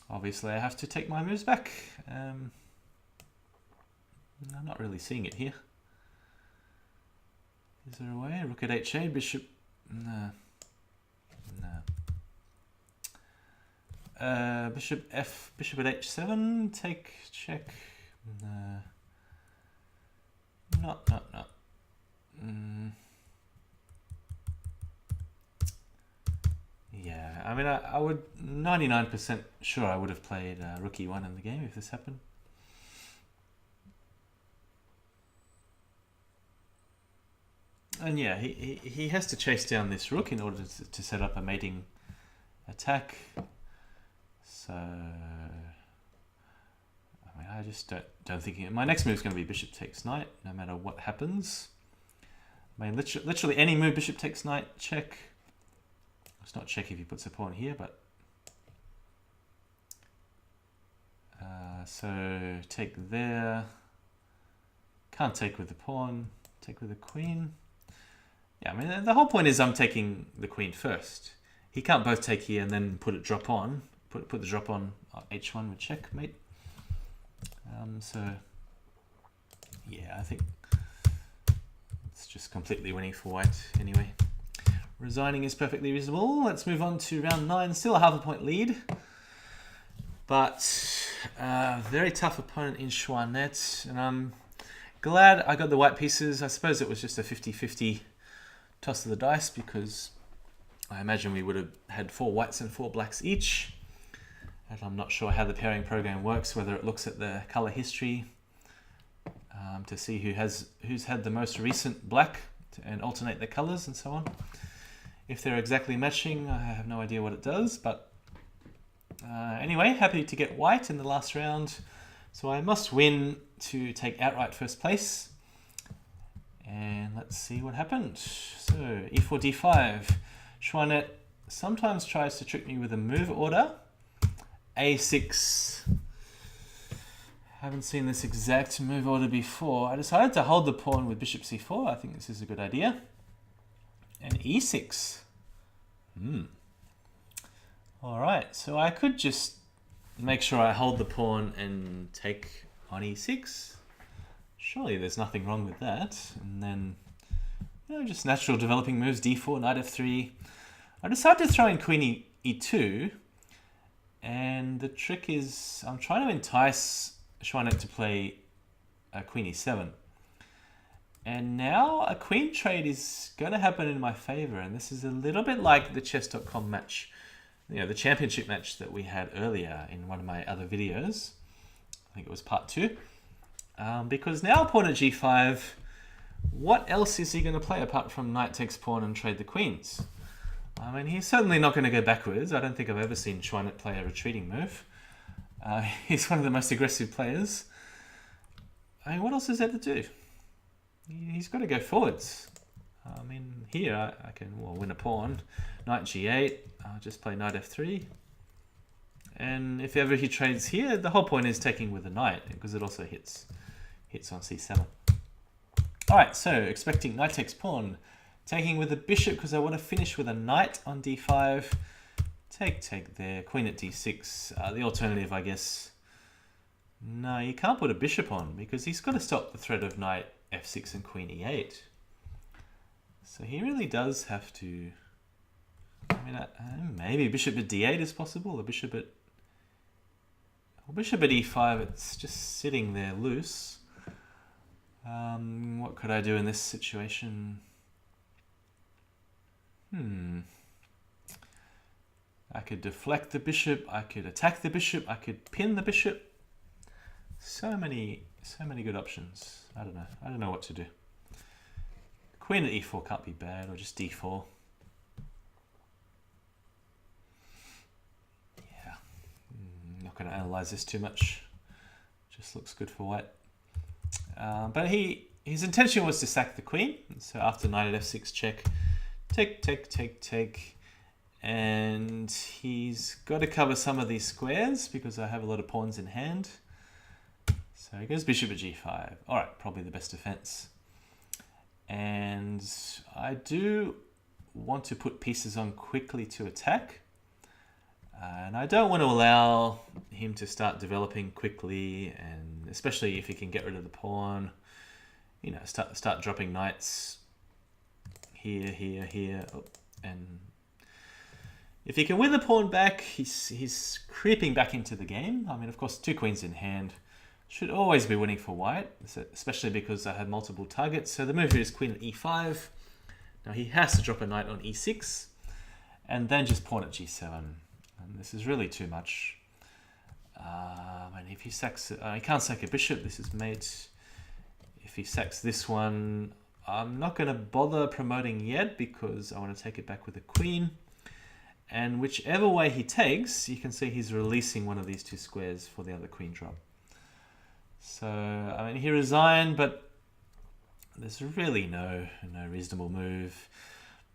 Obviously, I have to take my moves back. I'm not really seeing it here. Is there a way? Rook at h8, bishop... No. No. Bishop f, bishop at h7, take, check. No. No. Yeah, I mean, I would 99% sure I would have played rook e1 in the game if this happened. And yeah, he has to chase down this rook in order to set up a mating attack. So, I mean, I just don't think my next move is going to be bishop takes knight, no matter what happens. I mean, literally any move, bishop takes knight, check. It's not check if he puts a pawn here, but so take there. Can't take with the pawn. Take with the queen. Yeah, I mean, the whole point is I'm taking the queen first. He can't both take here and then put it drop on. Put the drop on h1 with checkmate. So, yeah, I think it's just completely winning for white anyway. Resigning is perfectly reasonable. Let's move on to round 9. Still a half a point lead. But very tough opponent in Chouinette. And I'm glad I got the white pieces. I suppose it was just a 50-50 toss of the dice because I imagine we would have had 4 whites and 4 blacks each. And I'm not sure how the pairing program works, whether it looks at the color history to see who's had the most recent black and alternate the colors and so on. If they're exactly matching, I have no idea what it does, but anyway, happy to get white in the last round. So I must win to take outright first place. And let's see what happened. So e4, d5. Chouinette sometimes tries to trick me with a move order. a6. Haven't seen this exact move order before. I decided to hold the pawn with bishop c4. I think this is a good idea. And e6. All right, so I could just make sure I hold the pawn and take on e6. Surely there's nothing wrong with that. And then, just natural developing moves, d4, knight f3. I decided to throw in queen e2. And the trick is I'm trying to entice Chouinette to play queen e7. And now a queen trade is going to happen in my favor. And this is a little bit like the chess.com match, the championship match that we had earlier in one of my other videos. I think it was part 2. Because now pawn at g5, what else is he going to play apart from knight takes pawn and trade the queens? I mean, he's certainly not going to go backwards. I don't think I've ever seen Chouinette play a retreating move. He's one of the most aggressive players. I mean, what else is there to do? He's got to go forwards. I mean, here I can win a pawn. Knight g8. I'll just play knight f3. And if ever he trades here, the whole point is taking with a knight because it also hits on c7. All right, so expecting knight takes pawn. Taking with a bishop because I want to finish with a knight on d5. Take there. Queen at d6. The alternative, I guess. No, you can't put a bishop on because he's got to stop the threat of knight f6 and queen e8. So he really does have to... I mean, maybe bishop at d8 is possible. Or bishop at e5, it's just sitting there loose. What could I do in this situation? I could deflect the bishop. I could attack the bishop. I could pin the bishop. So many good options. I don't know. I don't know what to do. Queen at e4 can't be bad, or just d4. Yeah. Not going to analyze this too much. Just looks good for white. But his intention was to sack the queen. So after knight at f6 check, take. And he's got to cover some of these squares because I have a lot of pawns in hand. So he goes bishop at g5. All right, probably the best defense. And I do want to put pieces on quickly to attack. And I don't want to allow him to start developing quickly, and especially if he can get rid of the pawn, you know, start dropping knights here, oh, and if he can win the pawn back, he's creeping back into the game. I mean, of course, 2 queens in hand should always be winning for white, especially because I had multiple targets. So the move here is queen at e5. Now he has to drop a knight on e6, and then just pawn at g7. And this is really too much. And if he sacks, he can't sack a bishop. This is mate. If he sacks this one, I'm not going to bother promoting yet because I want to take it back with a queen. And whichever way he takes, you can see he's releasing one of these 2 squares for the other queen drop. So, I mean, he resigned, but there's really no reasonable move.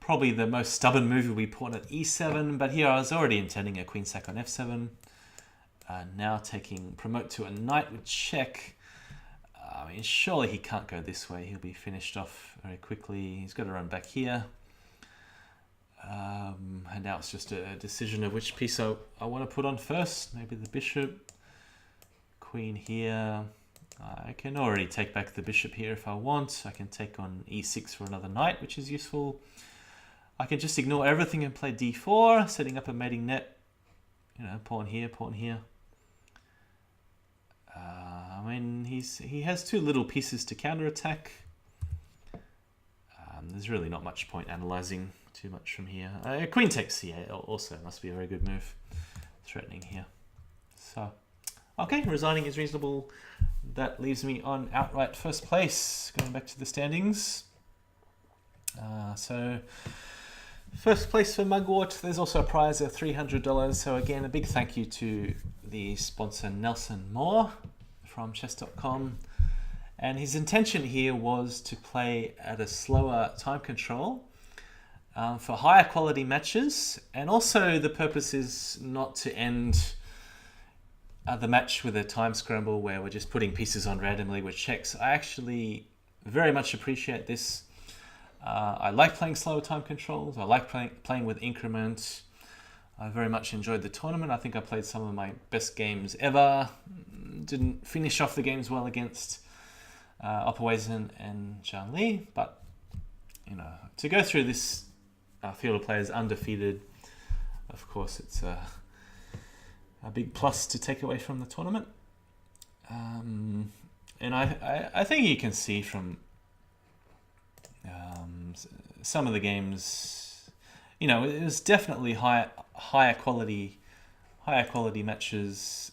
Probably the most stubborn move would be pawn at e7, but here I was already intending a queen sack on f7. Now taking promote to a knight with check. I mean, surely he can't go this way. He'll be finished off very quickly. He's got to run back here. And now it's just a decision of which piece I want to put on first. Maybe the bishop. Queen here. I can already take back the bishop here if I want. I can take on e6 for another knight, which is useful. I can just ignore everything and play d4, setting up a mating net. You know, pawn here, pawn here. I mean, he has 2 little pieces to counterattack. There's really not much point analyzing too much from here. Queen takes c8 also must be a very good move. Threatening here. So, okay, resigning is reasonable. That leaves me on outright first place. Going back to the standings. So, first place for Mugwort. There's also a prize of $300. So again, a big thank you to the sponsor Nelson Moore from chess.com. And his intention here was to play at a slower time control for higher quality matches. And also the purpose is not to end the match with a time scramble where we're just putting pieces on randomly with checks. I actually very much appreciate this. I like playing slower time controls. I like playing with increment. I very much enjoyed the tournament. I think I played some of my best games ever. Didn't finish off the games well against Opperweisen and Zhang Li, but you know, to go through this field of players undefeated, of course, it's a big plus to take away from the tournament. And I think you can see from some of the games, you know, it was definitely higher quality matches.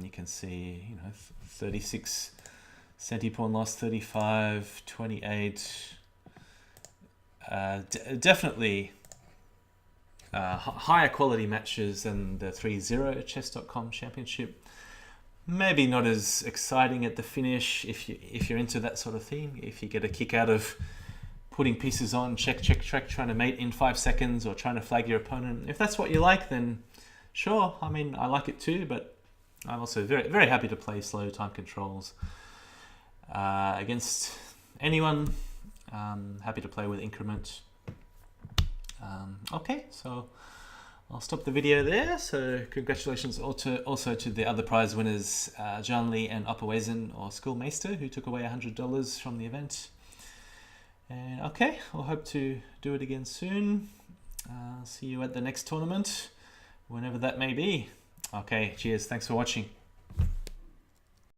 You can see, you know, 36 centi-pawn loss, 35, 28. Definitely higher quality matches than the 3-0 chess.com championship. Maybe not as exciting at the finish if you're into that sort of thing. If you get a kick out of putting pieces on, check, trying to mate in 5 seconds, or trying to flag your opponent. If that's what you like, then sure. I mean, I like it too, but I'm also very, very happy to play slow time controls against anyone. Happy to play with increment. Okay, so I'll stop the video there. So congratulations also to the other prize winners, Zhang Li and Opperweisen or Schoolmeister, who took away $100 from the event. And okay, I'll hope to do it again soon. See you at the next tournament, whenever that may be. Okay, cheers. Thanks for watching.